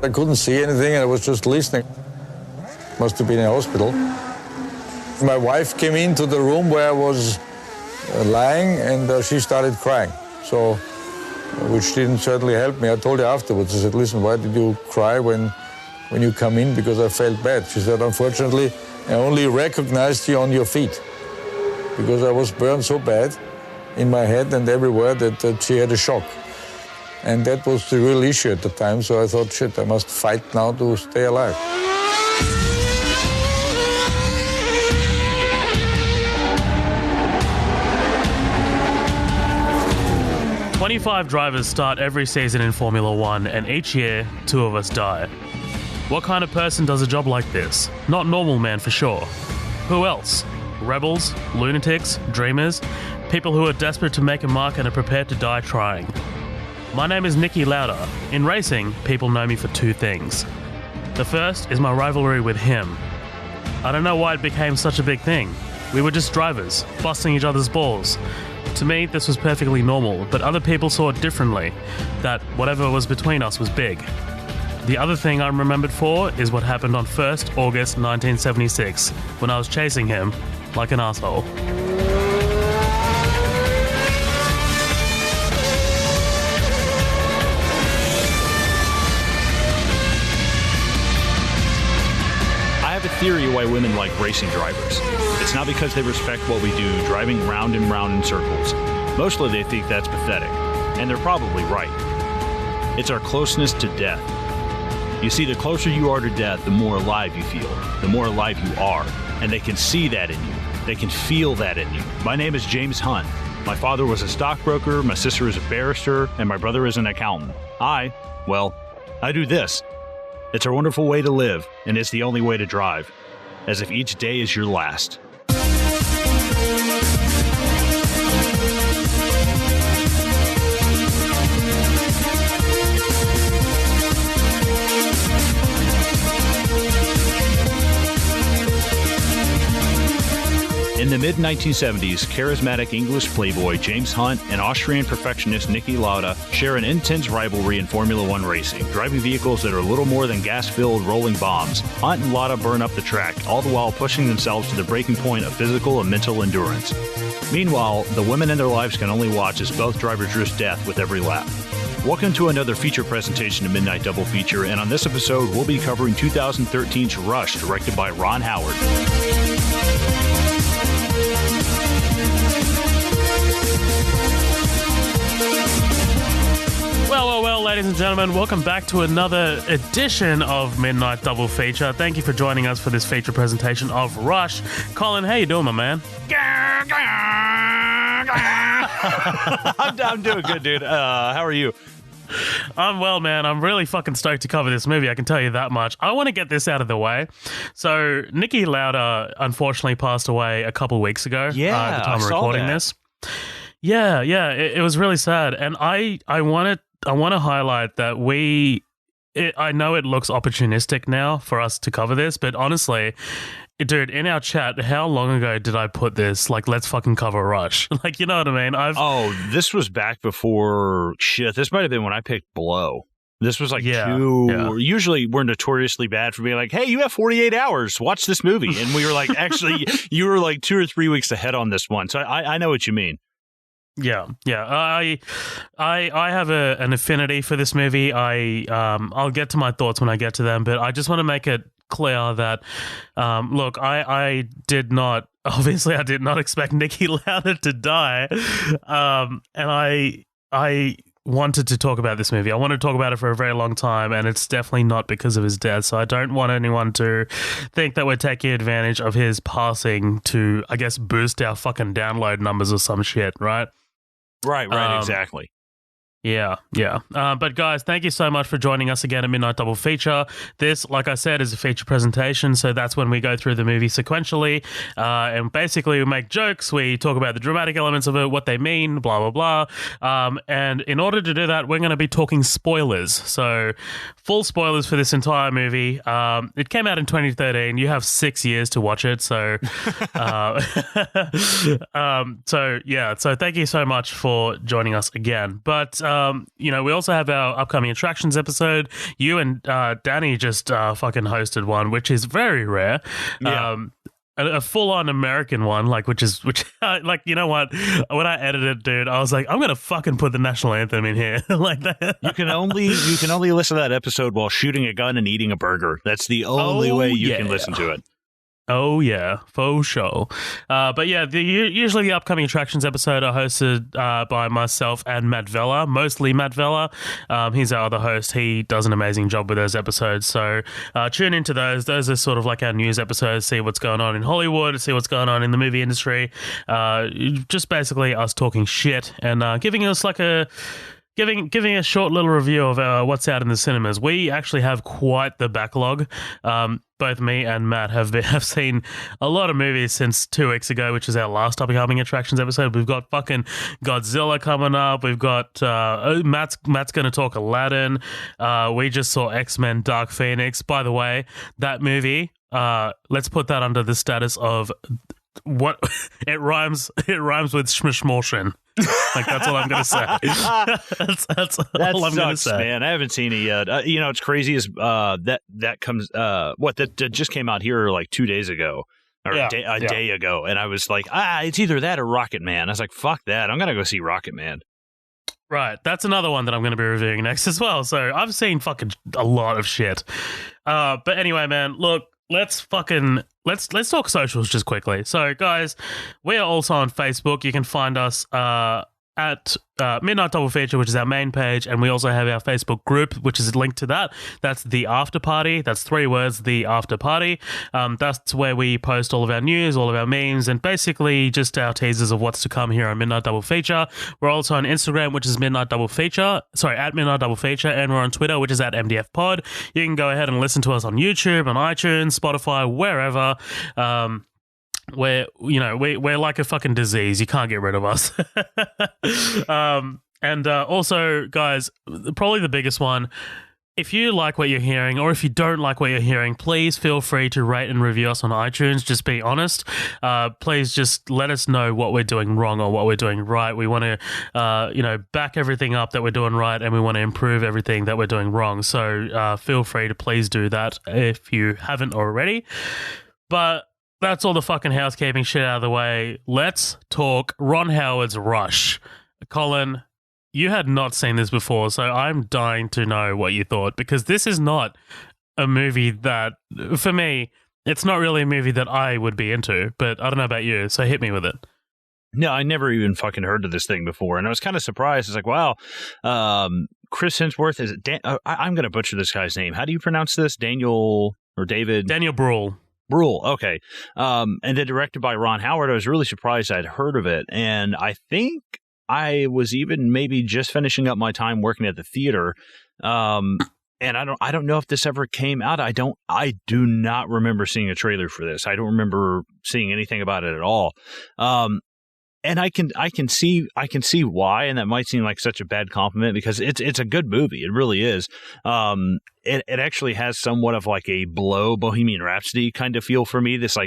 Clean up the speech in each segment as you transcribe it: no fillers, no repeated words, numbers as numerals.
I couldn't see anything, and I was just listening. Must have been in a hospital. My wife came into the room where I was lying, and she started crying. So, which didn't certainly help me. I told her afterwards, I said, listen, why did you cry when you come in? Because I felt bad. She said, unfortunately, I only recognized you on your feet. Because I was burned so bad in my head and everywhere that she had a shock. And that was the real issue at the time, so I thought, shit, I must fight now to stay alive. "25 drivers start every season in Formula One, and each year, 2 of us die. What kind of person does a job like this? Not normal, man, for sure. Who else? Rebels, lunatics, dreamers, people who are desperate to make a mark and are prepared to die trying. My name is Niki Lauda. In racing, people know me for 2 things. The first is my rivalry with him. I don't know why it became such a big thing. We were just drivers, busting each other's balls. To me, this was perfectly normal, but other people saw it differently, that whatever was between us was big. The other thing I'm remembered for is what happened on 1st August 1976, when I was chasing him like an asshole." I have a theory why women like racing drivers. It's not because they respect what we do, driving round and round in circles. Mostly they think that's pathetic, and they're probably right. It's our closeness to death. You see, the closer you are to death, the more alive you feel, the more alive you are, and they can see that in you. They can feel that in you. My name is James Hunt. My father was a stockbroker, my sister is a barrister, and my brother is an accountant. I do this. It's a wonderful way to live, and it's the only way to drive, as if each day is your last. In the mid-1970s, charismatic English playboy James Hunt and Austrian perfectionist Niki Lauda share an intense rivalry in Formula One racing, driving vehicles that are little more than gas-filled rolling bombs. Hunt and Lauda burn up the track, all the while pushing themselves to the breaking point of physical and mental endurance. Meanwhile, the women in their lives can only watch as both drivers risk death with every lap. Welcome to another feature presentation of Midnight Double Feature, and on this episode, we'll be covering 2013's Rush, directed by Ron Howard. Well, ladies and gentlemen, welcome back to another edition of Midnight Double Feature. Thank you for joining us for this feature presentation of Rush. Colin, how you doing, my man? I'm doing good, dude. How are you? I'm well, man. I'm really fucking stoked to cover this movie, I can tell you that much. I want to get this out of the way. So, Niki Lauda unfortunately passed away a couple weeks ago. At the time of recording this. Yeah, it was really sad. And I want to highlight that I know it looks opportunistic now for us to cover this, but honestly, dude, in our chat, how long ago did I put this? Like, let's fucking cover Rush. Like, you know what I mean? This was back before, this might have been when I picked Blow. This was like Usually we're notoriously bad for being like, hey, you have 48 hours, watch this movie. And we were like, actually, you were like 2 or 3 weeks ahead on this one. So I know what you mean. Yeah. I have an affinity for this movie. I'll get to my thoughts when I get to them, but I just want to make it clear that, look, I did not expect Niki Lauda to die, and I wanted to talk about this movie. I wanted to talk about it for a very long time, and it's definitely not because of his death. So I don't want anyone to think that we're taking advantage of his passing to, I guess, boost our fucking download numbers or some shit, right? Right, exactly. Yeah. But guys, thank you so much for joining us again at Midnight Double Feature. This, like I said, is a feature presentation, so that's when we go through the movie sequentially, and basically we make jokes, we talk about the dramatic elements of it, what they mean, blah, blah, blah. And in order to do that, we're going to be talking spoilers. So full spoilers for this entire movie. It came out in 2013. You have 6 years to watch it, so so thank you so much for joining us again. But we also have our upcoming attractions episode. You and Danny just fucking hosted one, which is very rare. Yeah. A full-on American one, which you know what? When I edited it, dude, I was like, I'm gonna fucking put the national anthem in here, like that. You can only listen to that episode while shooting a gun and eating a burger. That's the only way you can listen to it. Oh, yeah, faux show. But yeah, usually the upcoming attractions episode are hosted by myself and Matt Vella, mostly Matt Vella. He's our other host. He does an amazing job with those episodes. So tune into those. Those are sort of like our news episodes, see what's going on in Hollywood, see what's going on in the movie industry. Just basically us talking shit and giving us Giving a short little review of what's out in the cinemas. We actually have quite the backlog. Both me and Matt have seen a lot of movies since 2 weeks ago, which is our last upcoming attractions episode. We've got fucking Godzilla coming up. We've got Matt's going to talk Aladdin. We just saw X-Men Dark Phoenix. By the way, that movie, let's put that under the status of what it rhymes with Schmishmorschen. That's all I'm going to say. that's all I'm going to say. Man, I haven't seen it yet. It's crazy is that comes that just came out here like 2 days ago or a day ago, and I was like, it's either that or Rocket Man. I was like, fuck that, I'm going to go see Rocket Man. Right, that's another one that I'm going to be reviewing next as well. So I've seen fucking a lot of shit. But anyway, man, look. Let's talk socials just quickly. So, guys, we are also on Facebook. You can find us at Midnight Double Feature, which is our main page, and we also have our Facebook group, which is linked to that. That's the After Party. That's 3 words, the After Party. That's where we post all of our news, all of our memes, and basically just our teasers of what's to come here on Midnight Double Feature. We're also on Instagram, which is Midnight Double Feature. Sorry, at Midnight Double Feature, and we're on Twitter, which is at MDF Pod. You can go ahead and listen to us on YouTube, on iTunes, Spotify, wherever. We're like a fucking disease. You can't get rid of us. And also, guys, probably the biggest one, if you like what you're hearing or if you don't like what you're hearing, please feel free to rate and review us on iTunes. Just be honest. Please just let us know what we're doing wrong or what we're doing right. We want to, back everything up that we're doing right, and we want to improve everything that we're doing wrong. So feel free to please do that if you haven't already. But that's all the fucking housekeeping shit out of the way. Let's talk Ron Howard's Rush. Colin, you had not seen this before, so I'm dying to know what you thought, because this is not a movie that, for me, it's not really a movie that I would be into, but I don't know about you, so hit me with it. No, I never even fucking heard of this thing before, and I was kind of surprised. It's like, wow, Chris Hemsworth, is it I'm going to butcher this guy's name. How do you pronounce this? Daniel or David? Daniel Brühl. Brühl, okay. And then directed by Ron Howard. I was really surprised I'd heard of it. And I think I was even maybe just finishing up my time working at the theater. And I don't know if this ever came out. I do not remember seeing a trailer for this. I don't remember seeing anything about it at all. And I can see why, and that might seem like such a bad compliment, because it's a good movie. It really is. It actually has somewhat of like a Bohemian Rhapsody kind of feel for me. This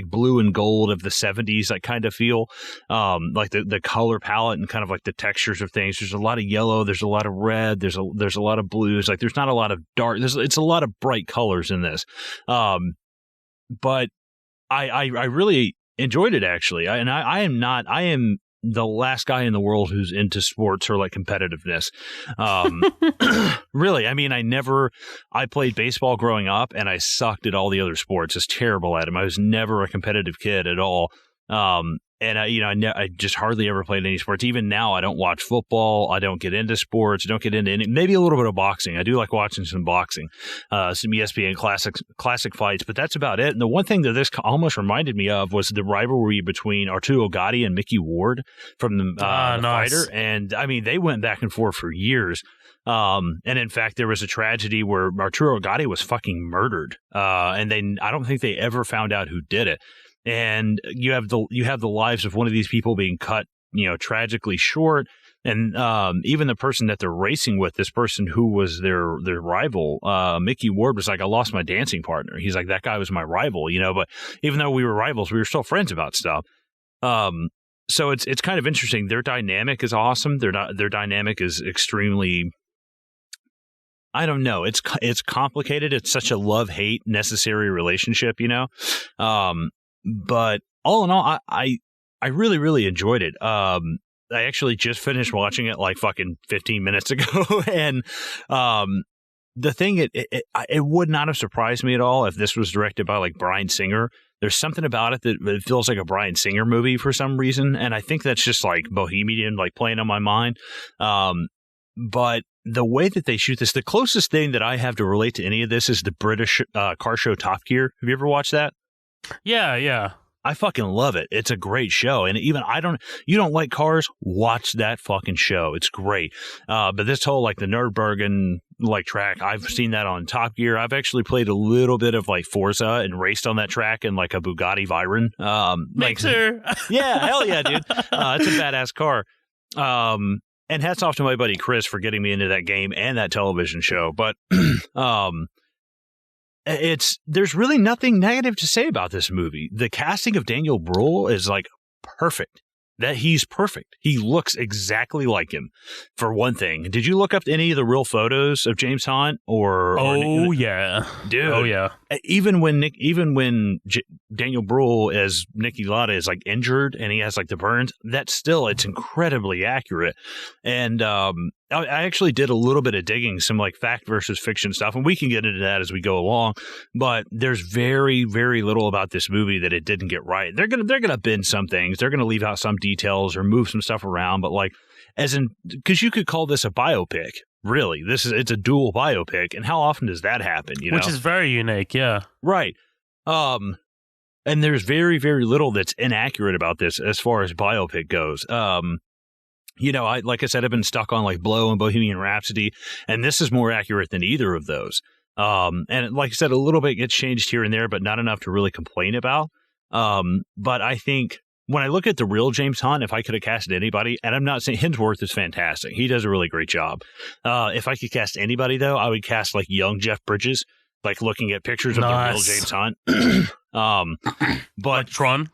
blue and gold of the 70s, like kind of feel. Like the color palette and kind of like the textures of things. There's a lot of yellow. There's a lot of red. There's a lot of blues. Like there's not a lot of dark. It's a lot of bright colors in this. But I really enjoyed it, actually. I am the last guy in the world who's into sports or like competitiveness. Really, I mean, I played baseball growing up and I sucked at all the other sports. I was terrible at them. I was never a competitive kid at all. And I just hardly ever played any sports. Even now, I don't watch football. I don't get into sports. I don't get into any, maybe a little bit of boxing. I do like watching some boxing, some ESPN classic fights, but that's about it. And the one thing that this almost reminded me of was the rivalry between Arturo Gatti and Mickey Ward from the Fighter. And I mean, they went back and forth for years. And in fact, there was a tragedy where Arturo Gatti was fucking murdered. And I don't think they ever found out who did it. And you have the lives of one of these people being cut, tragically short. And even the person that they're racing with, this person who was their rival, Mickey Ward, was like, I lost my dancing partner. He's like, that guy was my rival, but even though we were rivals, we were still friends about stuff. So it's kind of interesting. Their dynamic is awesome. Their dynamic is extremely, I don't know. It's complicated. It's such a love-hate necessary relationship, you know. But all in all, I really, really enjoyed it. I actually just finished watching it like fucking 15 minutes ago, and the thing it would not have surprised me at all if this was directed by like Bryan Singer. There's something about it that it feels like a Bryan Singer movie for some reason, and I think that's just like Bohemian, like playing on my mind. But the way that they shoot this, the closest thing that I have to relate to any of this is the British car show Top Gear. Have you ever watched that? Yeah. I fucking love it. It's a great show. And even you don't like cars, watch that fucking show. It's great. But this whole like the Nürburgring like track, I've seen that on Top Gear. I've actually played a little bit of like Forza and raced on that track in like a Bugatti Veyron. Me too. Yeah, hell yeah, dude. It's a badass car. And hats off to my buddy Chris for getting me into that game and that television show. But there's really nothing negative to say about this movie. The casting of Daniel Brühl is like perfect. That he's perfect. He looks exactly like him. For one thing, did you look up any of the real photos of James Hunt Yeah, dude? Oh yeah. Even when Daniel Brühl as Niki Lauda is like injured and he has like the burns, it's incredibly accurate. And I actually did a little bit of digging, some like fact versus fiction stuff, and we can get into that as we go along. But there's very, very little about this movie that it didn't get right. They're gonna bend some things, they're gonna leave out some details or move some stuff around. But like, because you could call this a biopic. Really, it's a dual biopic, and how often does that happen? You know, which is very unique. Yeah, right. And there's very, very little that's inaccurate about this as far as biopic goes. You know, like I said, I've been stuck on like Blow and Bohemian Rhapsody, and this is more accurate than either of those. And like I said, a little bit gets changed here and there, but not enough to really complain about. But I think when I look at the real James Hunt, if I could have casted anybody, and I'm not saying Hemsworth is fantastic, he does a really great job. If I could cast anybody though, I would cast like young Jeff Bridges, like looking at pictures of the real James Hunt. But like Tron.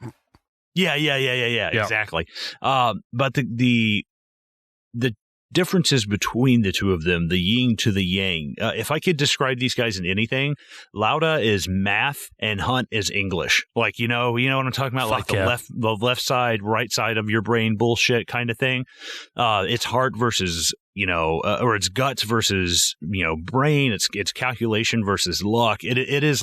Yeah, exactly. But the differences between the two of them, the yin to the yang. If I could describe these guys in anything, Lauda is math and Hunt is English. Like, you know what I'm talking about? Fuck like the left side, right side of your brain bullshit kind of thing. It's heart versus, or it's guts versus, brain. It's calculation versus luck. It's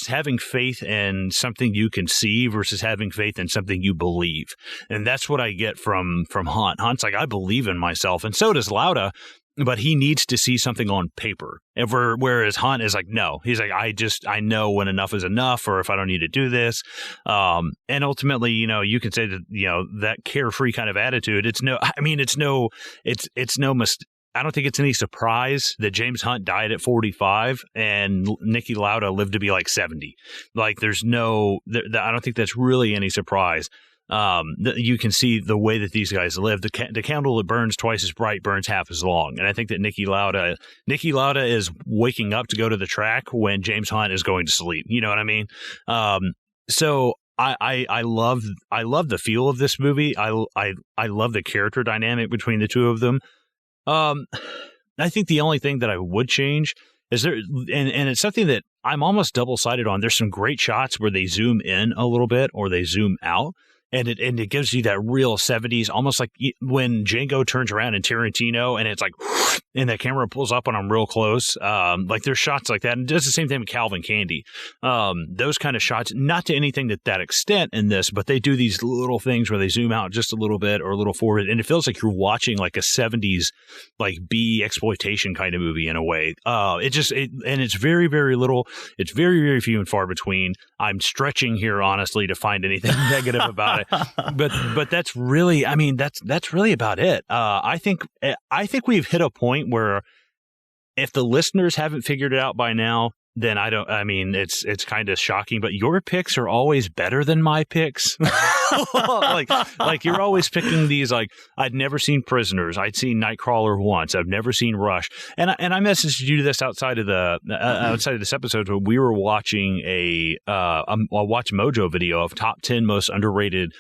having faith in something you can see versus having faith in something you believe. And that's what I get from Hunt. Hunt's like, I believe in myself. And so does Lauda, but he needs to see something on paper. Whereas Hunt is like, no, he's like, I know when enough is enough, or if I don't need to do this. And ultimately, you can say that, that carefree kind of attitude, I don't think it's any surprise that James Hunt died at 45 and Niki Lauda lived to be like 70. Like I don't think that's really any surprise. You can see the way that these guys live. The candle that burns twice as bright burns half as long. And I think that Niki Lauda is waking up to go to the track when James Hunt is going to sleep. You know what I mean? So I love the feel of this movie. I love the character dynamic between the two of them. I think the only thing that I would change is and it's something that I'm almost double-sided on. There's some great shots where they zoom in a little bit or they zoom out. And it gives you that real 70s, almost like when Django turns around in Tarantino and it's like, and the camera pulls up on him real close. Like there's shots like that. And it does the same thing with Calvin Candy. Those kind of shots, not to anything that extent in this, but they do these little things where they zoom out just a little bit or a little forward. And it feels like you're watching like a 70s, like B exploitation kind of movie in a way. And it's very, very little. It's very, very few and far between. I'm stretching here, honestly, to find anything negative about it. But that's really, that's really about it. I think we've hit a point where if the listeners haven't figured it out by now, then it's kind of shocking, but your picks are always better than my picks. like you're always picking these, like, I'd never seen Prisoners. I'd seen Nightcrawler once. I've never seen Rush. And I messaged you this outside of this episode where we were watching a Watch Mojo video of top 10 most underrated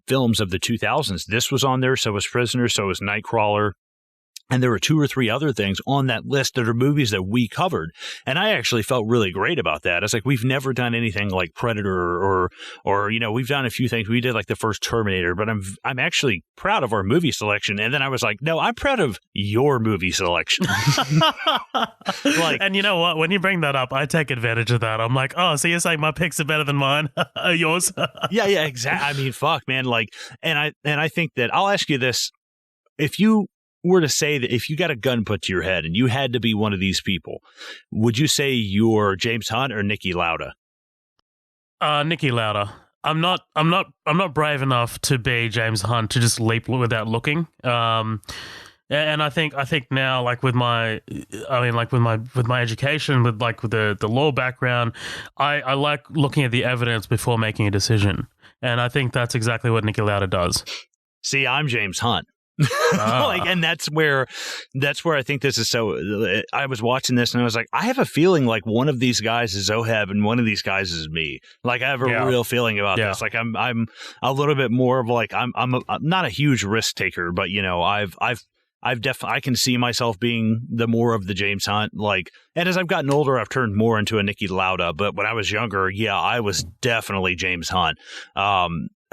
films of the 2000s. This was on there. So was Prisoners. So was Nightcrawler. And there were 2 or 3 other things on that list that are movies that we covered. And I actually felt really great about that. It's like, we've never done anything like Predator or we've done a few things. We did like the first Terminator, but I'm actually proud of our movie selection. And then I was like, no, I'm proud of your movie selection. And you know what? When you bring that up, I take advantage of that. I'm like, oh, so you're saying my picks are better than mine? Yours? Yeah, exactly. I mean, fuck, man. Like, and I think that I'll ask you this. If you were to say that if you got a gun put to your head and you had to be one of these people, would you say you're James Hunt or Niki Lauda? Niki Lauda. I'm not brave enough to be James Hunt to just leap without looking. And I think now, like with my education, with the law background, I like looking at the evidence before making a decision. And I think that's exactly what Niki Lauda does. See, I'm James Hunt. And that's where I think this is so. I was watching this and I was like, I have a feeling like one of these guys is Oheb and one of these guys is me. Like, I have a real feeling about this. Like, I'm a little bit more of like I'm not a huge risk taker, but I've definitely, I can see myself being the more of the James Hunt. Like, and as I've gotten older, I've turned more into a Niki Lauda. But when I was younger, I was definitely James Hunt.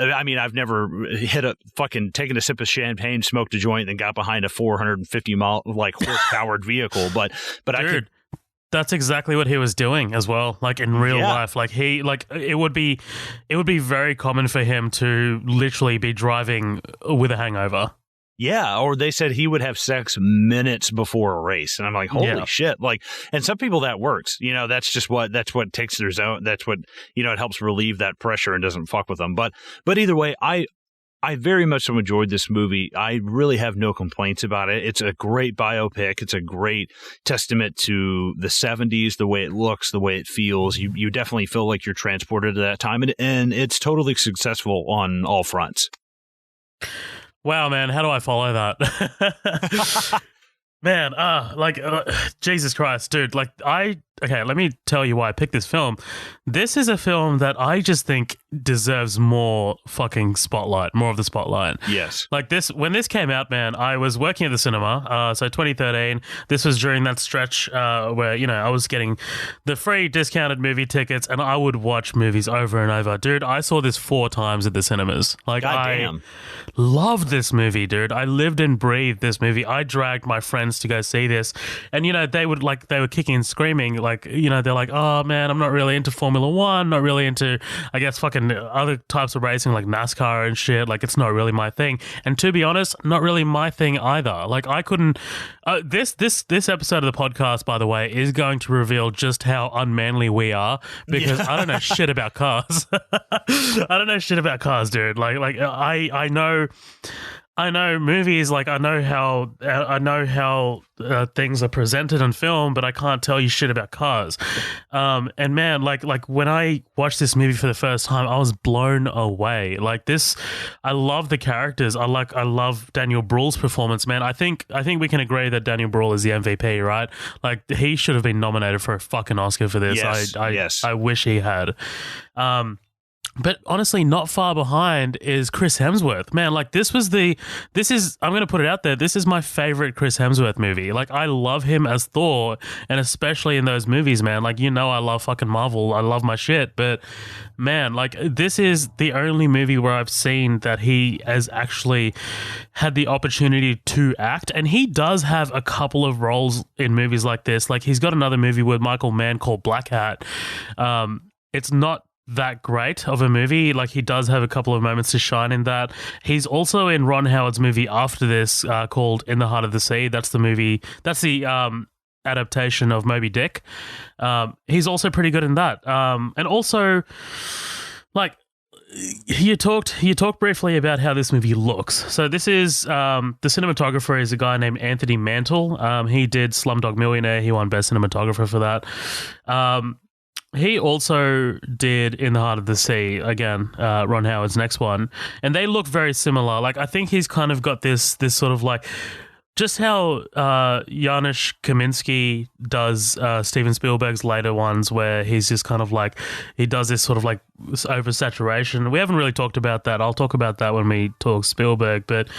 I mean, I've never taken a sip of champagne, smoked a joint, and got behind a 450-mile horse-powered vehicle. But dude, that's exactly what he was doing as well. Like in real life, it would be very common for him to literally be driving with a hangover. Yeah, or they said he would have sex minutes before a race, and I'm like, holy shit! Like, and some people that works, that's what takes their zone. That's what it helps relieve that pressure and doesn't fuck with them. But either way, I very much so enjoyed this movie. I really have no complaints about it. It's a great biopic. It's a great testament to the 70s, the way it looks, the way it feels. You definitely feel like you're transported to that time, and it's totally successful on all fronts. Wow, man, how do I follow that? Man, Jesus Christ, dude. Okay, let me tell you why I picked this film. This is a film that I just think deserves more fucking spotlight, more of the spotlight. Yes. Like this, when this came out, man, I was working at the cinema. So 2013, this was during that stretch where, I was getting the free discounted movie tickets and I would watch movies over and over. Dude, I saw this 4 times at the cinemas. Like, goddamn. I loved this movie, dude. I lived and breathed this movie. I dragged my friends to go see this. And, they were kicking and screaming. They're like, oh man, I'm not really into Formula One, not really into, I guess, fucking other types of racing like NASCAR and shit. Like, it's not really my thing. And to be honest, not really my thing either. Like, I couldn't. This episode of the podcast, by the way, is going to reveal just how unmanly we are because I don't know shit about cars. I don't know shit about cars, dude. I know movies, I know how things are presented on film, but I can't tell you shit about cars. And man, when I watched this movie for the first time, I was blown away. I love the characters. I love Daniel Brühl's performance, man. I think we can agree that Daniel Brühl is the MVP, right? Like, he should have been nominated for a fucking Oscar for this. Yes. I wish he had. But honestly, not far behind is Chris Hemsworth. Man, I'm going to put it out there. This is my favorite Chris Hemsworth movie. I love him as Thor, and especially in those movies, man. I love fucking Marvel. I love my shit. But man, this is the only movie where I've seen that he has actually had the opportunity to act. And he does have a couple of roles in movies like this. He's got another movie with Michael Mann called Black Hat. It's not that great of a movie. He does have a couple of moments to shine in that. He's also in Ron Howard's movie after this called In the Heart of the Sea. That's the adaptation of Moby Dick. He's also pretty good in that. And also, you talked briefly about how this movie looks. So this is the cinematographer is a guy named Anthony Mantle. He did Slumdog Millionaire. He won Best Cinematographer for that. He also did In the Heart of the Sea, again, Ron Howard's next one. And they look very similar. Like, I think he's kind of got this sort of like, just how Janusz Kaminski does Steven Spielberg's later ones, where he's just kind of like, he does this sort of like oversaturation. We haven't really talked about that. I'll talk about that when we talk Spielberg. But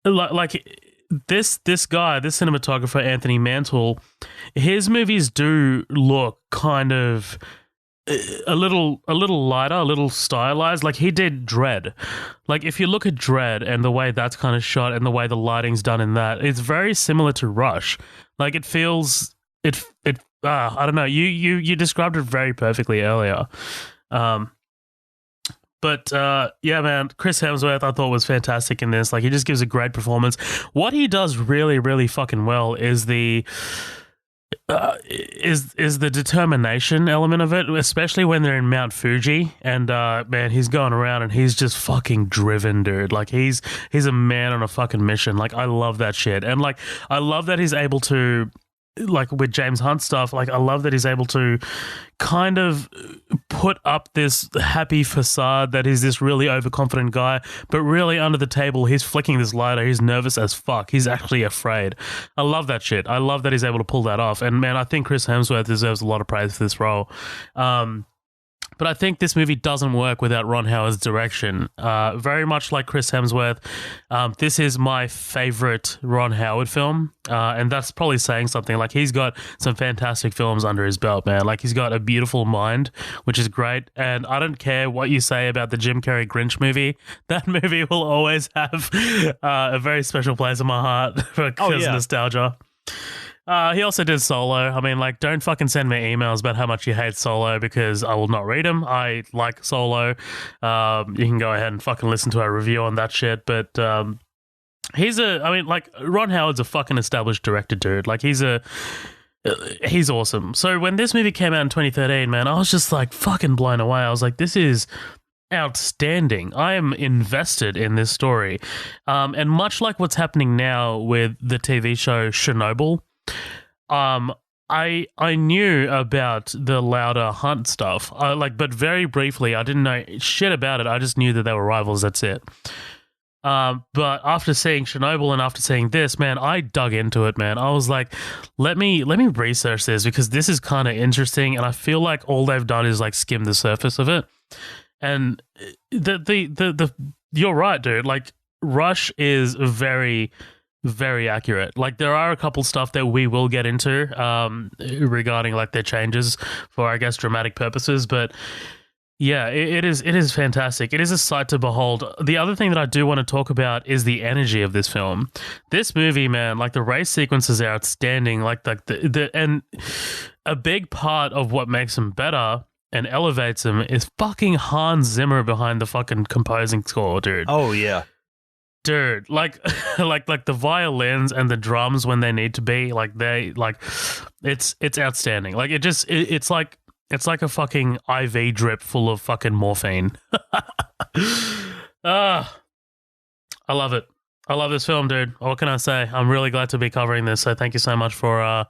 like this guy, this cinematographer, Anthony Mantle, his movies do look kind of a little lighter, a little stylized. Like he did Dread. Like if you look at Dread and the way that's kind of shot and the way the lighting's done in that, it's very similar to Rush. Like it feels I don't know. You described it very perfectly earlier. But yeah, man, Chris Hemsworth I thought was fantastic in this. Like he just gives a great performance. What he does really, really fucking well is the determination element of it, especially when they're in Mount Fuji and man, he's going around and he's just fucking driven, dude. Like he's a man on a fucking mission. Like I love that shit. And like I love that he's able to, like with James Hunt stuff, like I love that he's able to kind of put up this happy facade that he's this really overconfident guy, but really under the table he's flicking this lighter, he's nervous as fuck, he's actually afraid. I love that shit. I love that he's able to pull that off. And man, I think Chris Hemsworth deserves a lot of praise for this role. But I think this movie doesn't work without Ron Howard's direction. Very much like Chris Hemsworth, this is my favorite Ron Howard film. And that's probably saying something. Like, he's got some fantastic films under his belt, man. Like, he's got A Beautiful Mind, which is great. And I don't care what you say about the Jim Carrey Grinch movie. That movie will always have a very special place in my heart because of nostalgia. He also did Solo. I mean, like, don't fucking send me emails about how much you hate Solo because I will not read them. I like Solo. You can go ahead and fucking listen to our review on that shit. But Ron Howard's a fucking established director, dude. Like, he's awesome. So when this movie came out in 2013, man, I was just like fucking blown away. I was like, this is outstanding. I am invested in this story. And much like what's happening now with the TV show Chernobyl, I knew about the Lauda Hunt stuff, but very briefly. I didn't know shit about it. I just knew that they were rivals. That's it. But after seeing Chernobyl and after seeing this, man, I dug into it, man. I was like, let me research this because this is kind of interesting, and I feel like all they've done is like skim the surface of it. And the you're right, dude. Like, Rush is very, very accurate. Like, there are a couple stuff that we will get into regarding like their changes for, I guess, dramatic purposes, but yeah, it is fantastic. It is a sight to behold. The other thing that I do want to talk about is the energy of this film. This movie, man, like the race sequences are outstanding. Like and a big part of what makes them better and elevates them is fucking Hans Zimmer behind the fucking composing score, dude. Oh yeah. Dude, like the violins and the drums when they need to be, like it's outstanding. Like it's like a fucking IV drip full of fucking morphine. I love it. I love this film, dude. What can I say? I'm really glad to be covering this. So thank you so much for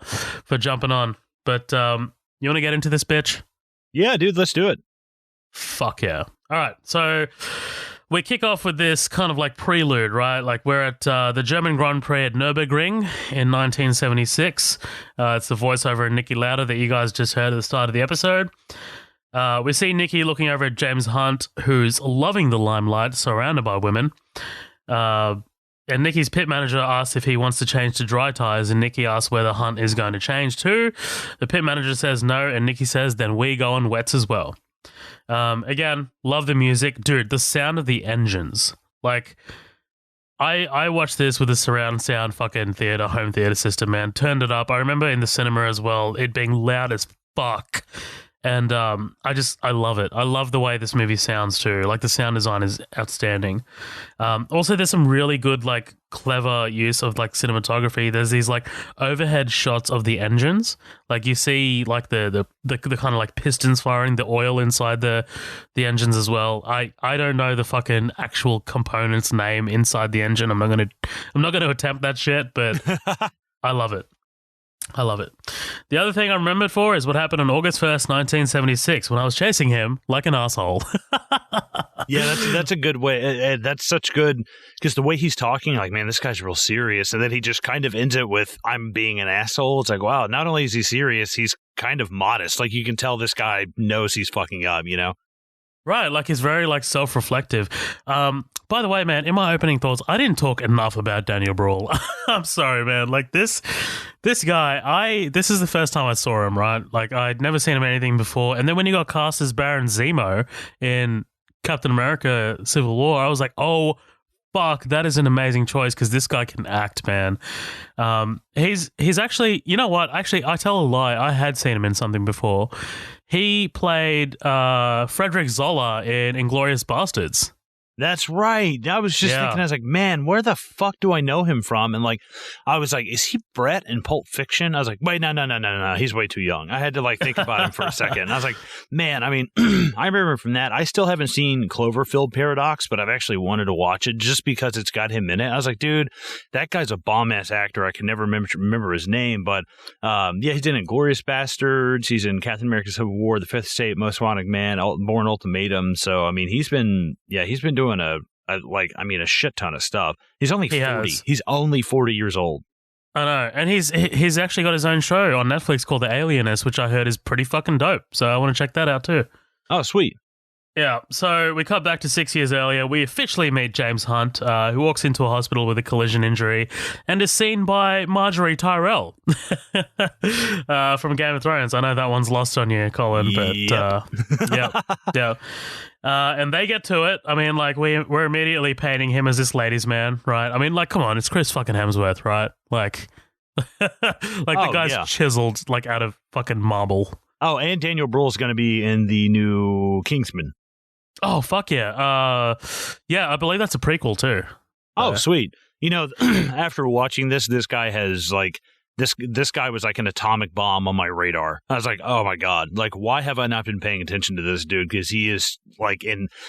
jumping on. But you want to get into this bitch? Yeah, dude, let's do it. Fuck yeah. All right. So we kick off with this kind of like prelude, right? Like, we're at the German Grand Prix at Nürburgring in 1976. It's the voiceover of Niki Lauda that you guys just heard at the start of the episode. We see Niki looking over at James Hunt, who's loving the limelight, surrounded by women. And Niki's pit manager asks if he wants to change to dry tires, and Niki asks whether Hunt is going to change too. The pit manager says no, and Niki says, then we go on wets as well. Again, love the music. Dude, the sound of the engines. Like, I watched this with a surround sound fucking home theater system, man. Turned it up. I remember in the cinema as well, it being loud as fuck. And I love it. I love the way this movie sounds too. Like the sound design is outstanding. Also, there's some really good, like, clever use of like cinematography. There's these like overhead shots of the engines. Like you see like the kind of like pistons firing, the oil inside the engines as well. I don't know the fucking actual component's name inside the engine. I'm not gonna attempt that shit, but I love it. I love it. The other thing I remembered for is what happened on August 1st, 1976, when I was chasing him like an asshole. Yeah, that's a good way. That's such good, because the way he's talking, like, man, this guy's real serious. And then he just kind of ends it with, I'm being an asshole. It's like, wow, not only is he serious, he's kind of modest. Like, you can tell this guy knows he's fucking up, you know? Right, like he's very like self-reflective. By the way, man, in my opening thoughts, I didn't talk enough about Daniel Brühl. I'm sorry, man. Like this guy, this is the first time I saw him, right? Like I'd never seen him in anything before. And then when he got cast as Baron Zemo in Captain America Civil War, I was like, oh, fuck, that is an amazing choice because this guy can act, man. He's actually, you know what? Actually, I tell a lie. I had seen him in something before. He played Frederick Zoller in Inglourious Bastards. That's right. I was just thinking, I was like, man, where the fuck do I know him from? And like, I was like, is he Brett in Pulp Fiction? I was like, wait, no. He's way too young. I had to like think about him for a second. And I was like, man, I mean, I remember from that. I still haven't seen Cloverfield Paradox, but I've actually wanted to watch it just because it's got him in it. I was like, dude, that guy's a bomb ass actor. I can never remember his name, but yeah, he's in Inglourious Bastards. He's in Captain America Civil War, The Fifth Estate, Most Wanted Man, Bourne Ultimatum. So I mean, he's been doing a shit ton of stuff. He's only 40. He's only 40 years old. I know. And he's actually got his own show on Netflix called The Alienist, which I heard is pretty fucking dope. So I want to check that out too. Oh, sweet. Yeah, so we cut back to 6 years earlier. We officially meet James Hunt, who walks into a hospital with a collision injury and is seen by Marjorie Tyrell from Game of Thrones. I know that one's lost on you, Colin, but yeah. And they get to it. I mean, like, we're immediately painting him as this ladies' man, right? I mean, like, come on, it's Chris fucking Hemsworth, right? Like, the guy's chiseled, like, out of fucking marble. Oh, and Daniel Brühl's going to be in the new Kingsman. Oh, fuck yeah. Yeah, I believe that's a prequel too. Oh, sweet. You know, after watching this guy has like, this guy was like an atomic bomb on my radar. I was like, oh my God, like, why have I not been paying attention to this dude? Because he is like,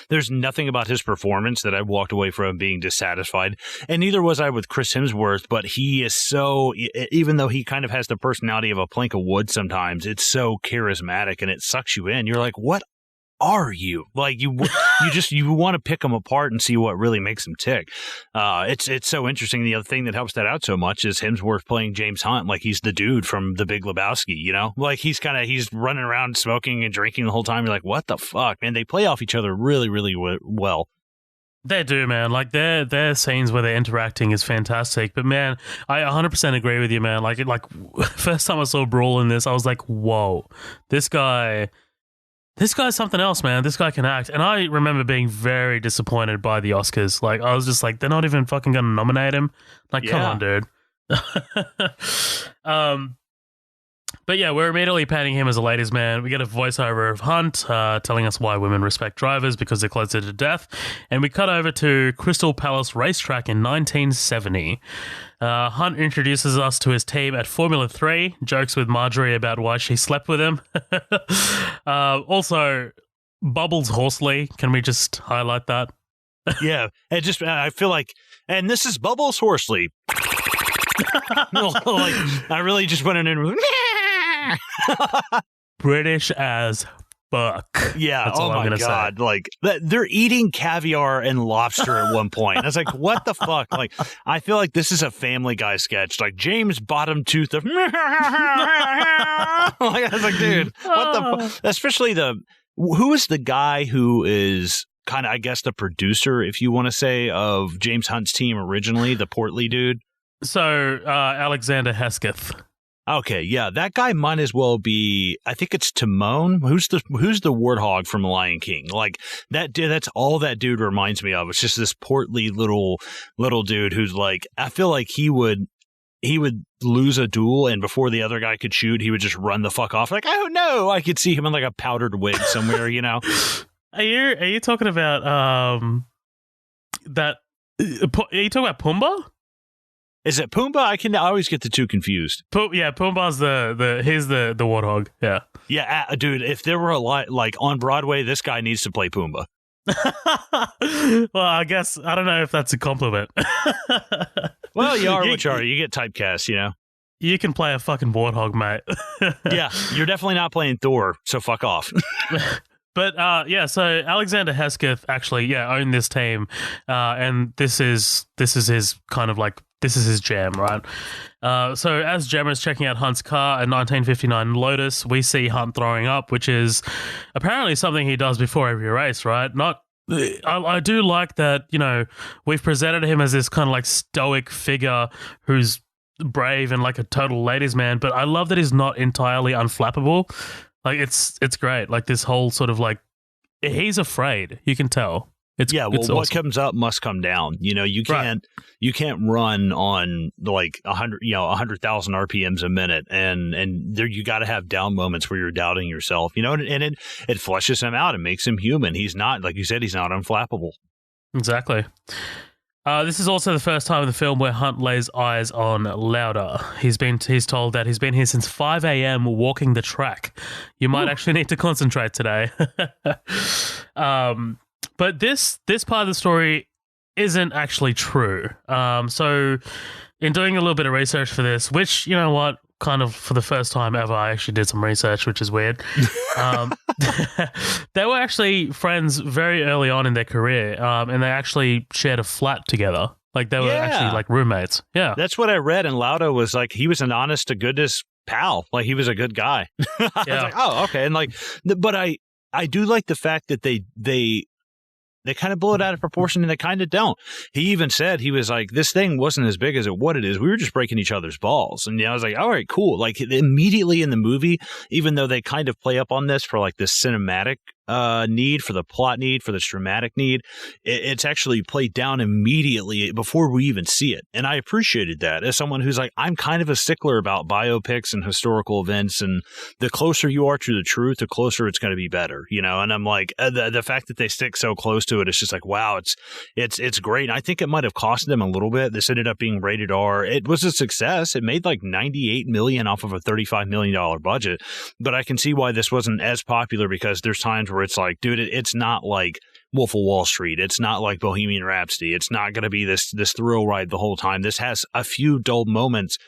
there's nothing about his performance that I walked away from being dissatisfied. And neither was I with Chris Hemsworth, but he is so, even though he kind of has the personality of a plank of wood sometimes, it's so charismatic and it sucks you in. You're like, what are you? Like, you want to pick them apart and see what really makes them tick. It's so interesting. The other thing that helps that out so much is Hemsworth playing James Hunt like he's the dude from The Big Lebowski, you know? Like, he's running around smoking and drinking the whole time. You're like, what the fuck? Man, they play off each other really, really well. They do, man. Like, their scenes where they're interacting is fantastic. But, man, I 100% agree with you, man. Like, first time I saw Brühl in this, I was like, whoa, this guy's something else, man. This guy can act. And I remember being very disappointed by the Oscars. Like, I was just like, they're not even fucking going to nominate him. Like, come on, dude. But yeah, we're immediately painting him as a ladies' man. We get a voiceover of Hunt telling us why women respect drivers because they're closer to death. And we cut over to Crystal Palace Racetrack in 1970. Hunt introduces us to his team at Formula 3, jokes with Marjorie about why she slept with him. Also, Bubbles Horsley. Can we just highlight that? Yeah, I feel like, and this is Bubbles Horsley. Like, I really just went in and British as fuck. Yeah. That's all I'm gonna God. say. Like, they're eating caviar and lobster at one point. I was like, what the fuck? Like, I feel like this is a Family Guy sketch. Like, James Bottom Tooth of like, I was like, dude, what the especially who is the guy who is kind of, I guess, the producer, if you want to say, of James Hunt's team originally, the portly dude? So, Alexander Hesketh. Okay, yeah, that guy might as well be. I think it's Timon. Who's the warthog from Lion King? Like that. That's all that dude reminds me of. It's just this portly little dude who's like. I feel like he would. he would lose a duel, and before the other guy could shoot, he would just run the fuck off. Like, oh no, I could see him in like a powdered wig somewhere, you know. Are you talking about that? Are you talking about Pumbaa? Is it Pumbaa? I always get the two confused. Pumbaa's he's the warthog. Yeah. Yeah, dude, if there were a lot like on Broadway, this guy needs to play Pumbaa. Well, I guess I don't know if that's a compliment. Well, you are what you are. You get typecast, you know. You can play a fucking warthog, mate. Yeah, you're definitely not playing Thor, so fuck off. But so Alexander Hesketh actually owned this team, and this is his kind of like this is his jam, right? So as Gemma is checking out Hunt's car, a 1959 Lotus, we see Hunt throwing up, which is apparently something he does before every race, right? I do like that, you know, we've presented him as this kind of like stoic figure who's brave and like a total ladies' man, but I love that he's not entirely unflappable. Like it's great. Like this whole sort of like he's afraid. You can tell. It's awesome. What comes up must come down. You know, you can't run on like 100,000 RPMs a minute, and there you got to have down moments where you're doubting yourself. You know, and it fleshes him out and makes him human. He's not, like you said, he's not unflappable. Exactly. This is also the first time in the film where Hunt lays eyes on Lauda. He's told that he's been here since 5 a.m. walking the track. You might actually need to concentrate today. But this part of the story isn't actually true. So in doing a little bit of research for this, which, you know what, kind of for the first time ever, I actually did some research, which is weird. They were actually friends very early on in their career, and they actually shared a flat together. Like they were actually like roommates. Yeah. That's what I read, and Lauda was like, he was an honest to goodness pal. Like he was a good guy. I was like, oh, okay. And like, but I do like the fact that they kind of blow it out of proportion, and they kind of don't. He even said, he was like, this thing wasn't as big as what it is. We were just breaking each other's balls. And I was like, all right, cool. Like immediately in the movie, even though they kind of play up on this for like this cinematic need, for the plot need, for this dramatic need, it's actually played down immediately before we even see it. And I appreciated that as someone who's like, I'm kind of a stickler about biopics and historical events, and the closer you are to the truth, the closer it's going to be better, you know. And I'm like, the fact that they stick so close to it, it's just like, wow, it's great. And I think it might have cost them a little bit. This ended up being rated R. It was a success. It made like $98 million off of a $35 million budget. But I can see why this wasn't as popular, because there's times where it's like, dude, it's not like Wolf of Wall Street. It's not like Bohemian Rhapsody. It's not going to be this thrill ride the whole time. This has a few dull moments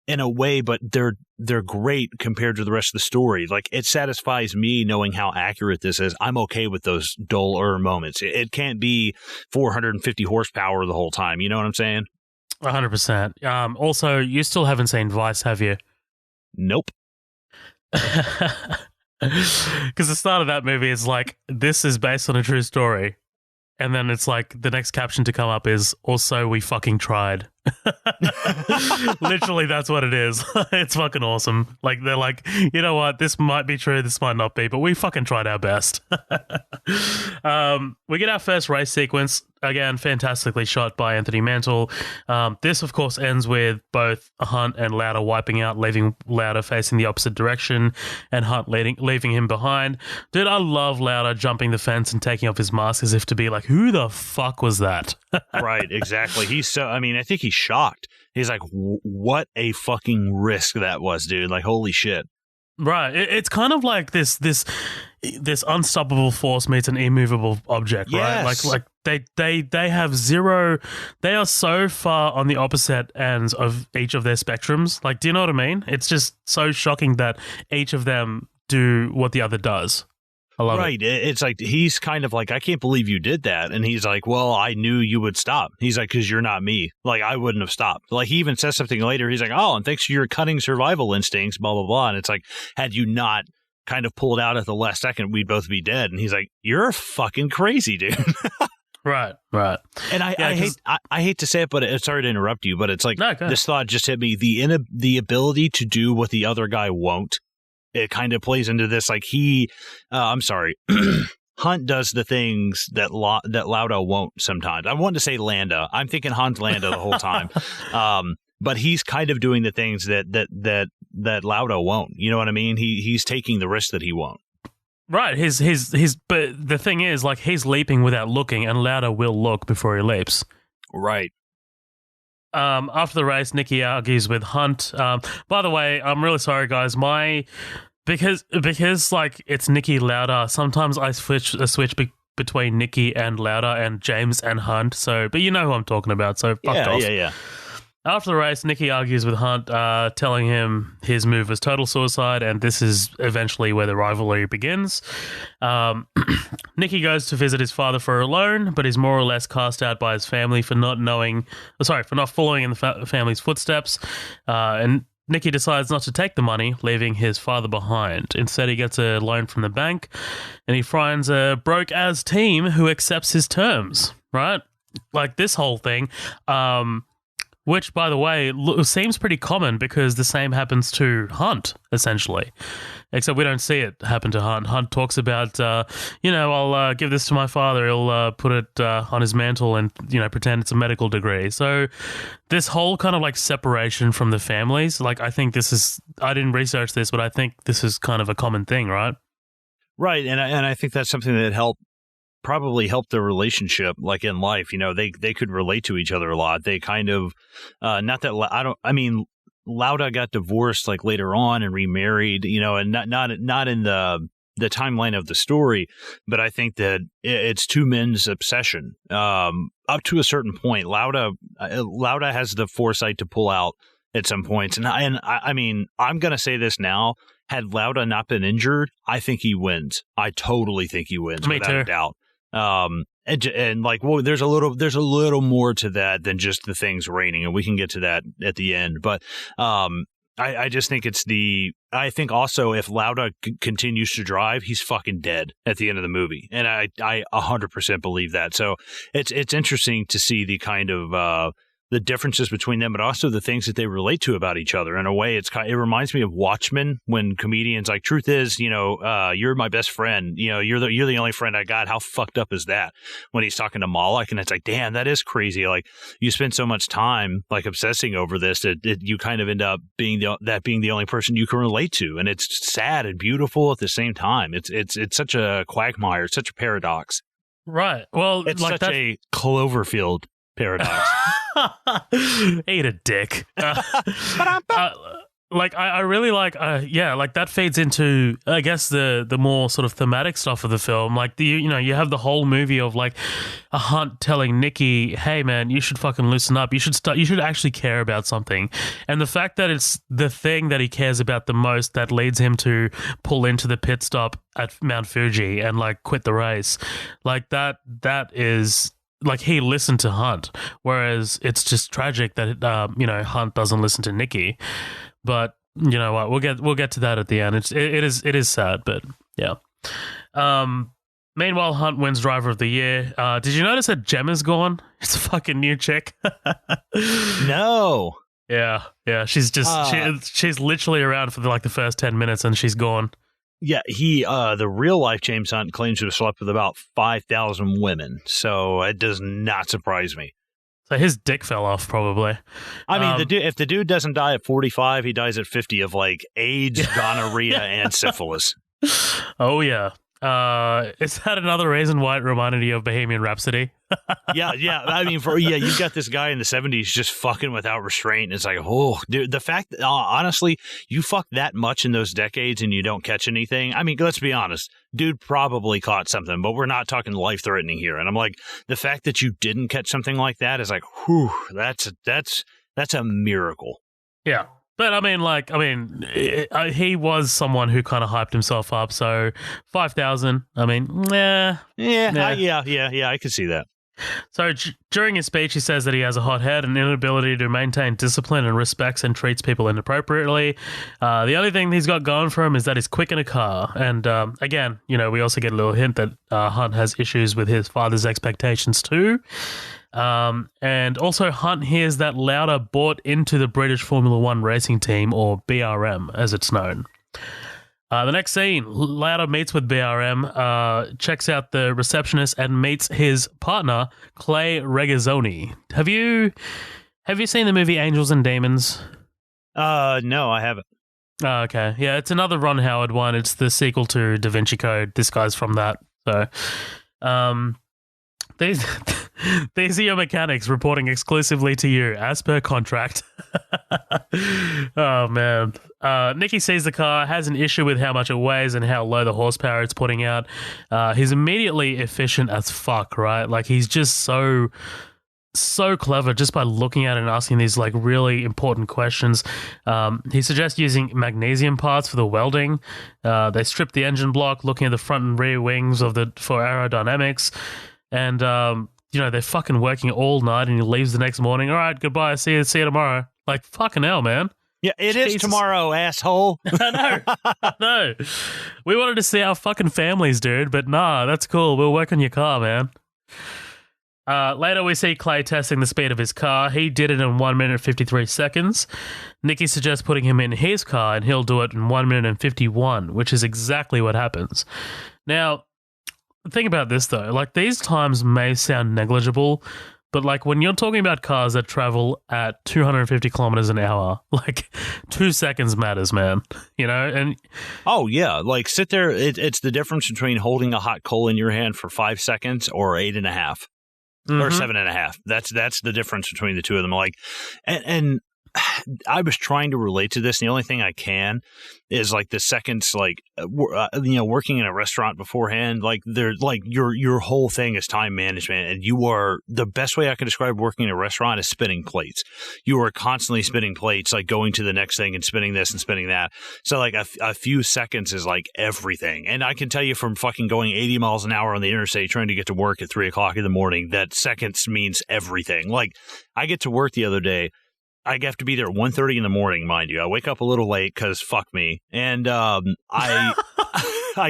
in a way, but they're great compared to the rest of the story. Like it satisfies me knowing how accurate this is. I'm okay with those duller moments. It can't be 450 horsepower the whole time. You know what I'm saying? 100%. Also, you still haven't seen Vice, have you? Nope. Because the start of that movie is like, this is based on a true story. And then it's like, the next caption to come up is, also, we fucking tried. Literally, that's what it is. It's fucking awesome. Like, they're like, you know what? This might be true, this might not be, but we fucking tried our best. We get our first race sequence. Again, fantastically shot by Anthony Mantle. This, of course, ends with both Hunt and Lauda wiping out, leaving Lauda facing the opposite direction, and Hunt leaving him behind. Dude, I love Lauda jumping the fence and taking off his mask as if to be like, who the fuck was that? Right, exactly. I think he's shocked. He's like, what a fucking risk that was, dude. Like, holy shit. Right. It's kind of like this unstoppable force meets an immovable object, right? Yes. Like they have zero. They are so far on the opposite ends of each of their spectrums. Like, do you know what I mean? It's just so shocking that each of them do what the other does. I love it. It's like, he's kind of like, I can't believe you did that. And he's like, well, I knew you would stop. He's like, because you're not me. Like, I wouldn't have stopped. Like, he even says something later. He's like, oh, and thanks to your cutting survival instincts, blah, blah, blah. And it's like, had you not kind of pulled out at the last second, we'd both be dead. And he's like, you're fucking crazy, dude. Right. And I hate to say it, but sorry to interrupt you, but it's like, this thought just hit me. The ability to do what the other guy won't. It kind of plays into this, like I'm sorry, Hunt does the things that Lauda won't sometimes. I wanted to say Landa. I'm thinking Hunt Landa the whole time. but he's kind of doing the things that Lauda won't. You know what I mean? He's taking the risk that he won't. Right. But the thing is, like, he's leaping without looking, and Lauda will look before he leaps. Right. After the race, Niki argues with Hunt. By the way, I'm really sorry, guys. Because like it's Niki Lauda. Sometimes I switch between Niki and Lauda and James and Hunt. So, but you know who I'm talking about. So fuck off. Yeah. After the race, Niki argues with Hunt, telling him his move was total suicide, and this is eventually where the rivalry begins. Niki goes to visit his father for a loan, but is more or less cast out by his family for not following in the family's footsteps. And Niki decides not to take the money, leaving his father behind. Instead, he gets a loan from the bank, and he finds a broke-ass team who accepts his terms, right? Like this whole thing. Which, by the way, seems pretty common because the same happens to Hunt, essentially. Except we don't see it happen to Hunt. Hunt talks about, I'll give this to my father. He'll put it on his mantle and, pretend it's a medical degree. So this whole kind of like separation from the families, like I think I didn't research this, but I think this is kind of a common thing, right? Right. And I think that's something that probably helped their relationship, like in life. They could relate to each other a lot. They kind of Lauda got divorced like later on and remarried, and not in the timeline of the story, but I think that it's two men's obsession up to a certain point. Lauda has the foresight to pull out at some points, and I mean I'm gonna say this now. Had Lauda not been injured, I think he wins. I totally think he wins. Me without too. a doubt. And like, well, there's a little more to that than just the things raining, and we can get to that at the end. But I just think I think also if Lauda continues to drive, he's fucking dead at the end of the movie, and I 100% believe that. So it's interesting to see the kind of the differences between them, but also the things that they relate to about each other. In a way, it reminds me of Watchmen, when comedians like, truth is, you're my best friend. You're the only friend I got. How fucked up is that? When he's talking to Moloch, and it's like, damn, that is crazy. Like, you spend so much time like obsessing over this that you kind of end up being the only person you can relate to, and it's sad and beautiful at the same time. It's such a quagmire, it's such a paradox. Right. Well, it's like such a Cloverfield paradox. Eat a dick. I really like, like that feeds into, I guess, the more sort of thematic stuff of the film. Like you have the whole movie of like a Hunt telling Niki, "Hey man, you should fucking loosen up. You should actually care about something." And the fact that it's the thing that he cares about the most that leads him to pull into the pit stop at Mount Fuji and like quit the race, like that is. Like, he listened to Hunt, whereas it's just tragic that Hunt doesn't listen to Niki. But you know what? We'll get to that at the end. It is sad, but yeah. Meanwhile, Hunt wins Driver of the Year. Did you notice that Gemma's gone? It's a fucking new chick. No. Yeah. She's just she's literally around for the first 10 minutes and she's gone. Yeah, the real life James Hunt claims to have slept with about 5,000 women, so it does not surprise me. So his dick fell off, probably. I mean, if the dude doesn't die at 45, he dies at 50 of like AIDS, gonorrhea, and syphilis. Oh yeah. Is that another reason why it reminded you of Bohemian Rhapsody? Yeah. I mean, you've got this guy in the 70s just fucking without restraint. And it's like, oh, dude, the fact that, honestly, you fuck that much in those decades and you don't catch anything. I mean, let's be honest. Dude probably caught something, but we're not talking life-threatening here. And I'm like, the fact that you didn't catch something like that is like, whew, that's a miracle. Yeah. But he was someone who kind of hyped himself up. So 5,000. I mean, yeah, I could see that. So during his speech, he says that he has a hot head and inability to maintain discipline and respects and treats people inappropriately. The only thing he's got going for him is that he's quick in a car. And again, we also get a little hint that Hunt has issues with his father's expectations too. And also Hunt hears that Lauda bought into the British Formula One racing team, or BRM as it's known. The next scene, Lauda meets with BRM, checks out the receptionist and meets his partner, Clay Regazzoni. Have you Have you seen the movie Angels and Demons? No, I haven't. Oh, okay. Yeah, it's another Ron Howard one. It's the sequel to Da Vinci Code. This guy's from that. So, these are your mechanics reporting exclusively to you as per contract. Oh, man. Niki sees the car, has an issue with how much it weighs and how low the horsepower it's putting out. He's immediately efficient as fuck, right? Like, he's just so clever just by looking at it and asking these like really important questions. He suggests using magnesium parts for the welding. They strip the engine block, looking at the front and rear wings for aerodynamics, and they're fucking working all night. And he leaves the next morning. All right, goodbye. See you tomorrow. Like, fucking hell, man. Yeah, it is tomorrow, asshole. I know. We wanted to see our fucking families, dude, but nah, that's cool. We'll work on your car, man. Later, we see Clay testing the speed of his car. He did it in 1 minute 53 seconds. Niki suggests putting him in his car, and he'll do it in 1 minute and 51, which is exactly what happens. Now, think about this, though. Like, these times may sound negligible, but, like, when you're talking about cars that travel at 250 kilometers an hour, like, 2 seconds matters, man. And oh, yeah. Like, sit there. It's the difference between holding a hot coal in your hand for 5 seconds or 8.5. Or 7.5. That's the difference between the two of them. Like, and I was trying to relate to this. And the only thing I can is like the seconds, like working in a restaurant beforehand. Like your whole thing is time management, and you are the best way I can describe working in a restaurant is spinning plates. You are constantly spinning plates, like going to the next thing and spinning this and spinning that. So like a few seconds is like everything. And I can tell you from fucking going 80 miles an hour on the interstate trying to get to work at 3 o'clock in the morning that seconds means everything. Like I get to work the other day. I have to be there at 1:30 in the morning, mind you. I wake up a little late because fuck me. And I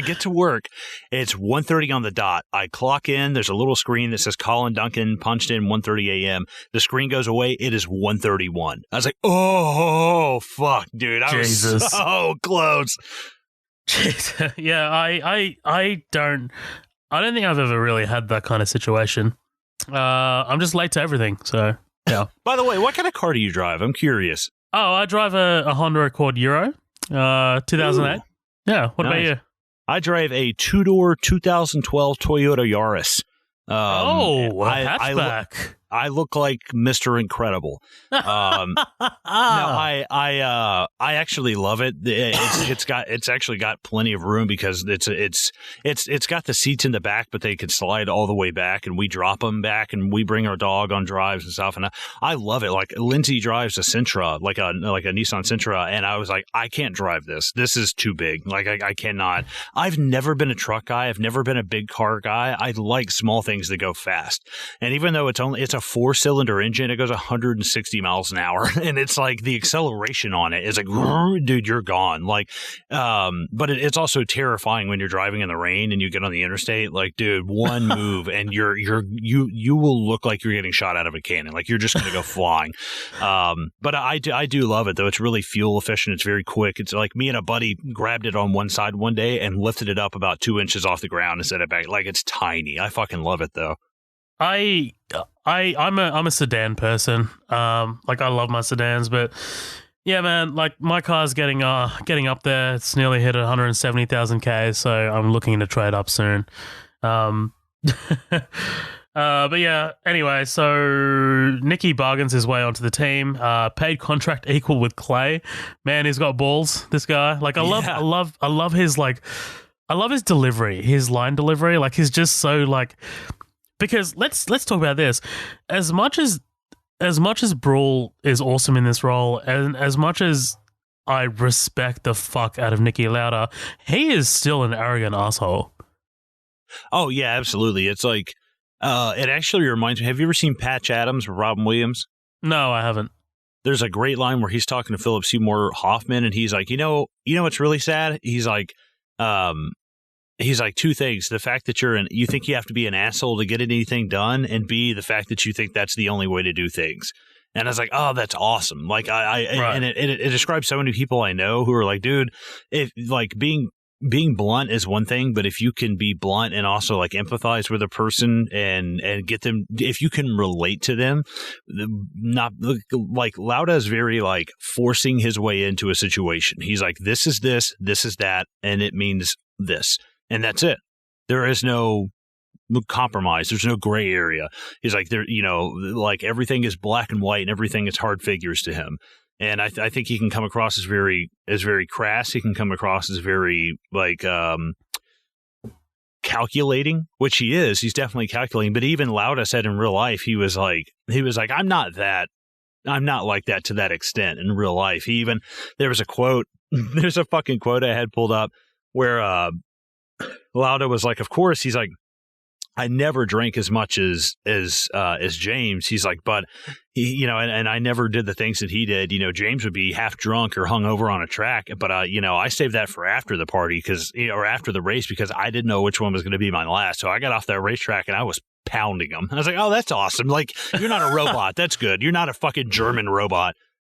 get to work. It's 1:30 on the dot. I clock in. There's a little screen that says Colin Duncan punched in 1:30 a.m. The screen goes away. It is 1:31. I was like, oh, fuck, dude. I was so close. Jeez. Yeah, I don't think I've ever really had that kind of situation. I'm just late to everything, so... Yeah. By the way, what kind of car do you drive? I'm curious. Oh, I drive a Honda Accord Euro, 2008. Ooh. Yeah. What about you? I drive a two-door 2012 Toyota Yaris. Hatchback. I look like Mr. Incredible. No, I actually love it. It's actually got plenty of room because it's got the seats in the back, but they can slide all the way back, and we drop them back, and we bring our dog on drives and stuff. And I love it. Like Lindsay drives a Sentra, like a Nissan Sentra, and I was like, I can't drive this. This is too big. Like I cannot. I've never been a truck guy. I've never been a big car guy. I like small things that go fast. And even though it's a 4-cylinder engine, it goes 160 miles an hour, and it's like the acceleration on it is like, dude, you're gone. Like, but it's also terrifying when you're driving in the rain and you get on the interstate. Like, dude, one move and you will look like you're getting shot out of a cannon. Like you're just gonna go flying. But I do love it though. It's really fuel efficient. It's very quick. It's like me and a buddy grabbed it on one side one day and lifted it up about 2 inches off the ground and set it back. Like it's tiny. I fucking love it though. I'm a sedan person. Like I love my sedans, but yeah, man, like my car's getting up there. It's nearly hit 170,000 Ks, so I'm looking to trade up soon. But yeah, anyway, so Niki bargains his way onto the team. Paid contract equal with Clay. Man, he's got balls, this guy. Like I love his delivery, his line delivery. Like he's just so like. Because let's talk about this. As much as Brühl is awesome in this role, and as much as I respect the fuck out of Niki Lauda, he is still an arrogant asshole. Oh yeah, absolutely. It's like it actually reminds me. Have you ever seen Patch Adams with Robin Williams? No, I haven't. There's a great line where he's talking to Philip Seymour Hoffman, and he's like, you know what's really sad? He's like, two things. The fact that you think you have to be an asshole to get anything done, and B, the fact that you think that's the only way to do things. And I was like, oh, that's awesome. Like right. And it describes so many people I know who are like, dude, if like being being blunt is one thing, but if you can be blunt and also like empathize with a person and get them, if you can relate to them, not like Lauda is very like forcing his way into a situation. He's like, this is that, and it means this, and that's it. There is no compromise. There's no gray area. He's like, there, like everything is black and white and everything is hard figures to him. And I think he can come across as very crass. He can come across as very like calculating, which he is. He's definitely calculating. But even Lauda said in real life, he was like, I'm not like that to that extent in real life. There was a quote. There's a fucking quote I had pulled up where Lauda was like, of course, he's like, I never drank as much as James. He's like, but he, and I never did the things that he did. James would be half drunk or hungover on a track, but I saved that for after the party or after the race because I didn't know which one was going to be my last. So I got off that racetrack and I was pounding him. I was like, oh, that's awesome. Like, you're not a robot. That's good. You're not a fucking German robot.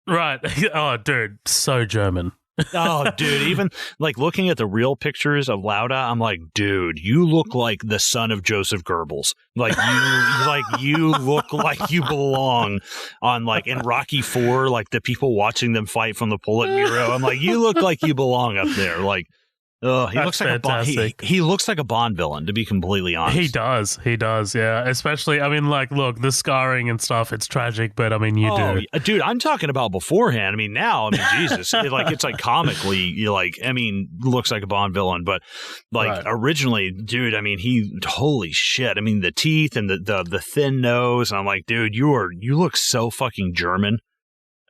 Right. Oh, dude, so German. Oh, dude, even like looking at the real pictures of Lauda, I'm like, dude, you look like the son of Joseph Goebbels. Like you look like you belong on like in Rocky IV, like the people watching them fight from the Politburo. I'm like, you look like you belong up there. Like, oh, he looks like fantastic. He looks like a Bond villain, to be completely honest. He does, yeah. Especially, I mean, like, look, the scarring and stuff, it's tragic, but I mean, you do. Dude, I'm talking about beforehand. I mean, now, Jesus, it's like comically, looks like a Bond villain, but like originally, dude, I mean, holy shit. I mean, the teeth and the thin nose. I'm like, dude, you look so fucking German.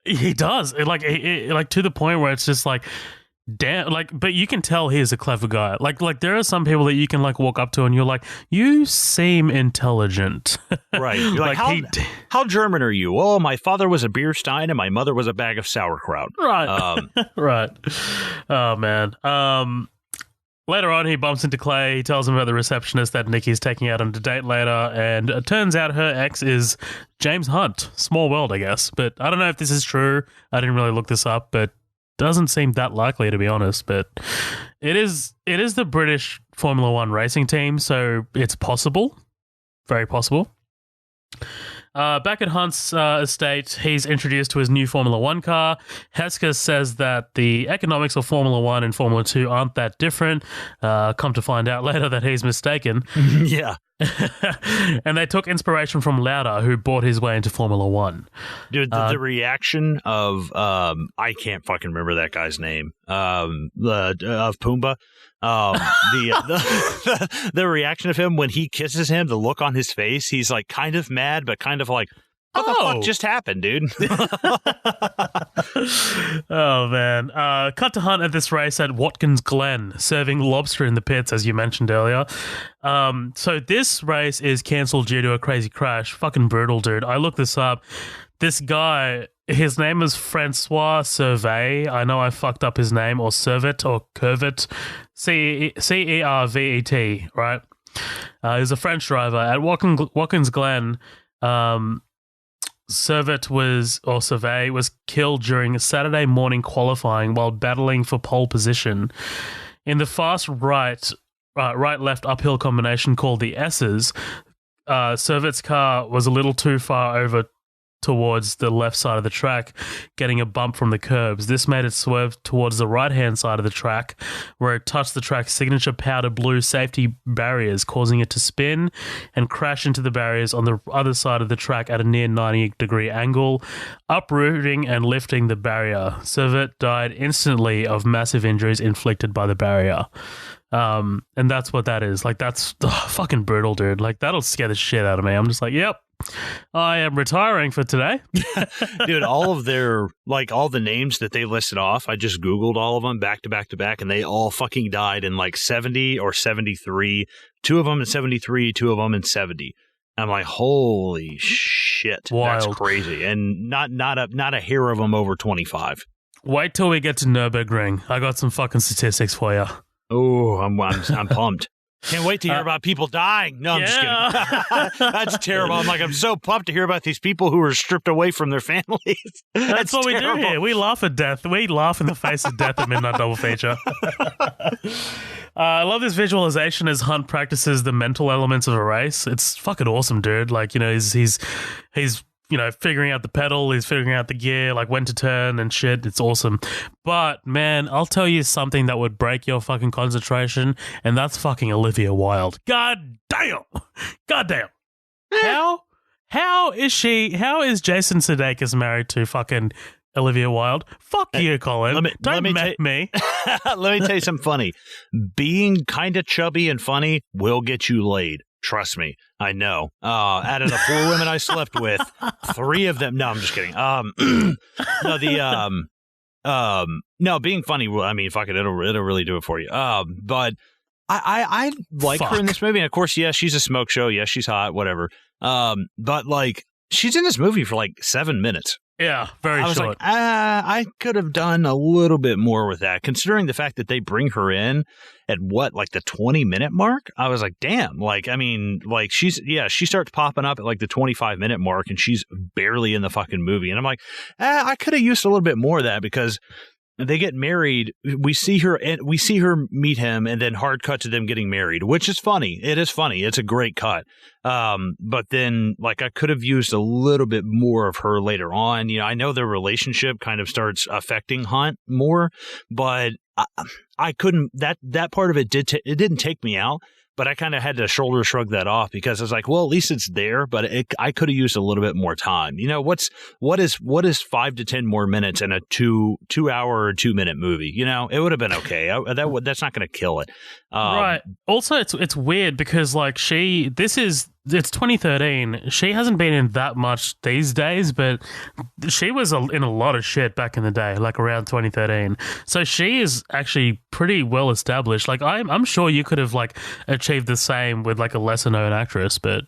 He does. Like to the point where it's just like, damn, like, but you can tell he's a clever guy. Like there are some people that you can like walk up to and you're like, you seem intelligent. Right. You're like how German are you? Oh, my father was a beer stein and my mother was a bag of sauerkraut. Right. Right. Oh man. Later on, he bumps into Clay. He tells him about the receptionist that Niki's taking out on a date later, and it turns out her ex is James Hunt. Small world, I guess, but I don't know if this is true. I didn't really look this up, but doesn't seem that likely, to be honest, but it is the British Formula One racing team, so it's possible, very possible. Back at Hunt's estate, he's introduced to his new Formula One car. Heska says that the economics of Formula One and Formula 2 aren't that different. Come to find out later that he's mistaken. Yeah. And they took inspiration from Lauda, who bought his way into Formula One. Dude, the reaction of I can't fucking remember that guy's name. Of Pumbaa. The reaction of him when he kisses him, the look on his face, he's like kind of mad, but kind of like, what the fuck just happened, dude? Oh, man. Cut to Hunt at this race at Watkins Glen, serving lobster in the pits, as you mentioned earlier. So this race is cancelled due to a crazy crash. Fucking brutal, dude. I looked this up. This guy, his name is Francois Servet. I know I fucked up his name, or Servet, or Curvet. Cervet, right? He's a French driver. At Watkins Glen, Servet was killed during Saturday morning qualifying while battling for pole position. In the fast right-left uphill combination called the S's, Servet's car was a little too far over towards the left side of the track, getting a bump from the curbs. This made it swerve towards the right-hand side of the track, where it touched the track's signature powder blue safety barriers, causing it to spin and crash into the barriers on the other side of the track at a near 90-degree angle, uprooting and lifting the barrier. Servet died instantly of massive injuries inflicted by the barrier. And that's what that is. Like, that's fucking brutal, dude. Like, that'll scare the shit out of me. I'm just like, yep, I am retiring for today. Dude, all of their, like, all the names that they listed off, I just Googled all of them back to back to back, and they all fucking died in like 70 or 73. 2 of them in 73, 2 of them in 70. I'm like, holy shit. Wild. That's crazy. And not a hair of them over 25. Wait till we get to Nürburgring. I got some fucking statistics for you. Oh, I'm pumped. Can't wait to hear about people dying. No, I'm just kidding. That's terrible. I'm so pumped to hear about these people who were stripped away from their families. That's what terrible. We do here. We laugh at death. We laugh in the face of death at Midnight Double Feature. I love this visualization as Hunt practices the mental elements of a race. It's fucking awesome, dude. Like, he's figuring out the pedal, he's figuring out the gear, like when to turn and shit. It's awesome. But, man, I'll tell you something that would break your fucking concentration, and that's fucking Olivia Wilde. God damn. God damn. How is Jason Sudeikis married to fucking Olivia Wilde? Fuck you, Colin. Don't make me. Let me tell you something funny. Being kind of chubby and funny will get you laid. Trust me, I know. Out of the 4 women I slept with, 3 of them. No, I'm just kidding. No, being funny. I mean, fuck it, it'll really do it for you. But I like her in this movie, and of course, yeah, she's a smoke show. Yeah, she's hot, whatever. But like, she's in this movie for like 7 minutes. Yeah, very short. Like, I could have done a little bit more with that, considering the fact that they bring her in at like the 20-minute mark. I was like, damn. Like, I mean, like she starts popping up at like the 25-minute mark, and she's barely in the fucking movie. And I'm like, I could have used a little bit more of that, because they get married. We see her meet him, and then hard cut to them getting married, which is funny. It is funny. It's a great cut. But then, like, I could have used a little bit more of her later on. I know their relationship kind of starts affecting Hunt more, but I couldn't. That part of it it didn't take me out. But I kind of had to shoulder shrug that off, because I was like, well, at least it's there, but I could have used a little bit more time. What is 5 to 10 more minutes in a 2 hour or 2 minute movie? It would have been okay. That's not going to kill it. Right. Also, it's weird because like it's 2013. She hasn't been in that much these days, but she was in a lot of shit back in the day, like around 2013. So she is actually pretty well established. Like I'm sure you could have like achieved the same with like a lesser known actress, but.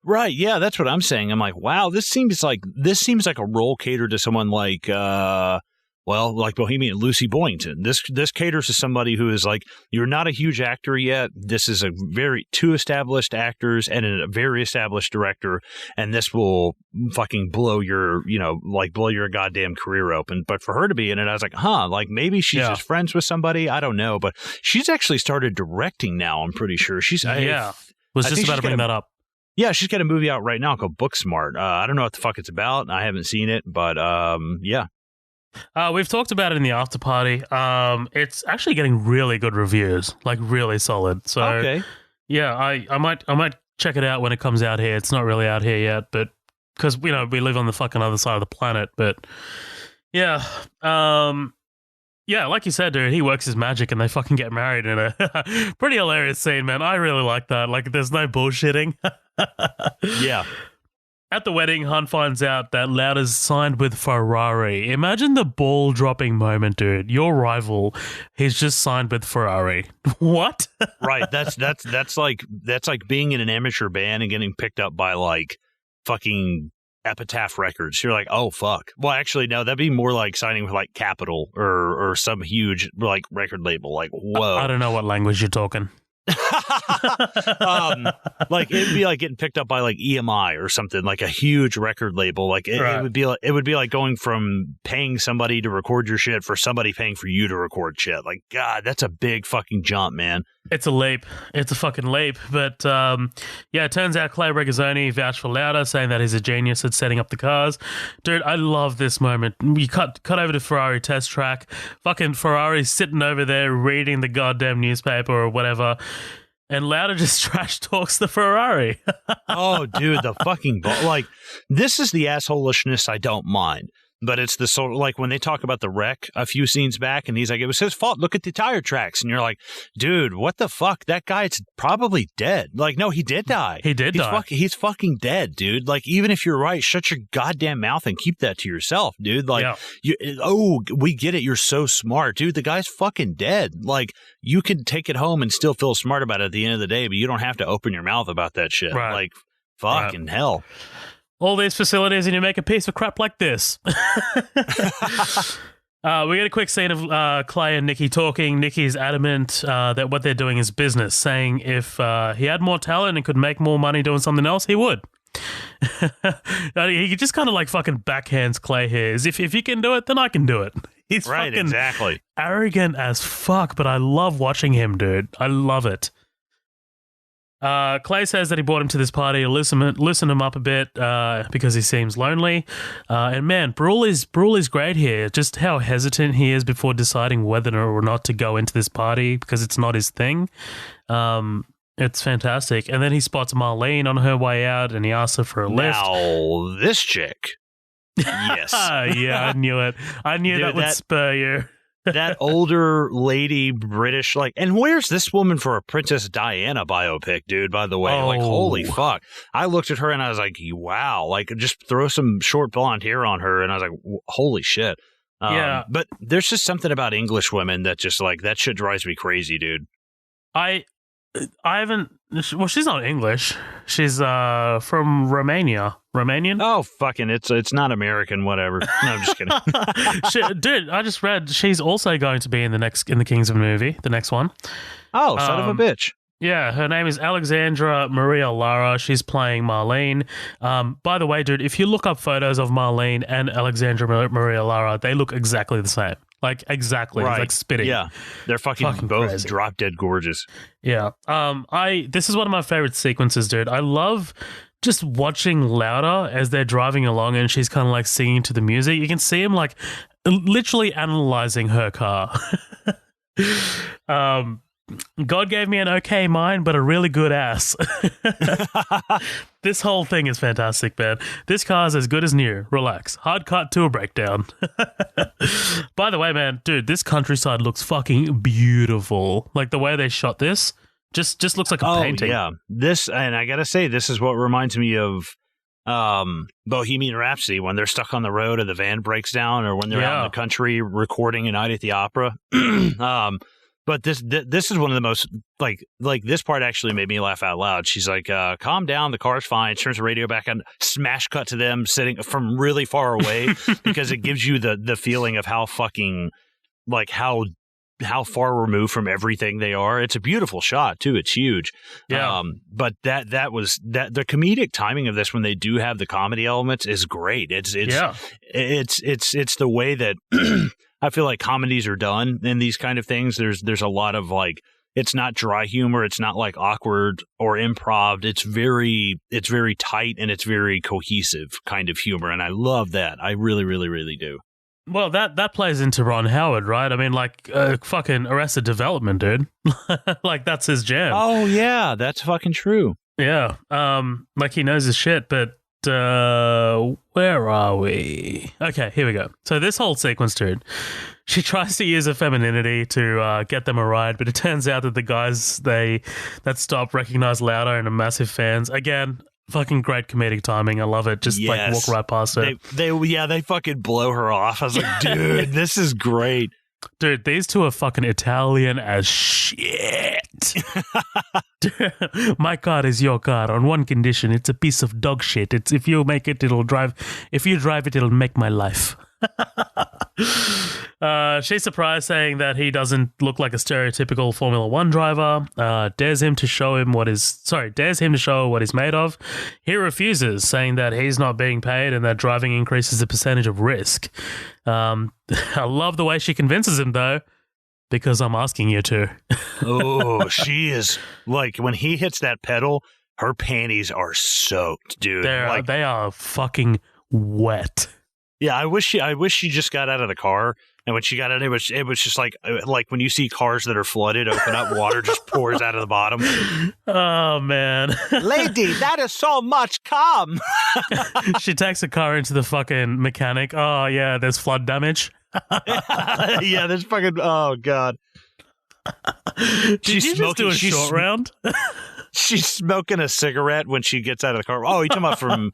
Right, yeah, that's what I'm saying. I'm like, wow, this seems like a role catered to someone like like Bohemian Lucy Boynton. This caters to somebody who is like, you're not a huge actor yet. This is two established actors and a very established director, and this will fucking blow your goddamn career open. But for her to be in it, I was like, like maybe she's just friends with somebody. I don't know, but she's actually started directing now. I'm pretty sure was just about to bring that up. Yeah, she's got a movie out right now called Booksmart. I don't know what the fuck it's about. I haven't seen it, but yeah. We've talked about it in the after party. It's actually getting really good reviews, like really solid. So, okay. Yeah, I might check it out when it comes out here. It's not really out here yet, but because we live on the fucking other side of the planet. But yeah, yeah, like you said, dude, he works his magic, and they fucking get married in a pretty hilarious scene, man. I really like that. Like, there's no bullshitting. Yeah. At the wedding, Hunt finds out that Lauda's signed with Ferrari. Imagine the ball-dropping moment, dude. Your rival, he's just signed with Ferrari. What? Right. That's like being in an amateur band and getting picked up by like fucking Epitaph Records. You're like, oh fuck. Well, actually, no, that'd be more like signing with like Capitol or some huge like record label. Like, whoa. I don't know what language you're talking. Like it'd be like getting picked up by like EMI or something, like a huge record label. Like it would be like going from paying somebody to record your shit for somebody paying for you to record shit. Like, God, that's a big fucking jump, man. It's a leap. It's a fucking leap. But yeah, it turns out Clay Regazzoni vouched for Lauda, saying that he's a genius at setting up the cars. Dude, I love this moment. You cut over to Ferrari test track. Fucking Ferrari's sitting over there reading the goddamn newspaper or whatever. And Lauda just trash talks the Ferrari. Oh, dude, the fucking like, this is the assholishness I don't mind. But it's the sort of like when they talk about the wreck a few scenes back, and he's like, it was his fault. Look at the tire tracks. And you're like, dude, what the fuck? That guy's probably dead. Like, no, he did die. He did die. He's fucking dead, dude. Like, even if you're right, shut your goddamn mouth and keep that to yourself, dude. Like, we get it. You're so smart, dude. The guy's fucking dead. Like, you can take it home and still feel smart about it at the end of the day, but you don't have to open your mouth about that shit. Right. Like, fucking hell. All these facilities, and you make a piece of crap like this. We get a quick scene of Clay and Niki talking. Niki's adamant that what they're doing is business, saying if he had more talent and could make more money doing something else, he would. He just kind of like fucking backhands Clay here. As if you can do it, then I can do it. He's right, fucking exactly arrogant as fuck, but I love watching him, dude. I love it. Clay says that he brought him to this party to listen him up a bit because he seems lonely. And man, Brühl is great here. Just how hesitant he is before deciding whether or not to go into this party because it's not his thing. It's fantastic. And then he spots Marlene on her way out and he asks her for a lift. Now, this chick. Yes. Yeah, I knew it. I knew that would spur you. That older lady, British, like, and where's this woman for a Princess Diana biopic, dude, by the way? Like, holy fuck. I looked at her and I was like, wow, like, just throw some short blonde hair on her. And I was like, holy shit. Yeah. But there's just something about English women that just, like, that shit drives me crazy, dude. I haven't, well, she's not English. She's from Romania. Romanian? Oh, fucking, it's not American, whatever. No, I'm just kidding. Dude, I just read she's also going to be in the Kingsman movie, the next one. Oh, son of a bitch. Yeah, her name is Alexandra Maria Lara. She's playing Marlene. By the way, dude, if you look up photos of Marlene and Alexandra Maria Lara, they look exactly the same. Like, exactly. Right. It's like spitting. Yeah. They're fucking both crazy. drop dead gorgeous. Yeah. This is one of my favorite sequences, dude. I love just watching Lauda as they're driving along and she's kind of like singing to the music. You can see him like literally analyzing her car. God gave me an okay mind, but a really good ass. This whole thing is fantastic, man. This car's as good as new. Relax. Hard cut to a breakdown. By the way, man, dude, this countryside looks fucking beautiful. Like the way they shot this just looks like a painting. Yeah. This, and I gotta say, this is what reminds me of Bohemian Rhapsody, when they're stuck on the road and the van breaks down, or when they're out in the country recording A Night at the Opera. But this is one of the most, like this part actually made me laugh out loud. She's like, calm down, the car's fine. Turns the radio back on, smash cut to them sitting from really far away because it gives you the feeling of how fucking, like, how far removed from everything they are. It's a beautiful shot too. It's huge. Yeah. But that was the comedic timing of this, when they do have the comedy elements, is great. It's the way that I feel like comedies are done in these kind of things. There's a lot of, like, it's not dry humor. It's not like awkward or improv. It's very tight and it's very cohesive kind of humor. And I love that. I really, really, really do. Well, that plays into Ron Howard, right? I mean, like, fucking Arrested Development, dude. Like, that's his jam. Oh, yeah, that's fucking true. Yeah. Like, he knows his shit, but where are we? Okay, here we go. So this whole sequence, dude, she tries to use her femininity to get them a ride, but it turns out that the guys that stop recognize Lauda and are massive fans. Again, fucking great comedic timing. I love it. Just like walk right past her. They fucking blow her off. I was like, dude, this is great. Dude, these two are fucking Italian as shit. My car is your car on one condition. It's a piece of dog shit. It's if you make it, it'll drive. If you drive it, it'll make my life. She's surprised, saying that he doesn't look like a stereotypical Formula One driver. Dares him to show what he's made of. He refuses, saying that he's not being paid and that driving increases the percentage of risk. I love the way she convinces him, though, because I'm asking you to. Oh, she is, like, when he hits that pedal, her panties are soaked, dude. They are fucking wet. Yeah, I wish she just got out of the car, and when she got out, it was just like when you see cars that are flooded, open up, water just pours out of the bottom. Oh man, lady, that is so much cum. She takes the car into the fucking mechanic. Oh yeah, there's flood damage. Yeah, there's fucking. Oh god. Did you just do a short round? She's smoking a cigarette when she gets out of the car. Oh, you talking about from?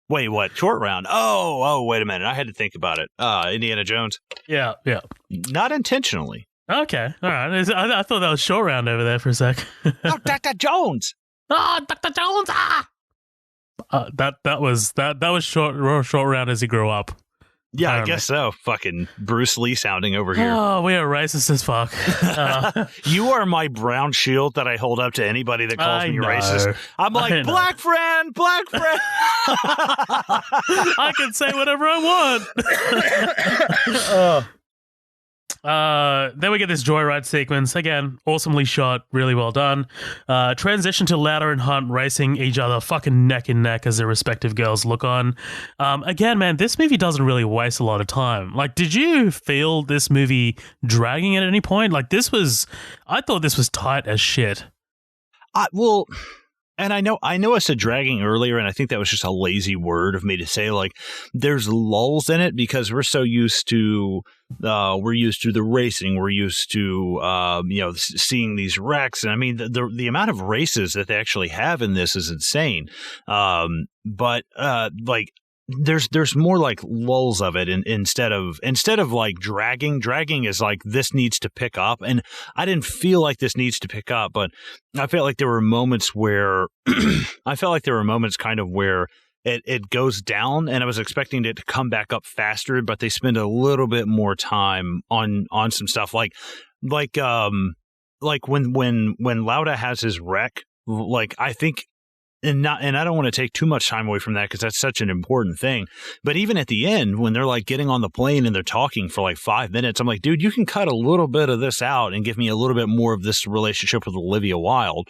Wait, what? Short round? Oh, wait a minute. I had to think about it. Indiana Jones? Yeah. Not intentionally. Okay, all right. I thought that was short round over there for a sec. Oh, Dr. Jones! Oh, Dr. Jones! Ah! That was short round as he grew up. Yeah, I guess so. Fucking Bruce Lee sounding over here. Oh, we are racist as fuck. You are my brown shield that I hold up to anybody that calls me racist. I'm like, black friend. I can say whatever I want. Then we get this joyride sequence. Again, awesomely shot, really well done. Transition to Lauda and Hunt racing each other fucking neck and neck as their respective girls look on. Again, man, this movie doesn't really waste a lot of time. Like, did you feel this movie dragging at any point? Like, I thought this was tight as shit. Well, and I know I said dragging earlier, and I think that was just a lazy word of me to say. Like, there's lulls in it because we're so used to the racing, we're used to seeing these wrecks, and I mean the amount of races that they actually have in this is insane. But there's more like lulls of it, and instead of like dragging is like, this needs to pick up, and I didn't feel like this needs to pick up, but I felt like there were moments where kind of where it goes down, and I was expecting it to come back up faster, but they spend a little bit more time on some stuff like when Lauda has his wreck, like I think. And I don't want to take too much time away from that because that's such an important thing. But even at the end, when they're like getting on the plane and they're talking for like 5 minutes, I'm like, dude, you can cut a little bit of this out and give me a little bit more of this relationship with Olivia Wilde,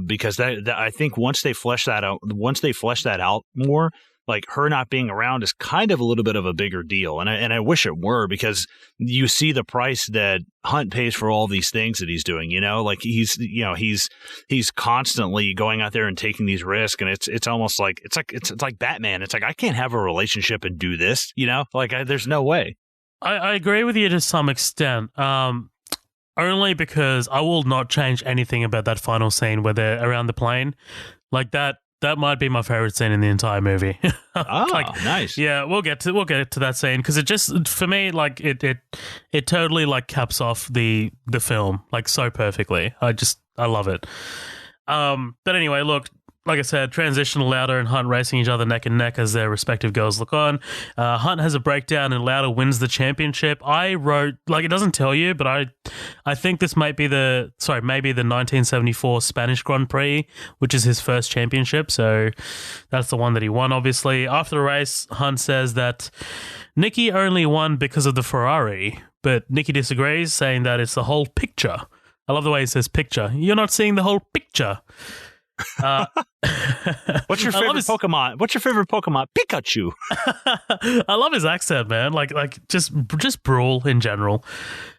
because that I think once they flesh that out more, like her not being around is kind of a little bit of a bigger deal. And I wish it were, because you see the price that Hunt pays for all these things that he's doing, like he's constantly going out there and taking these risks. And it's almost like, it's like Batman. It's like, I can't have a relationship and do this, there's no way. I agree with you to some extent. Only because I will not change anything about that final scene where they're around the plane like that. That might be my favorite scene in the entire movie. Nice. Yeah, we'll get to that scene because it just, for me, like it totally like caps off the film like so perfectly. I love it. But anyway, look, like I said, transition to Lauda and Hunt racing each other neck and neck as their respective girls look on. Hunt has a breakdown and Lauda wins the championship. I wrote, like, it doesn't tell you, but I think this might be maybe the 1974 Spanish Grand Prix, which is his first championship. So that's the one that he won, obviously. After the race, Hunt says that Niki only won because of the Ferrari, but Niki disagrees, saying that it's the whole picture. I love the way he says picture. You're not seeing the whole picture. What's your favorite Pokemon? Pikachu. I love his accent, man. Like just Brühl in general.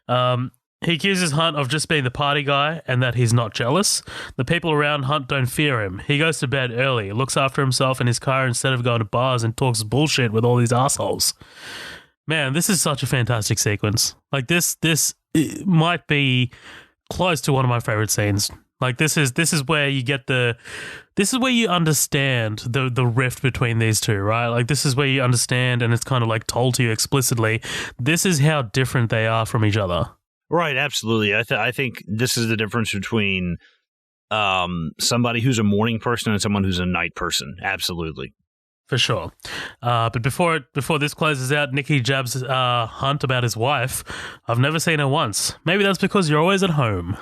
He accuses Hunt of just being the party guy and that he's not jealous. The people around Hunt don't fear him. He goes to bed early, looks after himself in his car instead of going to bars, and talks bullshit with all these assholes. Man, this is such a fantastic sequence. Like this it might be close to one of my favorite scenes. Like this is where you get this is where you understand the rift between these two, right? Like this is where you understand, and it's kind of like told to you explicitly, this is how different they are from each other. Right, absolutely. I think this is the difference between somebody who's a morning person and someone who's a night person. Absolutely. For sure. But before this closes out, Niki jabs Hunt about his wife. I've never seen her once. Maybe that's because you're always at home.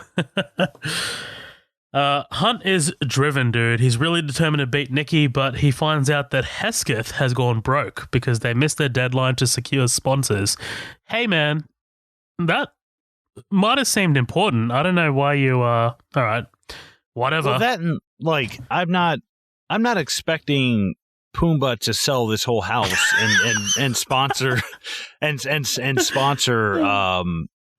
Hunt is driven, dude. He's really determined to beat Niki, but he finds out that Hesketh has gone broke because they missed their deadline to secure sponsors. Hey, man, that might have seemed important. I don't know why you all right, whatever. Well, that, like, I'm not expecting Pumbaa to sell this whole house and sponsor and sponsor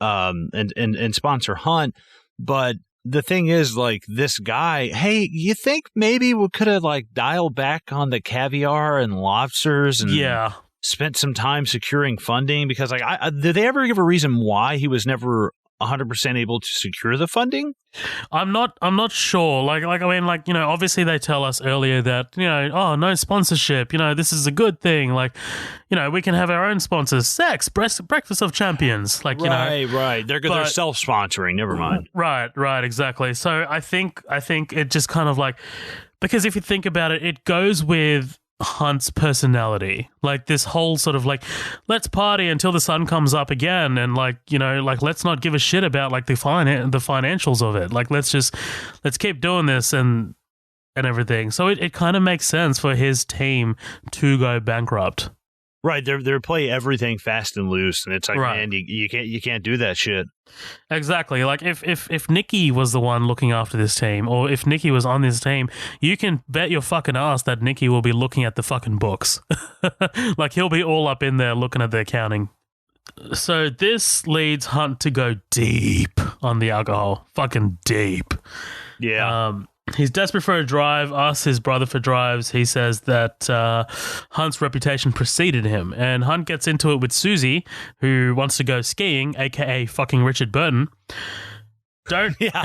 and sponsor Hunt, but the thing is, like, this guy, hey, you think maybe we could have like dialed back on the caviar and lobsters and spent some time securing funding? Because like, did they ever give a reason why he was never 100% able to secure the funding? I'm not sure. Like I mean, like, obviously they tell us earlier that, oh, no sponsorship, this is a good thing. Like, we can have our own sponsors. Sex, breakfast of champions. Like, Right. They're self-sponsoring. Never mind. Right. Exactly. So I think it just kind of like, because if you think about it, it goes with Hunt's personality. Like this whole sort of like, let's party until the sun comes up again, and like, you know, like let's not give a shit about like the financials of it. Like let's keep doing this and everything. So it kind of makes sense for his team to go bankrupt. Right, they're play everything fast and loose, and it's like, right. Man, you can't do that shit. Exactly. Like if Niki was the one looking after this team, or if Niki was on this team, you can bet your fucking ass that Niki will be looking at the fucking books. Like he'll be all up in there looking at the accounting. So this leads Hunt to go deep on the alcohol, fucking deep. Yeah. He's desperate for a drive, asks his brother for drives. He says that Hunt's reputation preceded him, and Hunt gets into it with Susie, who wants to go skiing, aka fucking Richard Burton. Yeah.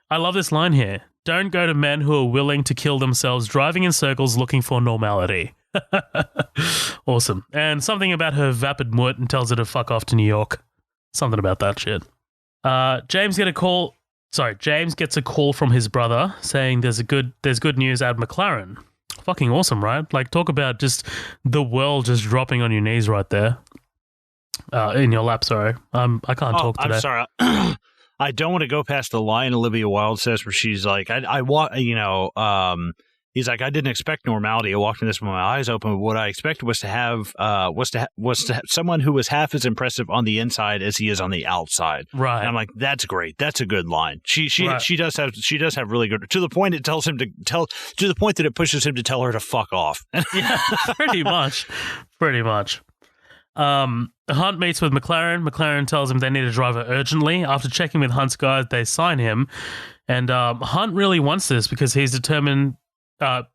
I love this line here. Don't go to men who are willing to kill themselves driving in circles looking for normality. Awesome. And something about her vapid mutt and tells her to fuck off to New York. Something about that shit. James gets a call from his brother saying there's good news at McLaren. Fucking awesome, right? Like, talk about just the world just dropping on your knees right there. In your lap, sorry. I can't talk today. I'm sorry. I don't want to go past the line Olivia Wilde says where she's like, he's like, I didn't expect normality. I walked in this with my eyes open. What I expected was to have someone who was half as impressive on the inside as he is on the outside. Right. And I'm like, that's great. That's a good line. She does have really good, to the point it tells him to the point that it pushes him to tell her to fuck off. Yeah, pretty much. Hunt meets with McLaren. McLaren tells him they need a driver urgently. After checking with Hunt's guys, they sign him. And Hunt really wants this because he's determined and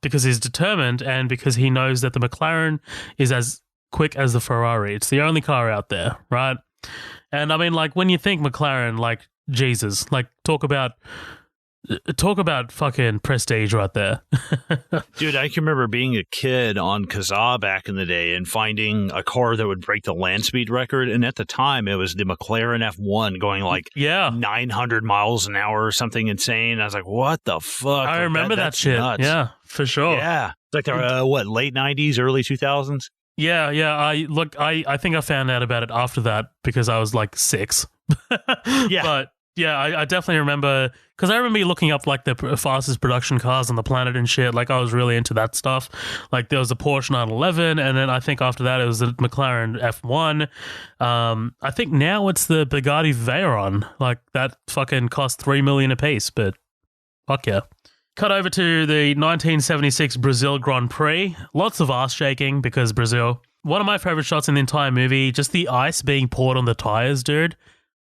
because he knows that the McLaren is as quick as the Ferrari. It's the only car out there, right? And I mean, like, when you think McLaren, like, Jesus, like, talk about fucking prestige right there. Dude, I can remember being a kid on Kazaa back in the day and finding a car that would break the land speed record. And at the time, it was the McLaren F1 going like 900 miles an hour or something insane. I was like, what the fuck? I remember that shit. Nuts. Yeah, for sure. Yeah. It's like late 90s, early 2000s? Yeah. I think I found out about it after that because I was like 6. Yeah. But yeah, I definitely remember, because I remember looking up like the fastest production cars on the planet and shit. Like, I was really into that stuff. Like, there was the Porsche 911, and then I think after that it was the McLaren F1. I think now it's the Bugatti Veyron. Like, that fucking cost $3 million a piece, but fuck yeah. Cut over to the 1976 Brazil Grand Prix. Lots of ass shaking because Brazil. One of my favorite shots in the entire movie, just the ice being poured on the tires, dude.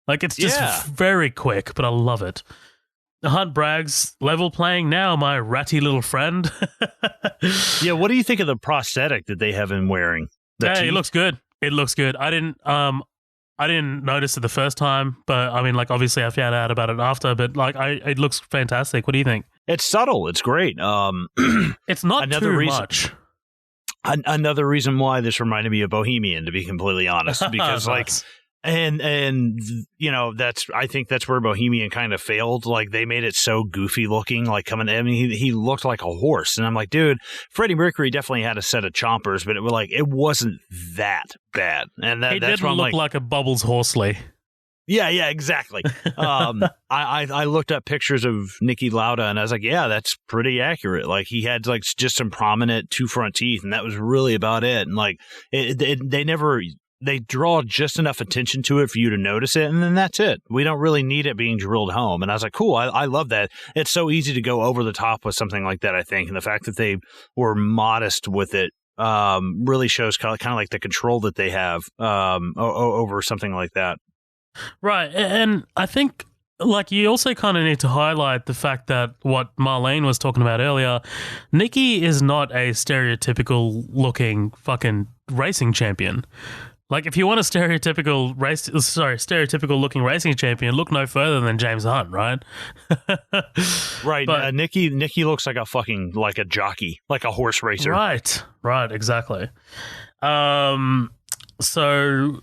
Like, it's just very quick, but I love it. Hunt brags, level playing now, my ratty little friend. Yeah, what do you think of the prosthetic that they have him wearing? It looks good. It looks good. I didn't notice it the first time, but I mean, like, obviously I found out about it after, but like, it looks fantastic. What do you think? It's subtle. It's great. It's not too much. Another reason why this reminded me of Bohemian, to be completely honest, because like, and you know, I think that's where Bohemian kind of failed. Like, they made it so goofy looking, like coming. I mean, he looked like a horse, and I'm like, dude, Freddie Mercury definitely had a set of chompers, but it wasn't that bad. And that's didn't look like a Bubbles Horsley. Yeah, exactly. I looked up pictures of Niki Lauda, and I was like, yeah, that's pretty accurate. Like, he had like just some prominent 2 front teeth, and that was really about it. And like, they draw just enough attention to it for you to notice it, and then that's it. We don't really need it being drilled home. And I was like, cool, I love that. It's so easy to go over the top with something like that, I think. And the fact that they were modest with it really shows kind of like the control that they have over something like that. Right. And I think, like, you also kind of need to highlight the fact that what Marlene was talking about earlier, Niki is not a stereotypical looking fucking racing champion. Like, if you want a stereotypical looking racing champion, look no further than James Hunt, right? Right. But Niki looks like a jockey, like a horse racer. Right, exactly. So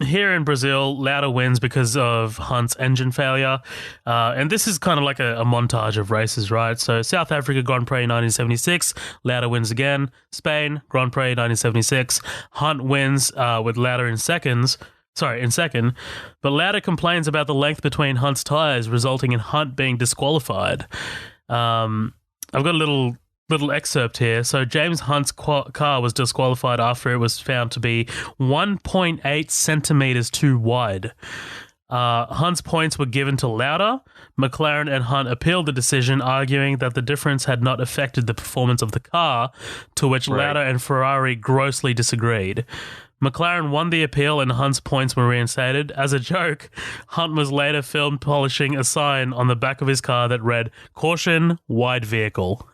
here in Brazil, Lauda wins because of Hunt's engine failure. And this is kind of like a montage of races, right? So South Africa Grand Prix 1976, Lauda wins again. Spain Grand Prix 1976, Hunt wins with Lauda in second. But Lauda complains about the length between Hunt's tyres, resulting in Hunt being disqualified. I've got a little excerpt here. So James Hunt's car was disqualified after it was found to be 1.8 centimeters too wide. Hunt's points were given to Lauda. McLaren and Hunt appealed the decision, arguing that the difference had not affected the performance of the car, to which Lauda and Ferrari grossly disagreed. McLaren won the appeal and Hunt's points were reinstated. As a joke, Hunt was later filmed polishing a sign on the back of his car that read, "Caution, wide vehicle."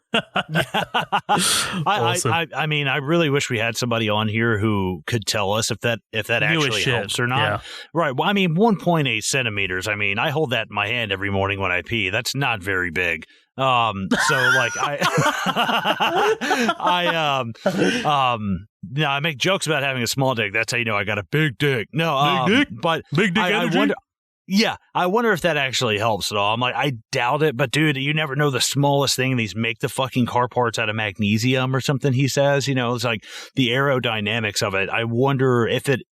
Awesome. I mean, I really wish we had somebody on here who could tell us if that actually helps or not. Yeah. Right. Well, I mean, 1.8 centimeters. I mean, I hold that in my hand every morning when I pee. That's not very big. So like I make jokes about having a small dick. That's how you know I got a big dick. No, big dick, but big dick energy. I wonder if that actually helps at all. I'm like, I doubt it, but dude, you never know the smallest thing. These make the fucking car parts out of magnesium or something, he says. You know, it's like the aerodynamics of it. I wonder if it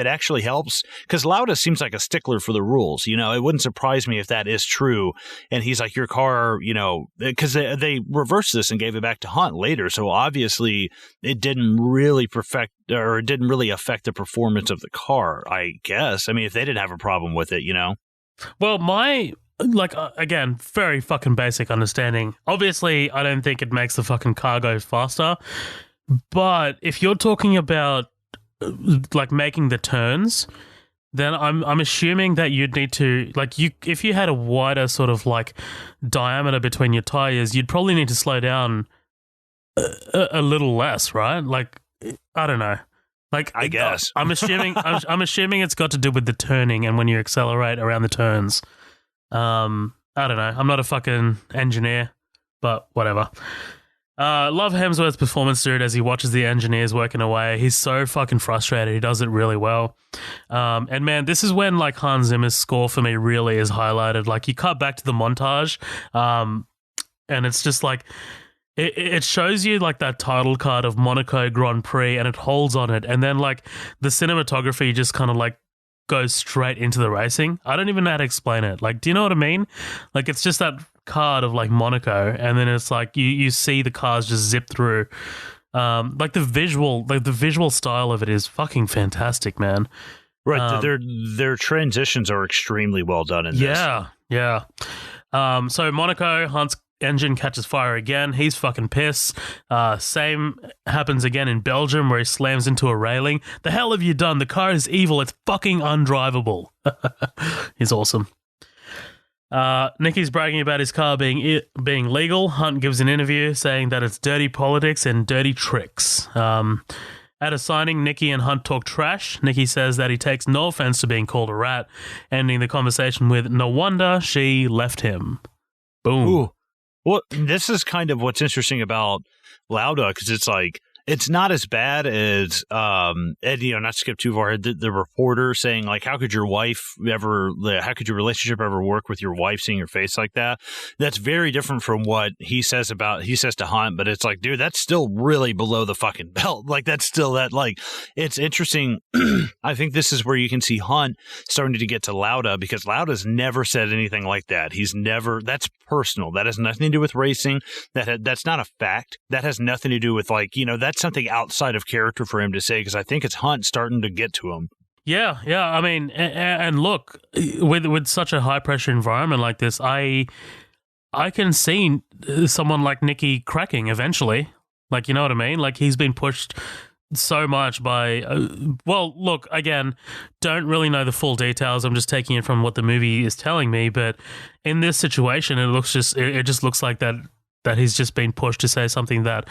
actually helps, because Lauda seems like a stickler for the rules. You know, it wouldn't surprise me if that is true. And he's like, your car, you know, because they reversed this and gave it back to Hunt later. So obviously it didn't really affect the performance of the car, I guess. I mean, if they didn't have a problem with it, you know. Well, again, very fucking basic understanding. Obviously, I don't think it makes the fucking car go faster. But if you're talking about like making the turns, then I'm assuming that you'd need to, like, if you had a wider sort of like diameter between your tires, you'd probably need to slow down a little less, right? Like, I don't know. Like, I guess I'm assuming I'm assuming it's got to do with the turning and when you accelerate around the turns. I don't know. I'm not a fucking engineer, but whatever. Love Hemsworth's performance, dude, as he watches the engineers working away. He's so fucking frustrated. He does it really well. And man, this is when like Hans Zimmer's score for me really is highlighted. Like, you cut back to the montage, and it's just like it shows you like that title card of Monaco Grand Prix, and it holds on it, and then like the cinematography just kind of like goes straight into the racing. I don't even know how to explain it. Like, do you know what I mean? Like, it's just that card of like Monaco, and then it's like you see the cars just zip through. Like the visual style of it is fucking fantastic, man. Right, their transitions are extremely well done in this. Yeah. So Monaco, Hunt's engine catches fire again. He's fucking pissed. Same happens again in Belgium, where he slams into a railing. The hell have you done? The car is evil. It's fucking undrivable. He's awesome. Niki's bragging about his car being legal. Hunt gives an interview saying that it's dirty politics and dirty tricks. At a signing, Niki and Hunt talk trash. Niki says that he takes no offense to being called a rat, ending the conversation with, "No wonder she left him." Boom. Ooh. Well, this is kind of what's interesting about Lauda, because it's like, it's not as bad as, and, you know, not to skip too far, the reporter saying, like, how could your relationship ever work with your wife seeing your face like that? That's very different from what he says to Hunt, but it's like, dude, that's still really below the fucking belt. Like, that's still that, like, it's interesting. I think this is where you can see Hunt starting to get to Lauda, because Lauda's never said anything like that. That's personal. That has nothing to do with racing. That's not a fact. That has nothing to do with, like, you know, that's something outside of character for him to say, because I think it's Hunt starting to get to him. Yeah. I mean, and look, with such a high pressure environment like this, I can see someone like Niki cracking eventually. Like, you know what I mean? Like, he's been pushed so much by. Well, look, again, don't really know the full details. I'm just taking it from what the movie is telling me. But in this situation, it just looks like that he's just been pushed to say something that,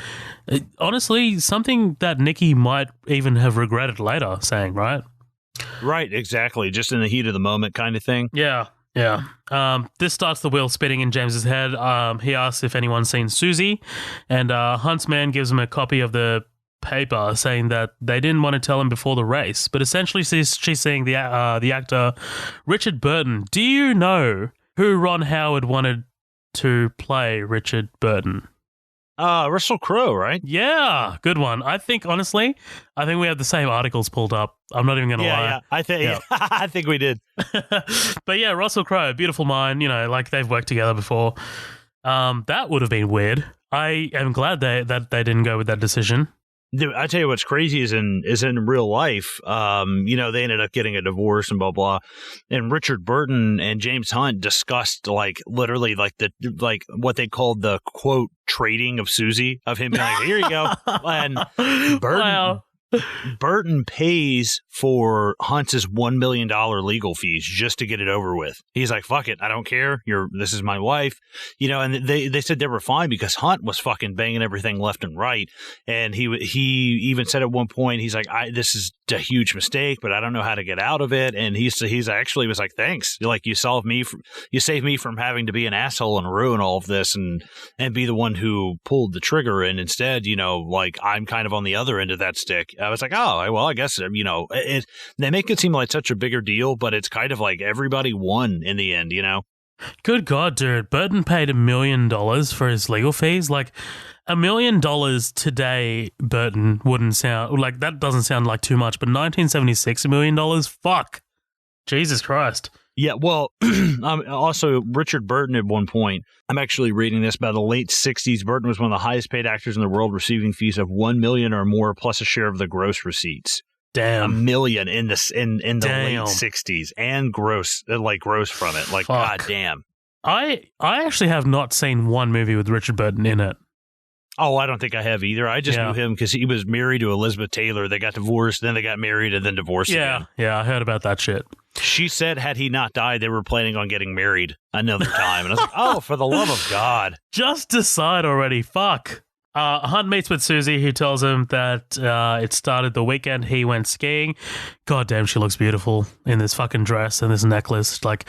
honestly, something that Niki might even have regretted later saying, right? Right, exactly. Just in the heat of the moment kind of thing. Yeah. This starts the wheel spinning in James's head. He asks if anyone's seen Susie, and Hunt's man gives him a copy of the paper saying that they didn't want to tell him before the race, but essentially she's seeing the actor Richard Burton. Do you know who Ron Howard wanted to play Richard Burton? Russell Crowe, right? Yeah, good one. Honestly, I think we have the same articles pulled up. I'm not even going to lie. Yeah, I think we did. But yeah, Russell Crowe, beautiful mind, like they've worked together before. That would have been weird. I am glad that they didn't go with that decision. Dude, I tell you what's crazy is in real life, they ended up getting a divorce and blah blah. And Richard Burton and James Hunt discussed literally what they called the quote trading of Susie, of him being like, here you go. And Burton pays for Hunt's $1 million legal fees just to get it over with. He's like, fuck it, I don't care. This is my wife. And they said they were fine because Hunt was fucking banging everything left and right. And he even said at one point, he's like, this is a huge mistake, but I don't know how to get out of it. And he's actually was like, thanks. You saved me from having to be an asshole and ruin all of this and be the one who pulled the trigger. And instead, I'm kind of on the other end of that stick. I was like, oh, well, I guess, they make it seem like such a bigger deal, but it's kind of like everybody won in the end, Good God, dude. Burton paid $1 million for his legal fees. Like, $1 million today, Burton wouldn't sound like that. Doesn't sound like too much, but 1976, $1 million. Fuck, Jesus Christ. Yeah, well, also Richard Burton at one point, I'm actually reading this, by the late 60s, Burton was one of the highest paid actors in the world, receiving fees of $1 million or more plus a share of the gross receipts. Damn. $1 million in the late 60s and gross from it. Like, fuck. God damn. I actually have not seen one movie with Richard Burton in it. Oh, I don't think I have either. I just knew him because he was married to Elizabeth Taylor. They got divorced, then they got married, and then divorced again. Yeah, I heard about that shit. She said had he not died, they were planning on getting married another time. And I was like, oh, for the love of God. Just decide already. Fuck. Hunt meets with Susie, who tells him that it started the weekend he went skiing. God damn, she looks beautiful in this fucking dress and this necklace. Like,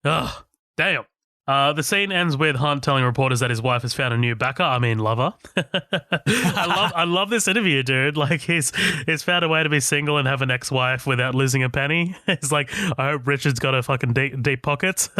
ugh, damn. The scene ends with Hunt telling reporters that his wife has found a new lover. I love this interview, dude. Like, he's found a way to be single and have an ex-wife without losing a penny. It's like, I hope Richard's got a fucking deep pockets.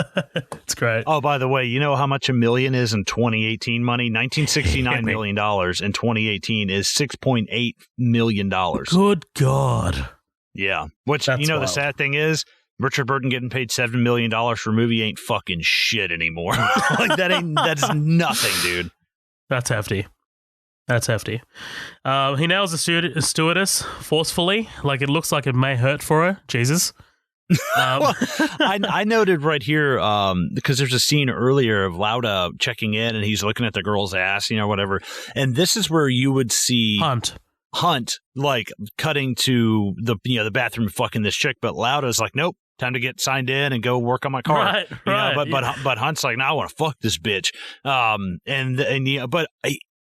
It's great. Oh, by the way, you know how much $1 million is in 2018 money? $1969 million in 2018 is $6.8 million. Good God. Yeah. Which, That's the wild. sad thing is, Richard Burton getting paid $7 million for a movie ain't fucking shit anymore. That's nothing, dude. That's hefty. He nails the stewardess forcefully. Like, it looks like it may hurt for her. Jesus. Well, I noted right here, because there's a scene earlier of Lauda checking in and he's looking at the girl's ass, whatever. And this is where you would see Hunt like cutting to the bathroom fucking this chick, but Lauda's like, nope. Time to get signed in and go work on my car. Right. But Hunt's like, no, I want to fuck this bitch. But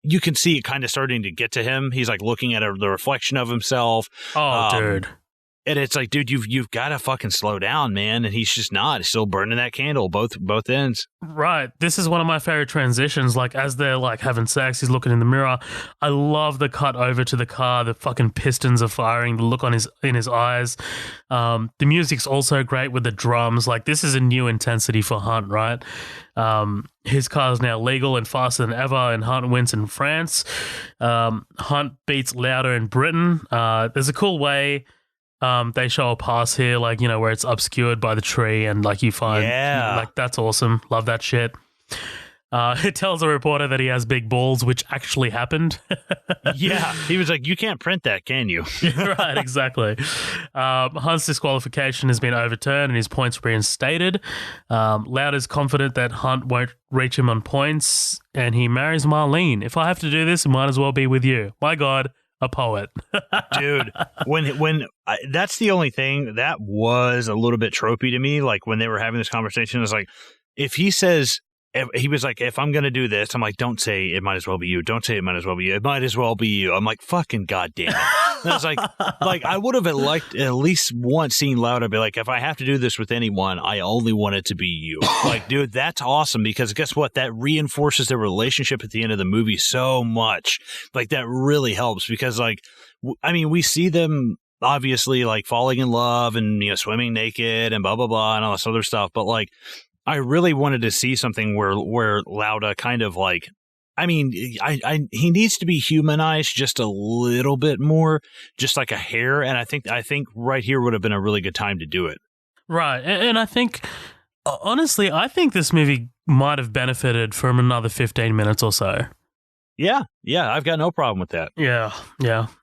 you can see it kind of starting to get to him. He's like looking at the reflection of himself. Oh, dude. And it's like, dude, you've got to fucking slow down, man. And he's just not. He's still burning that candle, both ends. Right. This is one of my favorite transitions. Like, as they're like having sex, he's looking in the mirror. I love the cut over to the car. The fucking pistons are firing. The look in his eyes. The music's also great with the drums. Like, this is a new intensity for Hunt, right? His car is now legal and faster than ever, and Hunt wins in France. Hunt beats Lauda in Britain. There's a cool way. They show a pass here, like, where it's obscured by the tree and, like, you find... Yeah. Like, that's awesome. Love that shit. It tells a reporter that he has big balls, which actually happened. Yeah. He was like, you can't print that, can you? Right, exactly. Hunt's disqualification has been overturned and his points reinstated. Lauda's confident that Hunt won't reach him on points, and he marries Marlene. If I have to do this, it might as well be with you. My God. A poet. Dude, that's the only thing that was a little bit tropey to me. Like, when they were having this conversation, it's like, if he says, he was like, if I'm going to do this, I'm like, don't say it might as well be you. Don't say it might as well be you. It might as well be you. I'm like, fucking goddamn it. And I was like I would have liked at least once seen Lauda be like, if I have to do this with anyone, I only want it to be you. Like, dude, that's awesome, because guess what? That reinforces their relationship at the end of the movie so much. Like, that really helps, because, like, I mean, we see them obviously like falling in love and, you know, swimming naked and blah, blah, blah, and all this other stuff. But, like, I really wanted to see something where Lauda kind of like, I mean, he needs to be humanized just a little bit more, just like a hair. And I think right here would have been a really good time to do it. Right. And I think, honestly, I think this movie might have benefited from another 15 minutes or so. Yeah, I've got no problem with that. Yeah.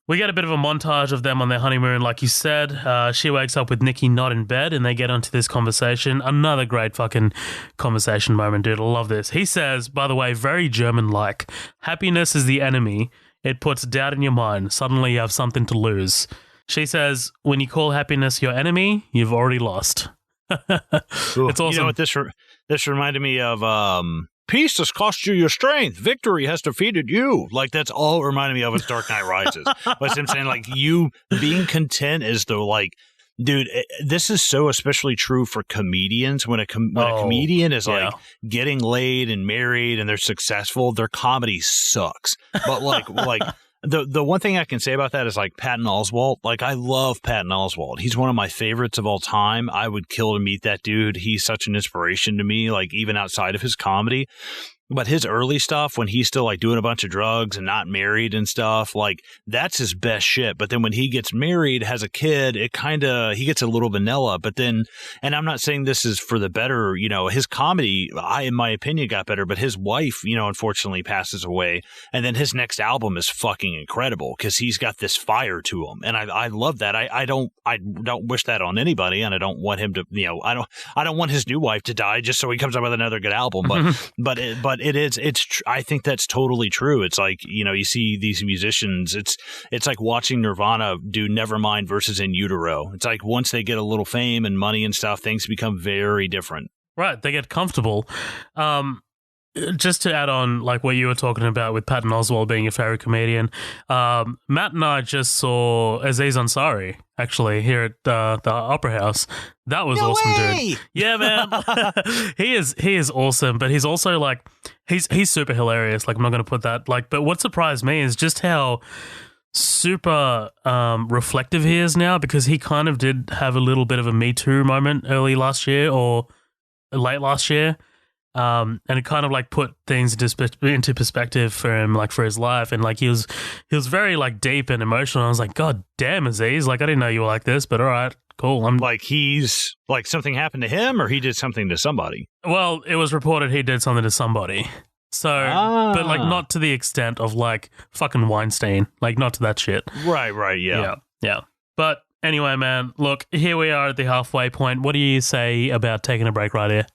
We get a bit of a montage of them on their honeymoon, like you said. She wakes up with Niki not in bed, and they get onto this conversation. Another great fucking conversation moment, dude. I love this. He says, by the way, very German-like, happiness is the enemy. It puts doubt in your mind. Suddenly you have something to lose. She says, when you call happiness your enemy, you've already lost. It's awesome. You know what this reminded me of? Peace has cost you your strength. Victory has defeated you. Like, that's all it reminded me of with Dark Knight Rises. But I'm saying, like, you being content is the, like, dude, this is so especially true for comedians. When a comedian is like getting laid and married and they're successful, their comedy sucks. But like the one thing I can say about that is, like, Patton Oswalt. Like, I love Patton Oswalt. He's one of my favorites of all time. I would kill to meet that dude. He's such an inspiration to me, like, even outside of his comedy. But his early stuff, when he's still like doing a bunch of drugs and not married and stuff, like, that's his best shit. But then when he gets married, has a kid, he gets a little vanilla. But then, and I'm not saying this is for the better, you know, his comedy, in my opinion, got better. But his wife, you know, unfortunately passes away. And then his next album is fucking incredible because he's got this fire to him. And I love that. I don't wish that on anybody. And I don't want him to, you know, I don't want his new wife to die just so he comes up with another good album. But I think that's totally true. It's like, you know, you see these musicians, it's like watching Nirvana do Nevermind versus In Utero. It's like once they get a little fame and money and stuff, things become very different. Right. They get comfortable. Just to add on, like, what you were talking about with Patton Oswalt being a favorite comedian, Matt and I just saw Aziz Ansari, actually, here at the Opera House. That was awesome, dude. Yeah, man. He is awesome, but he's also, like, he's super hilarious. Like, I'm not going to put that, like, but what surprised me is just how super reflective he is now, because he kind of did have a little bit of a Me Too moment early last year or late last year. And it kind of like put things into perspective for him, like for his life. And like he was very like deep and emotional. I was like, God damn, Aziz, like I didn't know you were like this, but all right, cool. I'm like, he's like, something happened to him, or he did something to somebody. Well, it was reported he did something to somebody. So, but like not to the extent of like fucking Weinstein, like not to that shit. Right. Yeah. But anyway, man, look, here we are at the halfway point. What do you say about taking a break right here?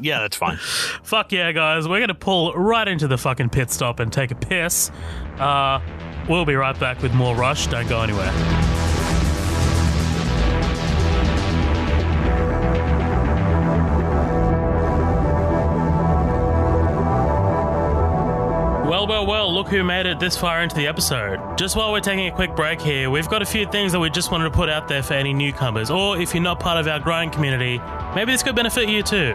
Yeah, that's fine. Fuck yeah, guys. We're going to pull right into the fucking pit stop and take a piss. We'll be right back with more Rush. Don't go anywhere. Well, look who made it this far into the episode. Just while we're taking a quick break here, we've got a few things that we just wanted to put out there for any newcomers, or if you're not part of our growing community, maybe this could benefit you too.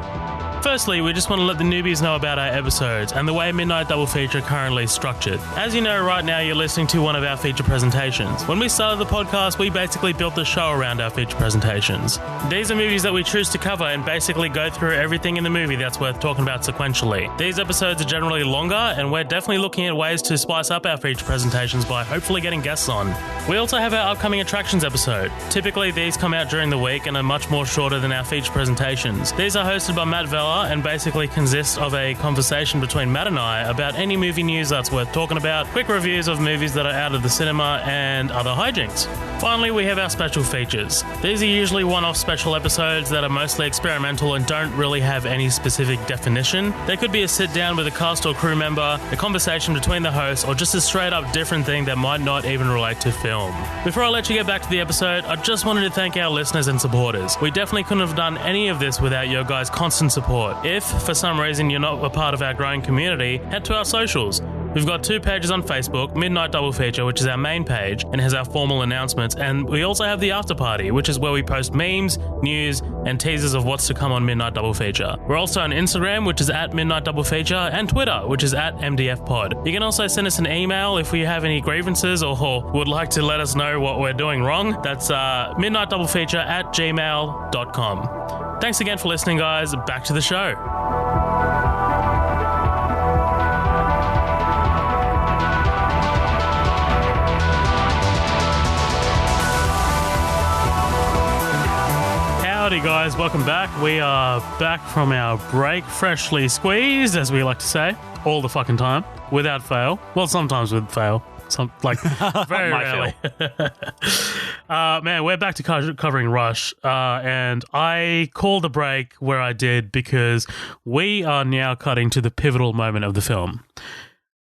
Firstly, we just want to let the newbies know about our episodes and the way Midnight Double Feature currently is structured. As you know, right now you're listening to one of our feature presentations. When we started the podcast, we basically built the show around our feature presentations. These are movies that we choose to cover and basically go through everything in the movie that's worth talking about sequentially. These episodes are generally longer, and we're definitely looking at ways to spice up our feature presentations by hopefully getting guests on. We also have our upcoming attractions episode. Typically, these come out during the week and are much more shorter than our feature presentations. These are hosted by Matt Vella and basically consist of a conversation between Matt and I about any movie news that's worth talking about, quick reviews of movies that are out of the cinema, and other hijinks. Finally, we have our special features. These are usually one-off special episodes that are mostly experimental and don't really have any specific definition. They could be a sit-down with a cast or crew member, a conversation between the hosts, or just a straight-up different thing that might not even relate to film. Before I let you get back to the episode, I just wanted to thank our listeners and supporters. We definitely couldn't have done any of this without your guys' constant support. If, for some reason, you're not a part of our growing community, head to our socials. We've got 2 pages on Facebook, Midnight Double Feature, which is our main page and has our formal announcements, and we also have the After Party, which is where we post memes, news, and teasers of what's to come on Midnight Double Feature. We're also on Instagram, which is at Midnight Double Feature, and Twitter, which is at MDF Pod. You can also send us an email if you have any grievances or would like to let us know what we're doing wrong. That's midnightdoublefeature@gmail.com. Thanks again for listening, guys. Back to the show. Howdy guys, welcome back. We are back from our break, freshly squeezed, as we like to say, all the fucking time, without fail. Well, sometimes with fail. Very rarely. Man, we're back to covering Rush, and I called the break where I did because we are now cutting to the pivotal moment of the film.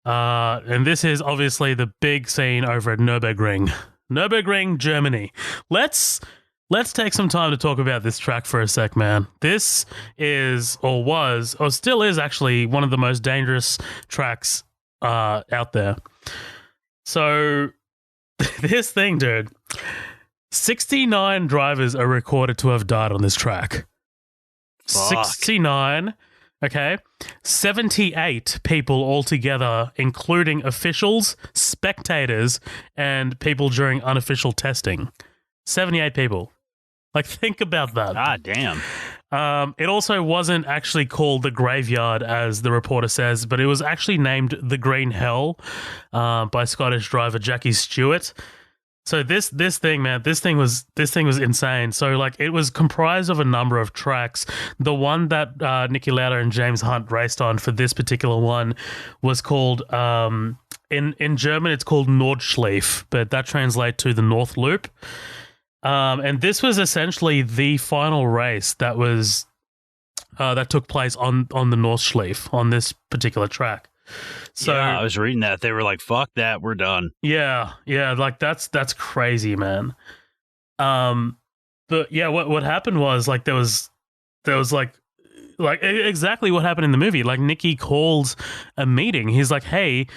And this is obviously the big scene over at Nürburgring, Germany. Let's take some time to talk about this track for a sec, man. This is, or was, or still is actually one of the most dangerous tracks out there. So, this thing, dude, 69 drivers are recorded to have died on this track. Fuck. 69, okay? 78 people altogether, including officials, spectators, and people during unofficial testing. 78 people. Like, think about that. God damn. It also wasn't actually called the Graveyard, as the reporter says, but it was actually named the Green Hell by Scottish driver Jackie Stewart. So this thing, man, this thing was insane. So like, it was comprised of a number of tracks. The one that Niki Lauda and James Hunt raced on for this particular one was called in German it's called Nordschleife, but that translates to the North Loop. And this was essentially the final race that was that took place on the Nordschleife on this particular track. So yeah, I was reading that. They were like, "Fuck that, we're done." Yeah, like that's crazy, man. But yeah, what happened was like there was like exactly what happened in the movie. Like Niki called a meeting. He's like, "Hey,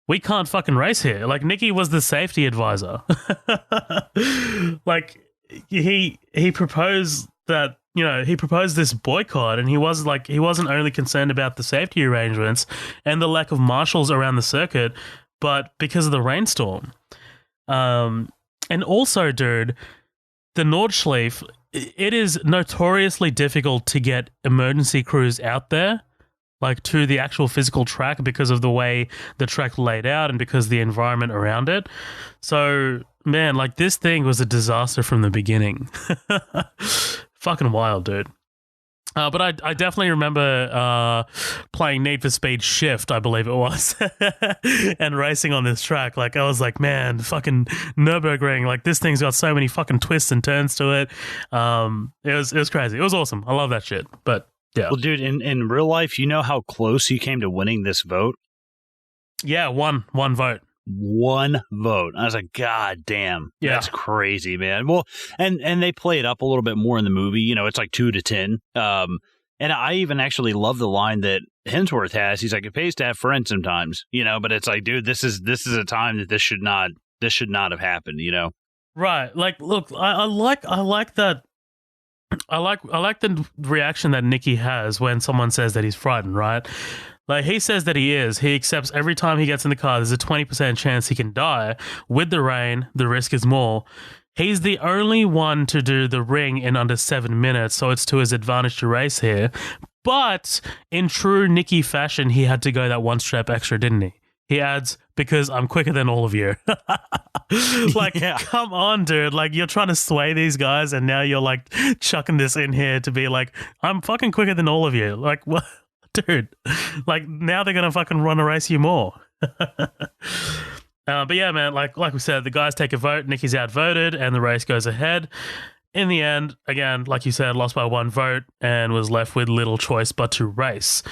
we can't fucking race here." Like Niki was the safety advisor. Like he proposed that, you know, he proposed this boycott, and he wasn't only concerned about the safety arrangements and the lack of marshals around the circuit, but because of the rainstorm. And also, dude, the Nordschleife, it is notoriously difficult to get emergency crews out there, like to the actual physical track, because of the way the track laid out and because of the environment around it. So, man, like this thing was a disaster from the beginning. Fucking wild, dude. But I definitely remember playing Need for Speed Shift, I believe it was, and racing on this track. Like, I was like, man, fucking Nürburgring, like this thing's got so many fucking twists and turns to it. It was crazy. It was awesome. I love that shit. But yeah. Well, dude, in real life, you know how close he came to winning this vote? Yeah, one vote. One vote. I was like, God damn, yeah, that's crazy, man. Well, and they play it up a little bit more in the movie. You know, it's like 2-10. And I even actually love the line that Hemsworth has. He's like, it pays to have friends sometimes, you know. But it's like, dude, this is a time that this should not have happened, you know. Right. Like, look, I like that. I like the reaction that Niki has when someone says that he's frightened, right? Like, he says that he is. He accepts every time he gets in the car, there's a 20% chance he can die. With the rain, the risk is more. He's the only one to do the ring in under 7 minutes, so it's to his advantage to race here. But in true Niki fashion, he had to go that one step extra, didn't he? He adds, because I'm quicker than all of you. Like, yeah. Come on, dude. Like, you're trying to sway these guys, and now you're, like, chucking this in here to be like, I'm fucking quicker than all of you. Like, what? Dude, like, now they're gonna fucking run a race you more. But yeah, man, like we said, the guys take a vote, Niki's outvoted, and the race goes ahead. In the end, again, like you said, lost by one vote and was left with little choice but to race.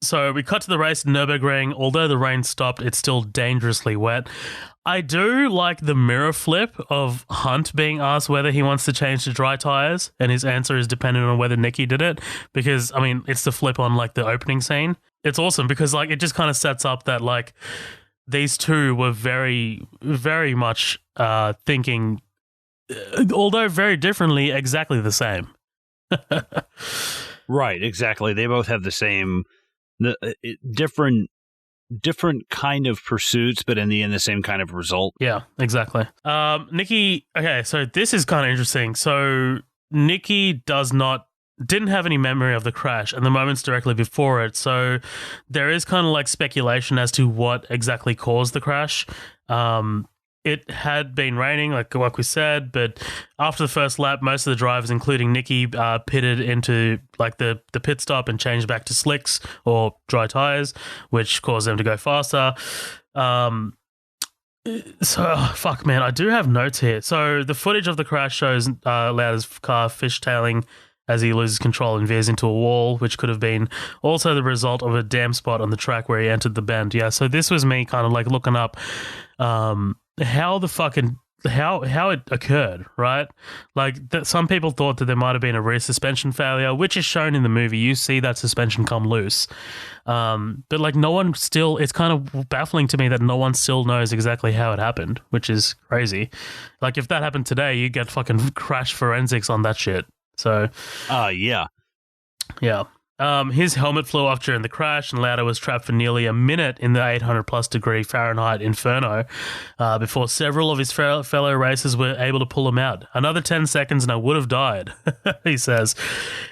So we cut to the race in Nürburgring. Although the rain stopped, it's still dangerously wet. I do like the mirror flip of Hunt being asked whether he wants to change to dry tires, and his answer is dependent on whether Niki did it, because, I mean, it's the flip on, like, the opening scene. It's awesome because like it just kind of sets up that like these two were very, very much thinking, although very differently, exactly the same. Right, exactly. They both have the same, different kind of pursuits, but in the end, the same kind of result. Yeah, exactly. Niki, okay, so this is kind of interesting. So Niki didn't have any memory of the crash and the moments directly before it. So there is kind of like speculation as to what exactly caused the crash. It had been raining, like we said, but after the first lap, most of the drivers, including Niki, pitted into like the pit stop and changed back to slicks or dry tires, which caused them to go faster. Fuck, man, I do have notes here. So the footage of the crash shows Lauda's car fishtailing as he loses control and veers into a wall, which could have been also the result of a damp spot on the track where he entered the bend. Yeah, so this was me kind of like looking up how it occurred, right? Like some people thought that there might have been a rear suspension failure, which is shown in the movie. You see that suspension come loose. But like no one still, it's kind of baffling to me that no one still knows exactly how it happened, which is crazy. Like if that happened today, you get fucking crash forensics on that shit. So, yeah. His helmet flew off during the crash, and Lauda was trapped for nearly a minute in the 800+ degree Fahrenheit inferno before several of his fellow racers were able to pull him out. Another 10 seconds and I would have died, he says.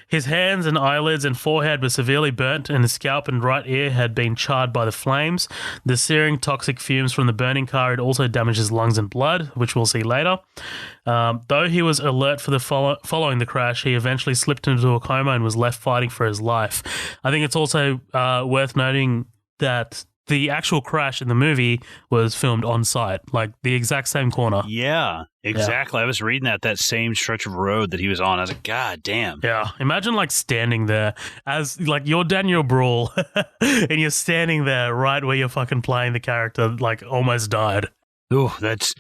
His hands and eyelids and forehead were severely burnt, and his scalp and right ear had been charred by the flames. The searing toxic fumes from the burning car had also damaged his lungs and blood, which we'll see later. Though he was alert for the following the crash, he eventually slipped into a coma and was left fighting for his life. I think it's also worth noting that the actual crash in the movie was filmed on site, like the exact same corner. Yeah, exactly. Yeah. I was reading that same stretch of road that he was on. I was like, God damn. Yeah, imagine like standing there as like you're Daniel Brühl and you're standing there right where you're fucking playing the character, like almost died. Ooh, that's...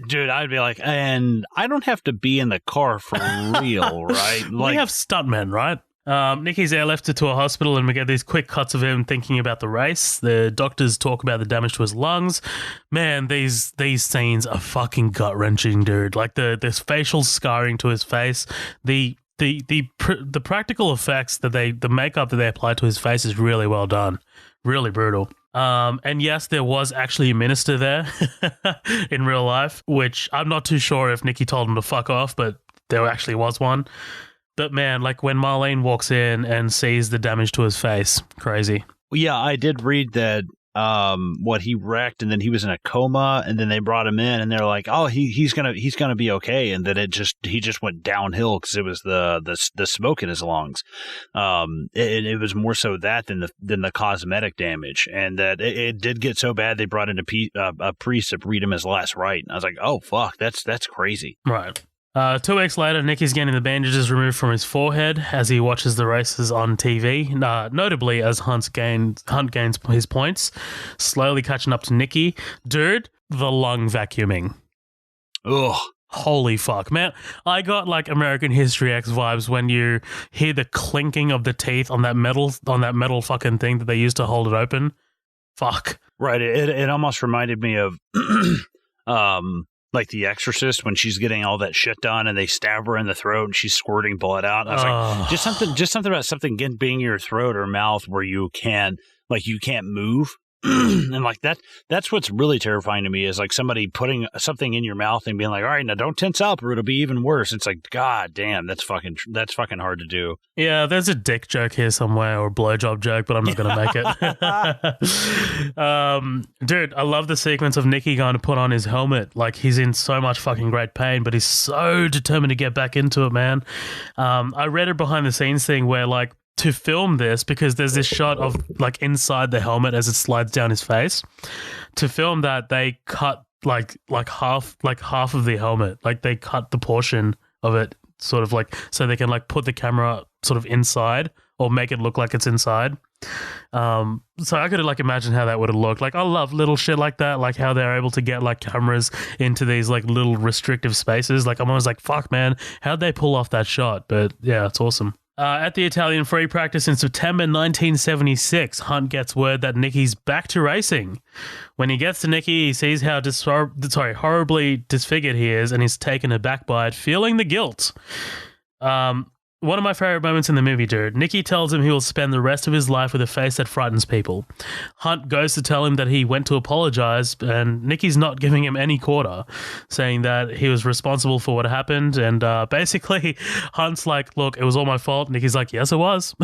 dude, I'd be like, and I don't have to be in the car for real, right? Like, we have stuntmen, right? Niki's airlifted to a hospital, and we get these quick cuts of him thinking about the race. The doctors talk about the damage to his lungs. Man, these scenes are fucking gut-wrenching, dude. Like the facial scarring to his face, the practical effects that the makeup that they apply to his face is really well done, really brutal. And yes, there was actually a minister there in real life, which I'm not too sure if Niki told him to fuck off, but there actually was one. But man, like when Marlene walks in and sees the damage to his face, crazy. Well, yeah, I did read that what he wrecked, and then he was in a coma, and then they brought him in, and they're like, "Oh, he's gonna be okay," and then he just went downhill because it was the smoke in his lungs. It was more so that than the cosmetic damage, and that it did get so bad they brought in a priest to read him his last rite. And I was like, "Oh fuck, that's crazy." Right. 2 weeks later, Niki's getting the bandages removed from his forehead as he watches the races on TV, notably as Hunt gains his points, slowly catching up to Niki. Dude, the lung vacuuming. Ugh. Holy fuck, man. I got like American History X vibes when you hear the clinking of the teeth on that metal fucking thing that they used to hold it open. Fuck. Right, it almost reminded me of like The Exorcist when she's getting all that shit done and they stab her in the throat and she's squirting blood out. I was like, just something about something being in your throat or mouth where you can't move. And like that's what's really terrifying to me is like somebody putting something in your mouth and being like, all right, now don't tense up or it'll be even worse. It's like, God damn, that's fucking hard to do. Yeah, there's a dick joke here somewhere or a blowjob joke, but I'm not going to make it. Dude, I love the sequence of Niki going to put on his helmet. Like he's in so much fucking great pain, but he's so determined to get back into it, man. I read a behind the scenes thing where like, to film this, because there's this shot of like inside the helmet as it slides down his face. To film that, they cut like half of the helmet. Like they cut the portion of it sort of like so they can like put the camera sort of inside or make it look like it's inside. So I could like imagine how that would have looked. Like I love little shit like that, like how they're able to get like cameras into these like little restrictive spaces. Like I'm always like, fuck man, how'd they pull off that shot? But yeah, it's awesome. At the Italian free practice in September 1976, Hunt gets word that Niki's back to racing. When he gets to Niki, he sees how horribly disfigured he is, and he's taken aback by it, feeling the guilt. One of my favorite moments in the movie, dude. Niki tells him he will spend the rest of his life with a face that frightens people. Hunt goes to tell him that he went to apologize, and Niki's not giving him any quarter, saying that he was responsible for what happened. And basically, Hunt's like, look, it was all my fault. Niki's like, yes, it was.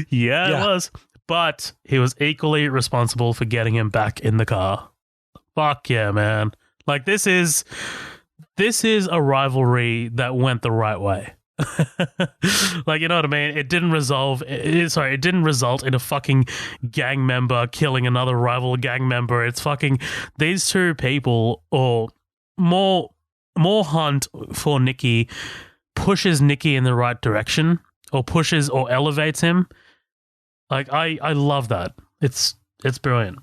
Yeah, it was. But he was equally responsible for getting him back in the car. Fuck yeah, man. Like, this is a rivalry that went the right way. Like, you know what I mean? It didn't result in a fucking gang member killing another rival gang member. It's fucking these two people, or more Hunt for Niki, pushes Niki in the right direction, or pushes or elevates him. Like, I love that. It's brilliant.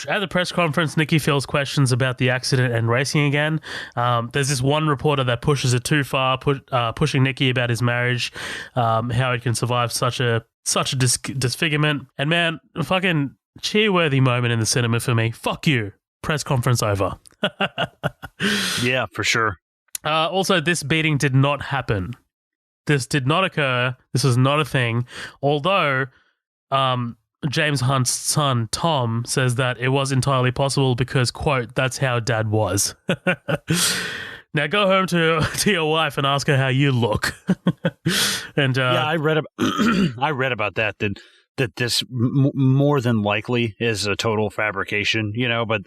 At the press conference, Niki fields questions about the accident and racing again. There's this one reporter that pushes it too far, pushing Niki about his marriage, how he can survive such a disfigurement. And man, a fucking cheer-worthy moment in the cinema for me. Fuck you. Press conference over. Yeah, for sure. Also, this beating did not happen. This did not occur. This was not a thing. Although, James Hunt's son, Tom, says that it was entirely possible because, quote, that's how Dad was. Now go home to your wife and ask her how you look. And yeah, I read about that this more than likely is a total fabrication, you know, but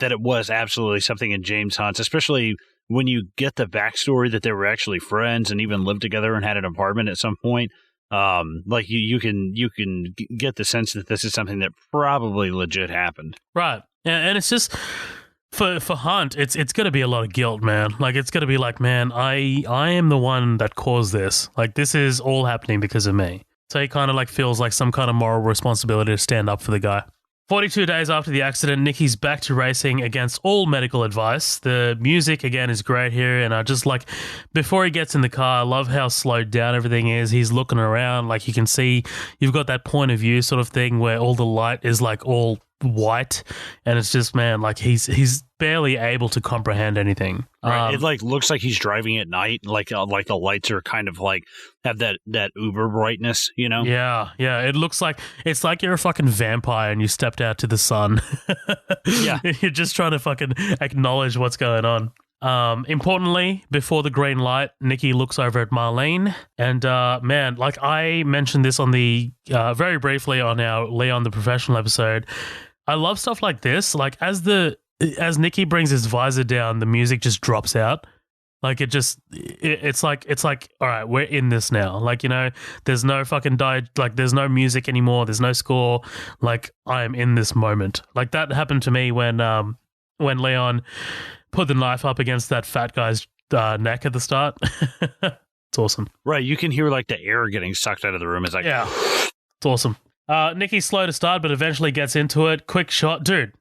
that it was absolutely something in James Hunt's, especially when you get the backstory that they were actually friends and even lived together and had an apartment at some point. Like you can get the sense that this is something that probably legit happened. Right. And it's just for Hunt, it's going to be a lot of guilt, man. Like, it's going to be like, man, I am the one that caused this. Like, this is all happening because of me. So he kind of like feels like some kind of moral responsibility to stand up for the guy. 42 days after the accident, Niki's back to racing against all medical advice. The music, again, is great here, and I just like, before he gets in the car, I love how slowed down everything is. He's looking around, like you can see, you've got that point of view sort of thing where all the light is like all white, and it's just, man, like he's barely able to comprehend anything. Right. It like looks like he's driving at night, like the lights are kind of like have that uber brightness, you know? Yeah. It looks like it's like you're a fucking vampire and you stepped out to the sun. Yeah, you're just trying to fucking acknowledge what's going on. Importantly, before the green light, Niki looks over at Marlene, and man, like I mentioned this on the very briefly on our Leon the Professional episode. I love stuff like this. Like as Niki brings his visor down, the music just drops out. Like it's like all right, we're in this now. Like, you know, there's no fucking there's no music anymore. There's no score. Like, I am in this moment. Like that happened to me when Leon put the knife up against that fat guy's neck at the start. It's awesome. Right, you can hear like the air getting sucked out of the room. It's like, yeah, it's awesome. Niki's slow to start, but eventually gets into it. Quick shot, dude.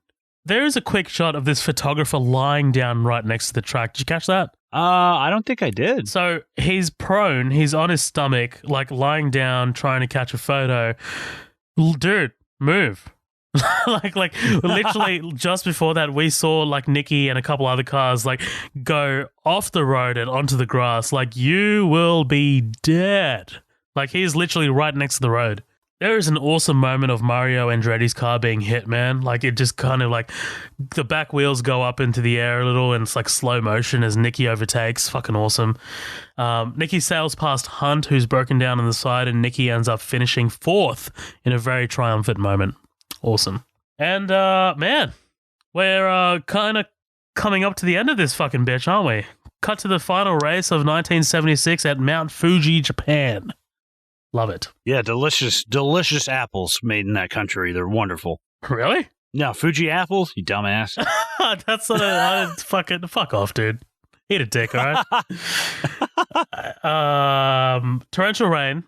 There is a quick shot of this photographer lying down right next to the track. Did you catch that? I don't think I did. So he's prone. He's on his stomach, like lying down, trying to catch a photo. Dude, move. like literally just before that, we saw like Niki and a couple other cars like go off the road and onto the grass. Like, you will be dead. Like, he's literally right next to the road. There is an awesome moment of Mario Andretti's car being hit, man. Like, it just kind of like the back wheels go up into the air a little and it's like slow motion as Niki overtakes. Fucking awesome. Niki sails past Hunt, who's broken down on the side, and Niki ends up finishing fourth in a very triumphant moment. Awesome. And, man, we're kind of coming up to the end of this fucking bitch, aren't we? Cut to the final race of 1976 at Mount Fuji, Japan. Love it. Yeah, delicious apples made in that country. They're wonderful. Really? No, Fuji apples, you dumbass. That's fucking fuck off, dude. Eat a dick, all right? Torrential rain.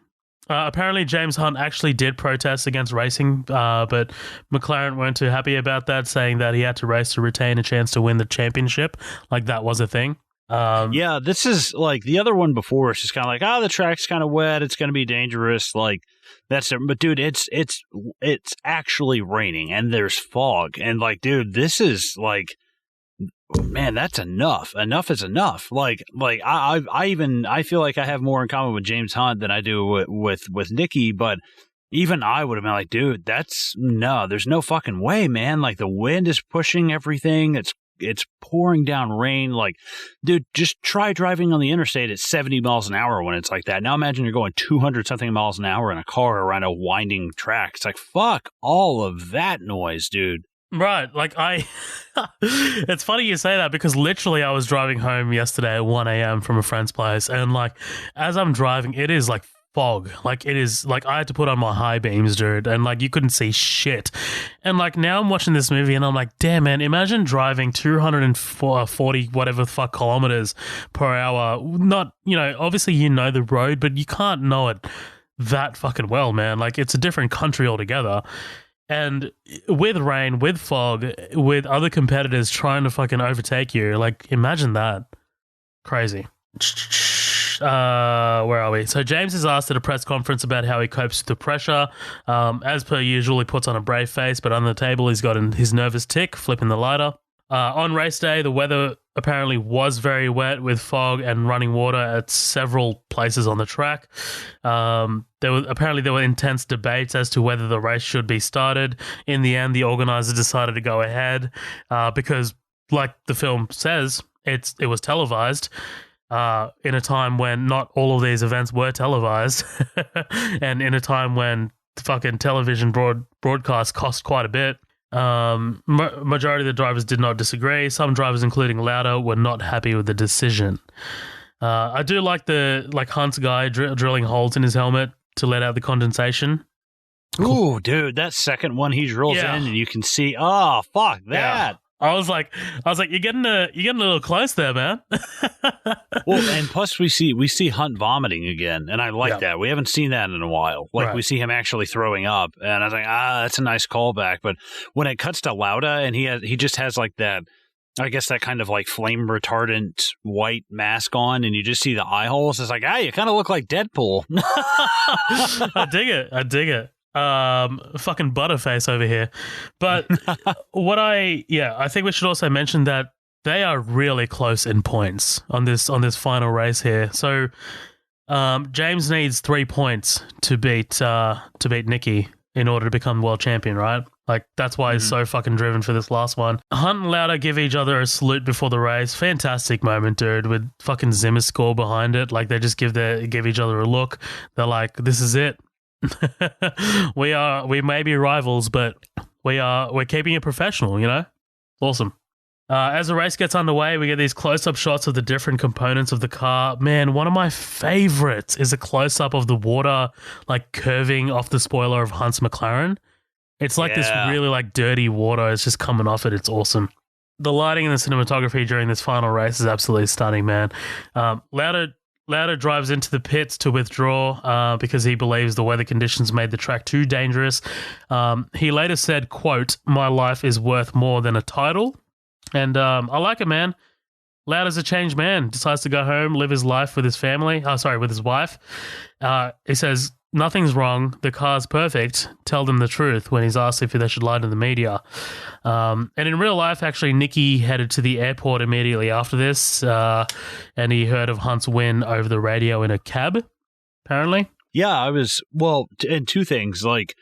Apparently, James Hunt actually did protest against racing, but McLaren weren't too happy about that, saying that he had to race to retain a chance to win the championship. Like, that was a thing. Yeah, this is like the other one before. It's just kind of like, the track's kind of wet. It's going to be dangerous. Like that's it. But dude, it's actually raining and there's fog. And like, dude, this is like, man, that's enough. Enough is enough. Like I feel like I have more in common with James Hunt than I do with Niki. But even I would have been like, dude, there's no fucking way, man. Like the wind is pushing everything. It's pouring down rain. Like, dude, just try driving on the interstate at 70 miles an hour when it's like that. Now imagine you're going 200 something miles an hour in a car around a winding track. It's like, fuck all of that noise, dude. Right. Like it's funny you say that because literally I was driving home yesterday at 1 a.m. from a friend's place. And like, as I'm driving, it is like fog. Like it is like I had to put on my high beams, dude, and like you couldn't see shit. And like now I'm watching this movie and I'm like, damn, man, imagine driving 240 whatever the fuck kilometers per hour. Not, obviously the road, but you can't know it that fucking well, man. Like it's a different country altogether. And with rain, with fog, with other competitors trying to fucking overtake you, like imagine that. Crazy. Where are we? So James is asked at a press conference about how he copes with the pressure. As per usual, he puts on a brave face, but under the table he's got his nervous tick, flipping the lighter. On race day, the weather apparently was very wet with fog and running water at several places on the track. There were intense debates as to whether the race should be started. In the end, the organizers decided to go ahead because, like the film says, it was televised. In a time when not all of these events were televised and in a time when fucking television broadcasts cost quite a bit. Majority of the drivers did not disagree. Some drivers, including Lauda, were not happy with the decision. I do like Hunt's guy drilling holes in his helmet to let out the condensation. Ooh, dude, that second one he drills in and you can see, oh, fuck that. Yeah. I was like, you're getting a little close there, man. Well, and plus we see Hunt vomiting again, and I like that. We haven't seen that in a while. Like we see him actually throwing up, and I was like, that's a nice callback. But when it cuts to Lauda, and he just has like that, I guess that kind of like flame retardant white mask on, and you just see the eye holes. It's like, you kind of look like Deadpool. I dig it. Fucking butterface over here. But I think we should also mention that they are really close in points on this final race here. So James needs 3 points to beat Niki in order to become world champion, right? Like that's why he's so fucking driven for this last one. Hunt and Lauda give each other a salute before the race. Fantastic moment, dude, with fucking Zimmer's score behind it. Like they just give each other a look. They're like, this is it. We may be rivals, but we're keeping it professional, Awesome. As the race gets underway, we get these close-up shots of the different components of the car. Man, one of my favorites is a close-up of the water like curving off the spoiler of Hunt's McLaren. It's like this really like dirty water is just coming off it. It's awesome. The lighting and the cinematography during this final race is absolutely stunning, man. Lauda drives into the pits to withdraw because he believes the weather conditions made the track too dangerous. He later said, quote, "My life is worth more than a title." And I like it, man. Lauda's a changed man. Decides to go home, live his life with his family. With his wife. He says, "Nothing's wrong. The car's perfect. Tell them the truth," when he's asked if they should lie to the media. And in real life, actually, Niki headed to the airport immediately after this, and he heard of Hunt's win over the radio in a cab, apparently. Yeah, and two things, like,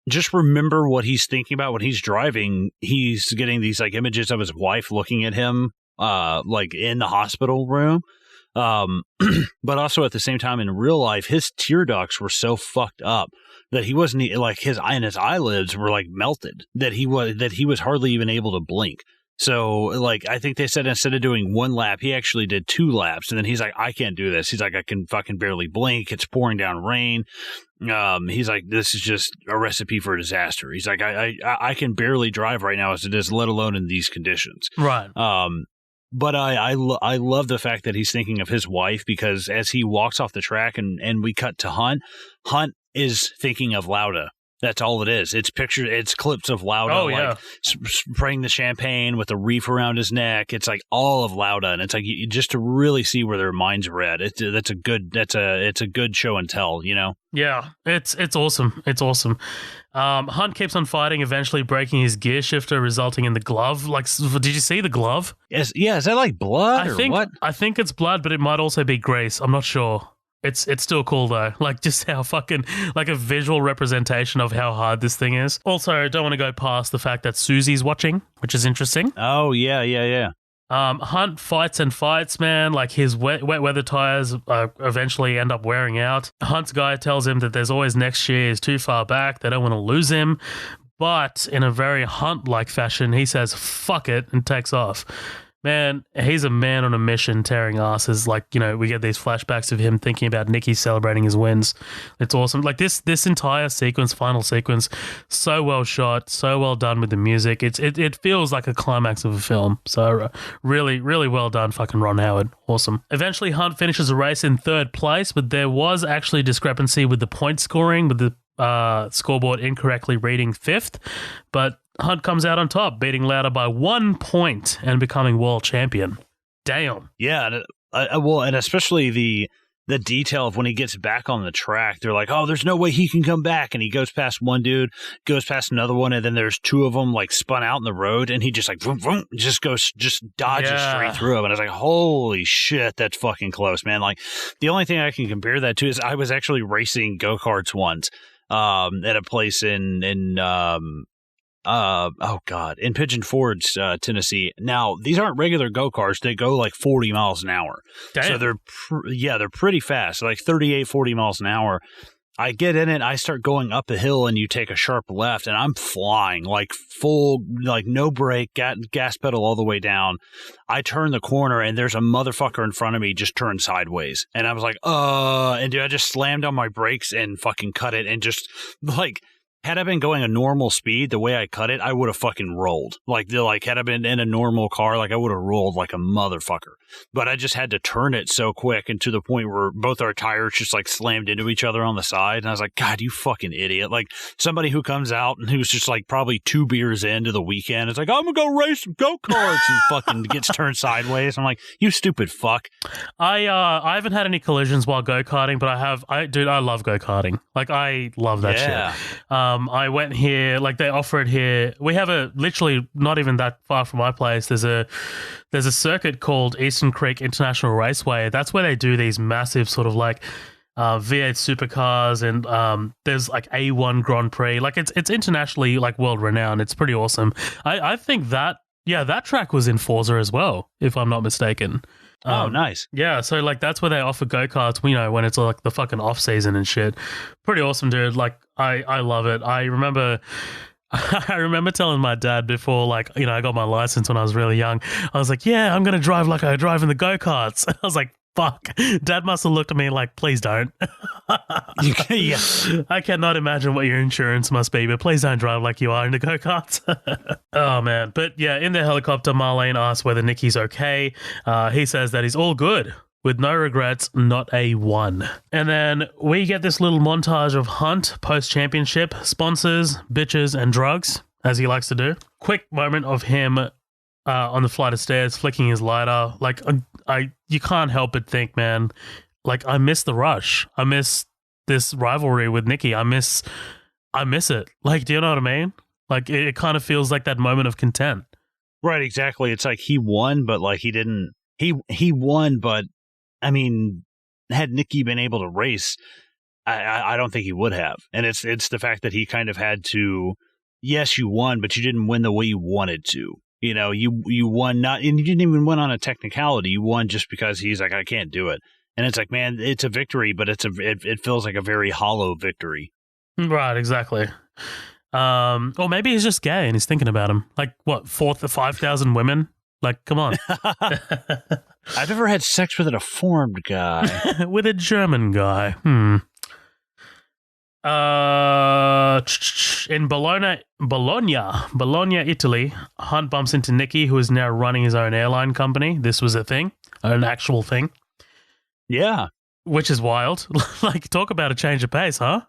just remember what he's thinking about when he's driving. He's getting these, like, images of his wife looking at him, like, in the hospital room. But also at the same time in real life, his tear ducts were so fucked up that he wasn't like his eyelids were like melted, that he was hardly even able to blink. So like, I think they said instead of doing 1 lap, he actually did 2 laps. And then he's like, I can't do this. He's like, I can fucking barely blink. It's pouring down rain. He's like, this is just a recipe for disaster. He's like, I can barely drive right now as it is, let alone in these conditions. Right. But I love the fact that he's thinking of his wife, because as he walks off the track and we cut to Hunt is thinking of Lauda That's all it is. It's clips of Lauda spraying the champagne with a reef around his neck. It's like all of Lauda, and it's like just to really see where their minds are at. It's a good show and tell, you know. Yeah, it's awesome. It's awesome. Hunt keeps on fighting, eventually breaking his gear shifter, resulting in the glove. Like, did you see the glove? Yes, yeah. Is that like blood what? I think it's blood, but it might also be grease. I'm not sure. It's still cool though, like just how fucking like a visual representation of how hard this thing is. Also, don't want to go past the fact that Susie's watching, which is interesting. Oh yeah. Hunt fights and fights, man. Like his wet weather tires eventually end up wearing out. Hunt's guy tells him that there's always next year is too far back. They don't want to lose him, but in a very Hunt-like fashion, he says "fuck it" and takes off. Man, he's a man on a mission tearing asses. Like, you know, we get these flashbacks of him thinking about Niki celebrating his wins. It's awesome. Like this entire sequence, final sequence, so well shot, so well done with the music. It feels like a climax of a film. So really, really well done, fucking Ron Howard. Awesome. Eventually, Hunt finishes the race in third place, but there was actually discrepancy with the point scoring, with the scoreboard incorrectly reading fifth. But Hunt comes out on top, beating Lauda by 1 point and becoming world champion. Damn. Yeah, and especially the detail of when he gets back on the track, they're like, oh, there's no way he can come back. And he goes past one dude, goes past another one, and then there's two of them like spun out in the road, and he just like, vroom, vroom, just dodges straight through them. And I was like, holy shit, that's fucking close, man. Like, the only thing I can compare that to is I was actually racing go-karts once at a place in Pigeon Forge, Tennessee. Now, these aren't regular go-karts. They go like 40 miles an hour. Damn. So they're pretty fast, like 38, 40 miles an hour. I get in it, I start going up a hill, and you take a sharp left, and I'm flying, like full, like no brake, gas pedal all the way down. I turn the corner, and there's a motherfucker in front of me just turned sideways. And I was like, and dude, I just slammed on my brakes and fucking cut it, and just like, had I been going a normal speed, the way I cut it, I would have fucking rolled. Like had I been in a normal car, like I would have rolled like a motherfucker. But I just had to turn it so quick, and to the point where both our tires just like slammed into each other on the side. And I was like, God, you fucking idiot. Like somebody who comes out and who's just like probably 2 beers into the weekend, it's like, I'm gonna go race some go-karts, and fucking gets turned sideways. I'm like, you stupid fuck. I haven't had any collisions while go-karting, but I love go-karting. Like I love that shit. I went here, like they offer it here. We have literally not even that far from my place. There's a circuit called Eastern Creek International Raceway. That's where they do these massive sort of like V8 supercars, and there's like A1 Grand Prix. Like it's internationally like world renowned. It's pretty awesome. I think that track was in Forza as well, if I'm not mistaken. Oh, nice. Yeah, so like that's where they offer go-karts, you know, when it's like the fucking off season and shit. Pretty awesome, dude. Like I love it. I remember telling my dad before, like, you know, I got my license when I was really young. I was like, yeah, I'm going to drive like I drive in the go-karts. I was like, fuck. Dad must have looked at me like, please don't. Yeah. I cannot imagine what your insurance must be, but please don't drive like you are in the go-karts. Oh, man. But yeah, in the helicopter, Marlene asks whether Niki's okay. He says that he's all good, with no regrets, not a one. And then we get this little montage of Hunt post-championship, sponsors, bitches, and drugs, as he likes to do. Quick moment of him on the flight of stairs, flicking his lighter. Like, you can't help but think, man, like, I miss the rush. I miss this rivalry with Niki. I miss it. Like, do you know what I mean? Like, it kind of feels like that moment of content. Right, exactly. It's like he won, but like he didn't. He won, but I mean, had Niki been able to race, I don't think he would have. And it's the fact that he kind of had to. Yes, you won, but you didn't win the way you wanted to. You know, you won not, and you didn't even win on a technicality. You won just because he's like, I can't do it. And it's like, man, it's a victory, but it feels like a very hollow victory. Right, exactly. Or maybe he's just gay and he's thinking about him. Like, what, 5,000 women? Like, come on. I've never had sex with a deformed guy. With a German guy. In Bologna, Italy, Hunt bumps into Niki, who is now running his own airline company. This was a thing, an actual thing. Yeah. Which is wild. Like, talk about a change of pace, huh?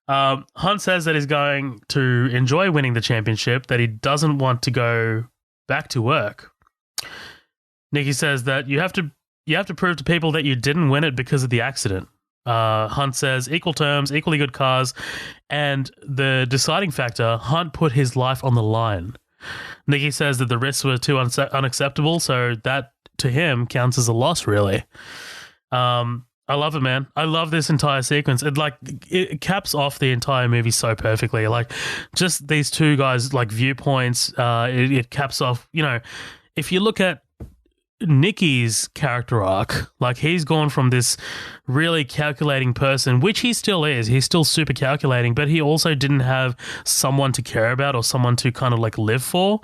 Hunt says that he's going to enjoy winning the championship, that he doesn't want to go back to work. Niki says that you have to prove to people that you didn't win it because of the accident. Hunt says equal terms, equally good cars, and the deciding factor, Hunt put his life on the line. Niki says that the risks were too unacceptable, so that to him counts as a loss, really. I love it, man. I love this entire sequence. It caps off the entire movie so perfectly. Like, just these two guys' like viewpoints. It caps off. You know, if you look at Niki's character arc, like, he's gone from this really calculating person, which he still is. He's still super calculating, but he also didn't have someone to care about or someone to kind of like live for.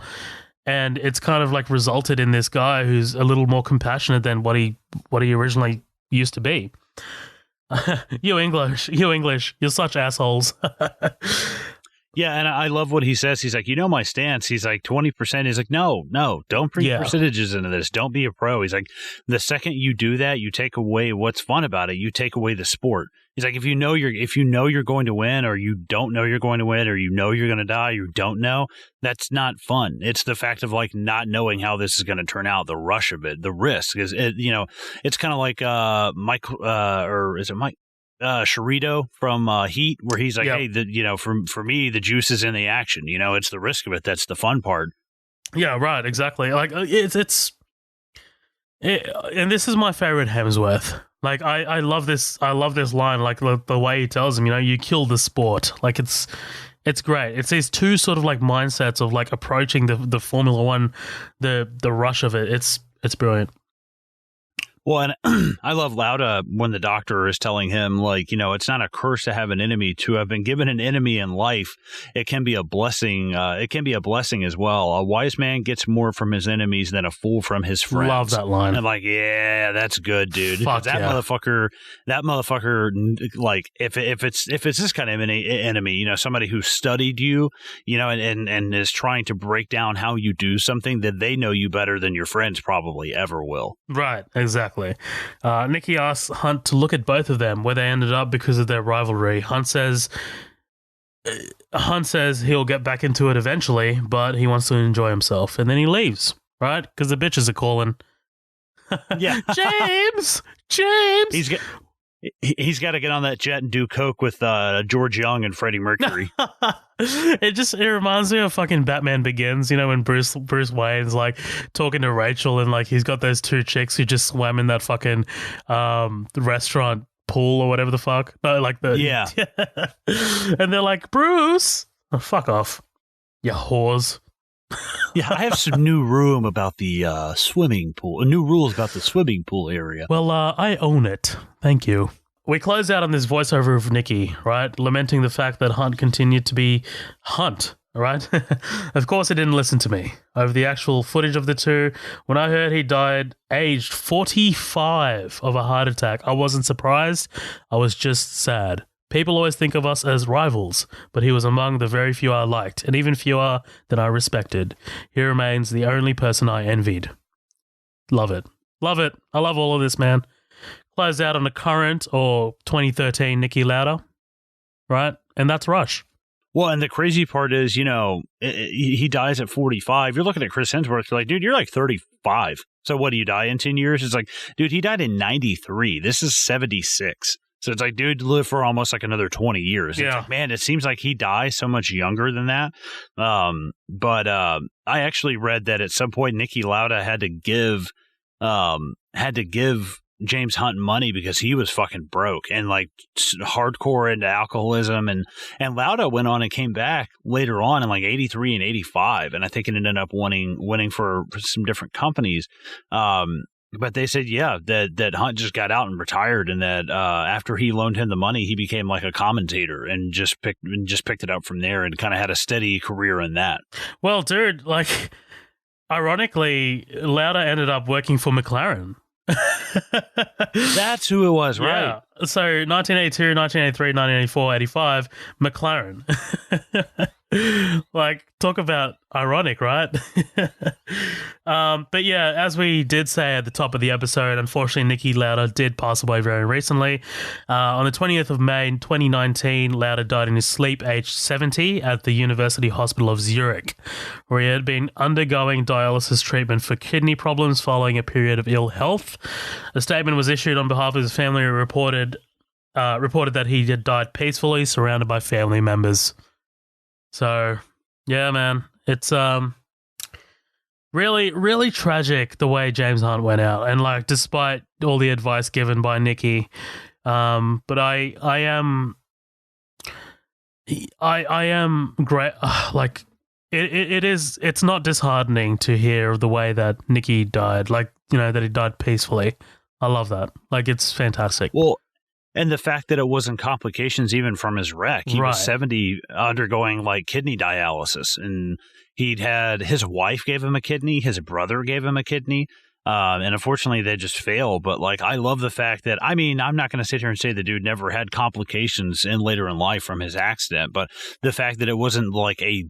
And it's kind of like resulted in this guy who's a little more compassionate than what he originally used to be. You English, you're such assholes. Yeah, and I love what he says. He's like, my stance. He's like, 20%. He's like, no, don't bring percentages into this. Don't be a pro. He's like, the second you do that, you take away what's fun about it. You take away the sport. He's like, if you know you're going to win, or you don't know you're going to win, or you know you're going to die, you don't know, that's not fun. It's the fact of like not knowing how this is going to turn out, the rush of it, the risk is, it's kind of like Mike, or is it Mike? Sharito from Heat, where he's like, hey, for me, the juice is in the action. It's the risk of it that's the fun part. Yeah, right, exactly. Like, and this is my favorite Hemsworth. Like, I love this. I love this line. Like the way he tells him, you kill the sport. Like, it's great. It's these two sort of like mindsets of like approaching the Formula One, the rush of it. It's brilliant. Well, and I love Lauda when the doctor is telling him, like, it's not a curse to have an enemy. To have been given an enemy in life, it can be a blessing. It can be a blessing as well. A wise man gets more from his enemies than a fool from his friends. Love that line. And like, yeah, that's good, dude. Fuck that motherfucker, like, if it's this kind of enemy, somebody who studied you, and is trying to break down how you do something, that they know you better than your friends probably ever will. Right, exactly. Niki asks Hunt to look at both of them, where they ended up because of their rivalry. Hunt says he'll get back into it eventually, but he wants to enjoy himself, and then he leaves, right? Because the bitches are calling. Yeah, James. He's got to get on that jet and do coke with George Young and Freddie Mercury. It reminds me of fucking Batman Begins, when Bruce Wayne's like talking to Rachel, and like he's got those two chicks who just swam in that fucking restaurant pool or whatever the fuck. No, like yeah. And they're like, Bruce, fuck off, you whores. Yeah, I have some new room about the swimming pool. New rules about the swimming pool area. Well, I own it. Thank you. We close out on this voiceover of Niki, right? Lamenting the fact that Hunt continued to be Hunt, right? Of course, he didn't listen to me. Over the actual footage of the two, when I heard he died aged 45 of a heart attack, I wasn't surprised. I was just sad. People always think of us as rivals, but he was among the very few I liked, and even fewer than I respected. He remains the only person I envied. Love it. Love it. I love all of this, man. Close out on the current or 2013 Niki Lauda, right? And that's Rush. Well, and the crazy part is, he dies at 45. You're looking at Chris Hemsworth, you're like, dude, you're like 35. So what, do you die in 10 years? It's like, dude, he died in 93. This is 76. So it's like, dude, live for almost like another 20 years. Yeah. Like, man, it seems like he dies so much younger than that. But I actually read that at some point Niki Lauda had to give James Hunt money because he was fucking broke and like hardcore into alcoholism. And Lauda went on and came back later on in like 83 and 85. And I think it ended up winning for some different companies. But they said, yeah, that Hunt just got out and retired, and that after he loaned him the money, he became like a commentator and just picked it up from there and kind of had a steady career in that. Well, dude, like, ironically, Lauda ended up working for McLaren. That's who it was, right? So 1982, 1983, 1984, 85, McLaren. Like, talk about ironic, right? But yeah, as we did say at the top of the episode, unfortunately, Niki Lauda did pass away very recently. On the 20th of May 2019, Lauda died in his sleep, aged 70, at the University Hospital of Zurich, where he had been undergoing dialysis treatment for kidney problems following a period of ill health. A statement was issued on behalf of his family, who reported that he had died peacefully, surrounded by family members. So, yeah, man, it's really, really tragic the way James Hunt went out, and like, despite all the advice given by Niki, but I am great. Like, it's not disheartening to hear of the way that Niki died. Like, you know, that he died peacefully. I love that. Like, it's fantastic. Well, and the fact that it wasn't complications even from his wreck. He was 70 undergoing like kidney dialysis, and he'd had his wife gave him a kidney, his brother gave him a kidney. And unfortunately they just failed. But like, I love the fact that, I mean, I'm not going to sit here and say the dude never had complications later in life from his accident, but the fact that it wasn't like a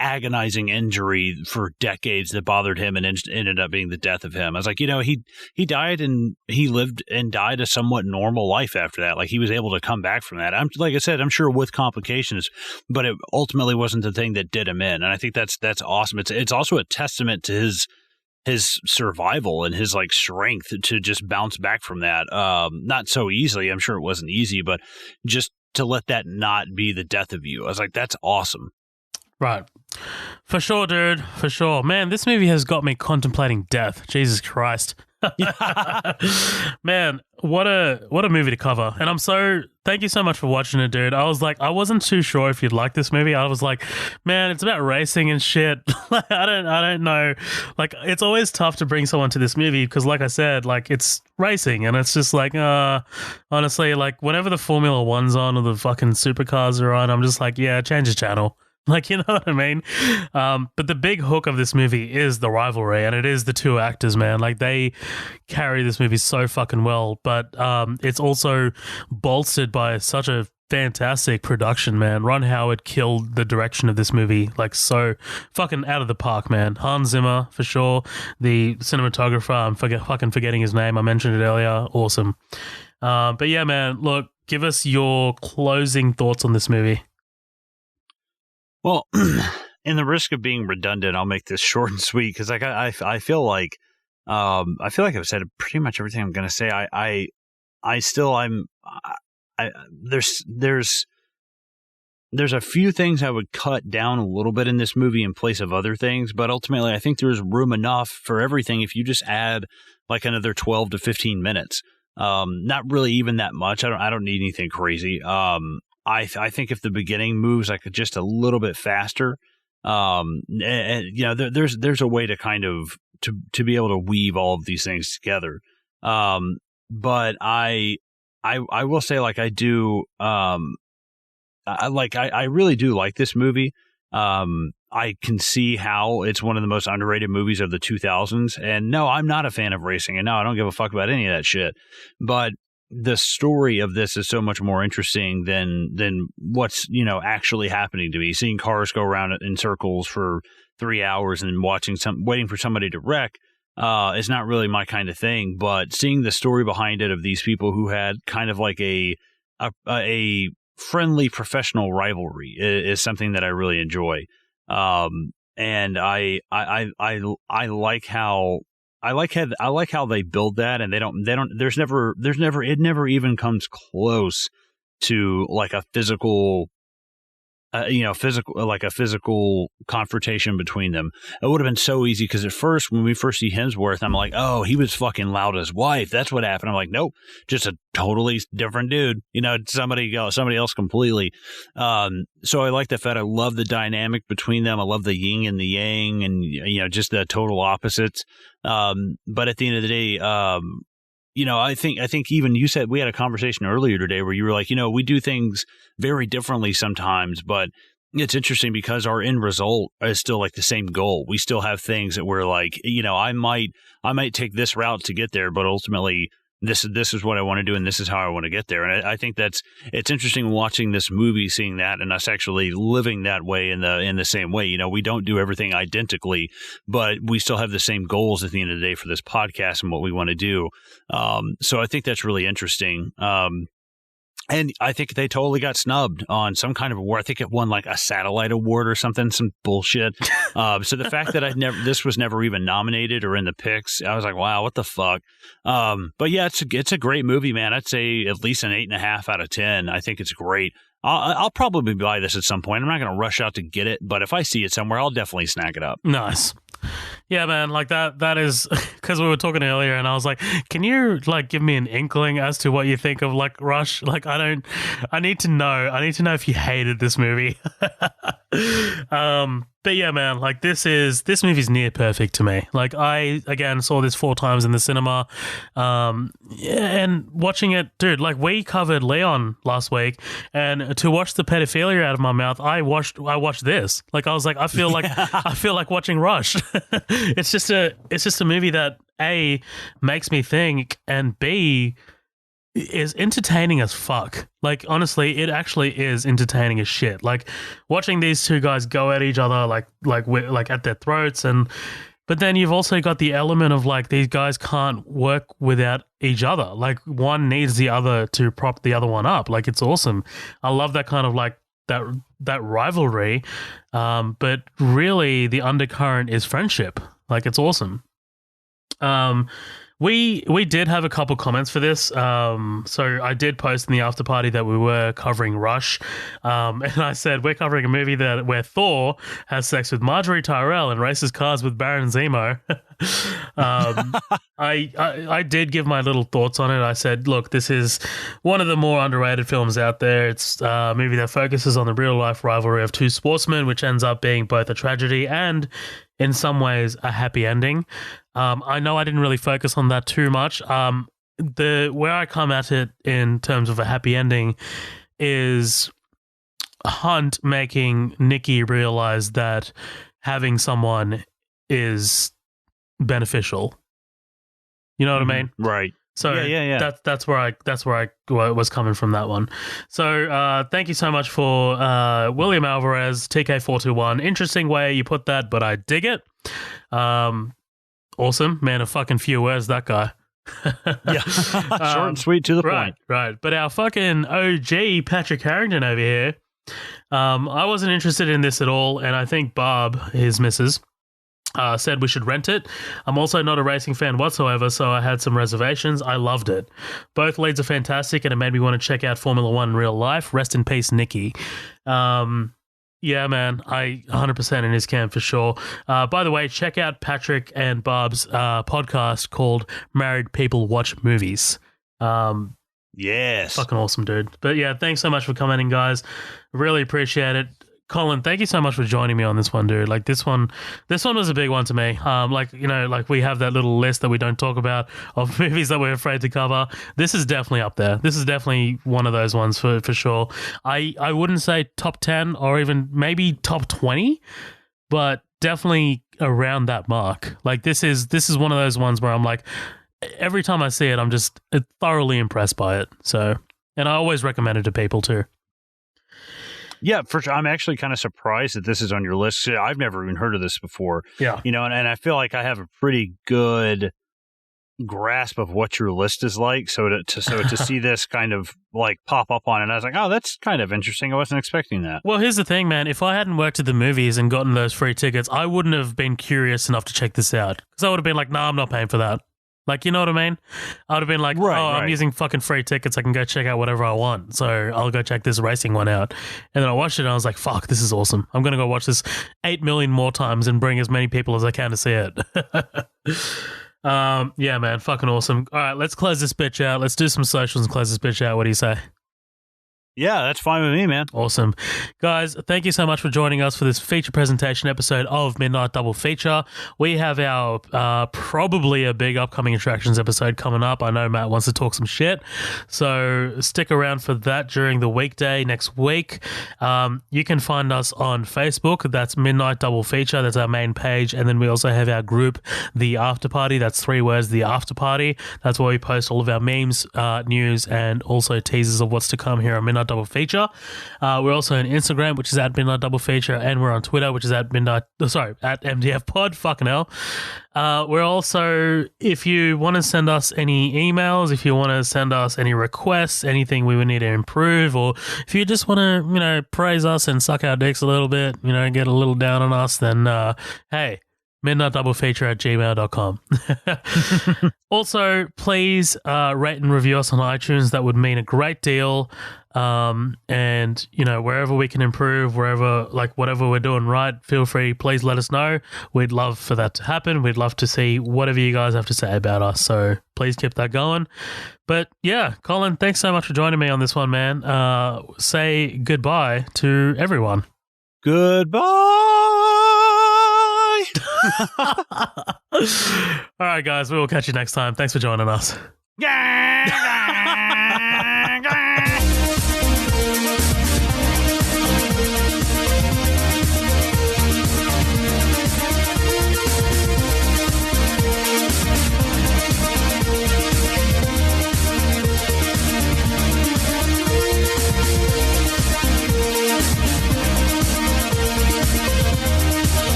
agonizing injury for decades that bothered him and ended up being the death of him. I was like, you know, he died and he lived and died a somewhat normal life after that. Like, he was able to come back from that. Like I said, I'm sure with complications, but it ultimately wasn't the thing that did him in. And I think that's awesome. It's also a testament to his survival and his like strength to just bounce back from that. Not so easily. I'm sure it wasn't easy, but just to let that not be the death of you. I was like, that's awesome. Right. For sure, dude. For sure. Man, this movie has got me contemplating death. Jesus Christ. Man, what a movie to cover. And thank you so much for watching it, dude. I was like, I wasn't too sure if you'd like this movie. I was like, man, it's about racing and shit. I don't know. Like, it's always tough to bring someone to this movie because, like I said, like, it's racing, and it's just like, honestly, like, whenever the Formula One's on or the fucking supercars are on, I'm just like, yeah, change the channel. Like, you know what I mean? But the big hook of this movie is the rivalry, and it is the two actors, man. Like, they carry this movie so fucking well, but it's also bolstered by such a fantastic production, man. Ron Howard killed the direction of this movie, like, so fucking out of the park, man. Hans Zimmer, for sure. The cinematographer, I'm fucking forgetting his name. I mentioned it earlier. Awesome. But yeah, man, look, give us your closing thoughts on this movie. Well, in the risk of being redundant, I'll make this short and sweet because like I feel like I've said pretty much everything I'm going to say. There's a few things I would cut down a little bit in this movie in place of other things, but ultimately I think there's room enough for everything if you just add like another 12 to 15 minutes. Not really even that much. I don't need anything crazy. I think if the beginning moves like just a little bit faster, and you know, there's a way to kind of to be able to weave all of these things together. But I will say, like, I do, I really do like this movie. I can see how it's one of the most underrated movies of the 2000s. And no, I'm not a fan of racing, and no, I don't give a fuck about any of that shit. But the story of this is so much more interesting than what's, you know, actually happening to me. Seeing cars go around in circles for 3 hours and waiting for somebody to wreck is not really my kind of thing. But seeing the story behind it of these people who had kind of like a friendly professional rivalry is something that I really enjoy. And I like how. I like how they build that, and it never even comes close to like a physical physical confrontation between them. It would have been so easy because at first, when we first see Hemsworth, I'm like, oh, he was fucking Lauda's wife. That's what happened. I'm like, nope, just a totally different dude. You know, somebody else completely. So I like the fact. I love the dynamic between them. I love the yin and the yang, and you know, just the total opposites. But at the end of the day, you know, I think even you said, we had a conversation earlier today where you were like, you know, we do things very differently sometimes, but it's interesting because our end result is still like the same goal. We still have things that we're like, you know, I might take this route to get there, but ultimately this is what I want to do, and this is how I want to get there. And I think it's interesting watching this movie, seeing that, and us actually living that way in the same way. We don't do everything identically, but we still have the same goals at the end of the day for this podcast and what we want to do. So I think that's really interesting. And I think they totally got snubbed on some kind of award. I think it won like a satellite award or something, some bullshit. So the fact that this was never even nominated or in the picks, I was like, wow, what the fuck? But yeah, it's a great movie, man. I'd say at least an 8.5 out of 10. I think it's great. I'll probably buy this at some point. I'm not going to rush out to get it, but if I see it somewhere, I'll definitely snack it up. Nice. Yeah, man, like that is because we were talking earlier and I was like, can you like give me an inkling as to what you think of like Rush? Like I need to know if you hated this movie. But yeah, man, like this movie's near perfect to me. Like I again saw this 4 times in the cinema. And watching it, dude, like we covered Leon last week, and to watch the pedophilia out of my mouth, I watched this. Like I was like, I feel like watching Rush. It's just a movie that A, makes me think, and B, is entertaining as fuck. Like honestly, it actually is entertaining as shit. Like watching these two guys go at each other like at their throats, but then you've also got the element of like these guys can't work without each other. Like one needs the other to prop the other one up. Like it's awesome. I love that kind of like that rivalry. But really the undercurrent is friendship. Like it's awesome. We did have a couple comments for this. So I did post in the after party that we were covering Rush. And I said, we're covering a movie where Thor has sex with Marjorie Tyrell and races cars with Baron Zemo. I did give my little thoughts on it. I said, look, this is one of the more underrated films out there. It's a movie that focuses on the real life rivalry of two sportsmen, which ends up being both a tragedy and in some ways a happy ending. I know I didn't really focus on that too much. Where I come at it in terms of a happy ending is Hunt making Nikki realize that having someone is beneficial. You know what I mean? Right. So yeah. That's where I was coming from that one. So thank you so much for William Alvarez, TK421. Interesting way you put that, but I dig it. Awesome, man. A fucking few words, that guy. Yeah, short and sweet to the point. Right. But our fucking OG Patrick Harrington over here, I wasn't interested in this at all, and I think Barb, his missus, said we should rent it. I'm also not a racing fan whatsoever, so I had some reservations. I loved it. Both leads are fantastic, and it made me want to check out Formula One in real life. Rest in peace, Nikki. Yeah, man, I 100% in his camp for sure. By the way, check out Patrick and Barb's podcast called Married People Watch Movies. Yes. Fucking awesome, dude. But yeah, thanks so much for commenting, guys. Really appreciate it. Colin, thank you so much for joining me on this one, dude. Like this one was a big one to me. Like we have that little list that we don't talk about of movies that we're afraid to cover. This is definitely up there. This is definitely one of those ones for sure. I wouldn't say top 10 or even maybe top 20, but definitely around that mark. Like this is one of those ones where I'm like, every time I see it, I'm just thoroughly impressed by it. So, and I always recommend it to people too. Yeah, for sure. I'm actually kind of surprised that this is on your list. I've never even heard of this before. Yeah. And I feel like I have a pretty good grasp of what your list is like. So to see this kind of like pop up on it, I was like, oh, that's kind of interesting. I wasn't expecting that. Well, here's the thing, man. If I hadn't worked at the movies and gotten those free tickets, I wouldn't have been curious enough to check this out. Because I would have been like, nah, I'm not paying for that. Like, you know what I mean? I would have been like, right. I'm using fucking free tickets. I can go check out whatever I want. So I'll go check this racing one out. And then I watched it and I was like, fuck, this is awesome. I'm going to go watch this 8 million more times and bring as many people as I can to see it. Yeah, man, fucking awesome. All right, let's close this bitch out. Let's do some socials and close this bitch out. What do you say? Yeah, that's fine with me, man. Awesome. Guys, thank you so much for joining us for this feature presentation episode of Midnight Double Feature. We have our probably a big upcoming attractions episode coming up. I know Matt wants to talk some shit, so stick around for that during the weekday next week. You can find us on Facebook. That's Midnight Double Feature. That's our main page. And then we also have our group, The After Party. That's 3 words, The After Party. That's where we post all of our memes, news, and also teasers of what's to come here on Midnight Double Feature. We're also on Instagram, which is at Midnight Double Feature, and we're on Twitter, which is at MDF Pod. Fucking hell. We're also, if you want to send us any emails, if you want to send us any requests, anything we would need to improve, or if you just want to, praise us and suck our dicks a little bit, get a little down on us, then hey, midnightdoublefeature@gmail.com. Also, please rate and review us on iTunes. That would mean a great deal. And wherever we can improve, whatever we're doing right, feel free, please let us know. We'd love for that to happen. We'd love to see whatever you guys have to say about us. So please keep that going. But yeah, Colin, thanks so much for joining me on this one, man. Say goodbye to everyone. Goodbye. All right, guys, we will catch you next time. Thanks for joining us. Yeah.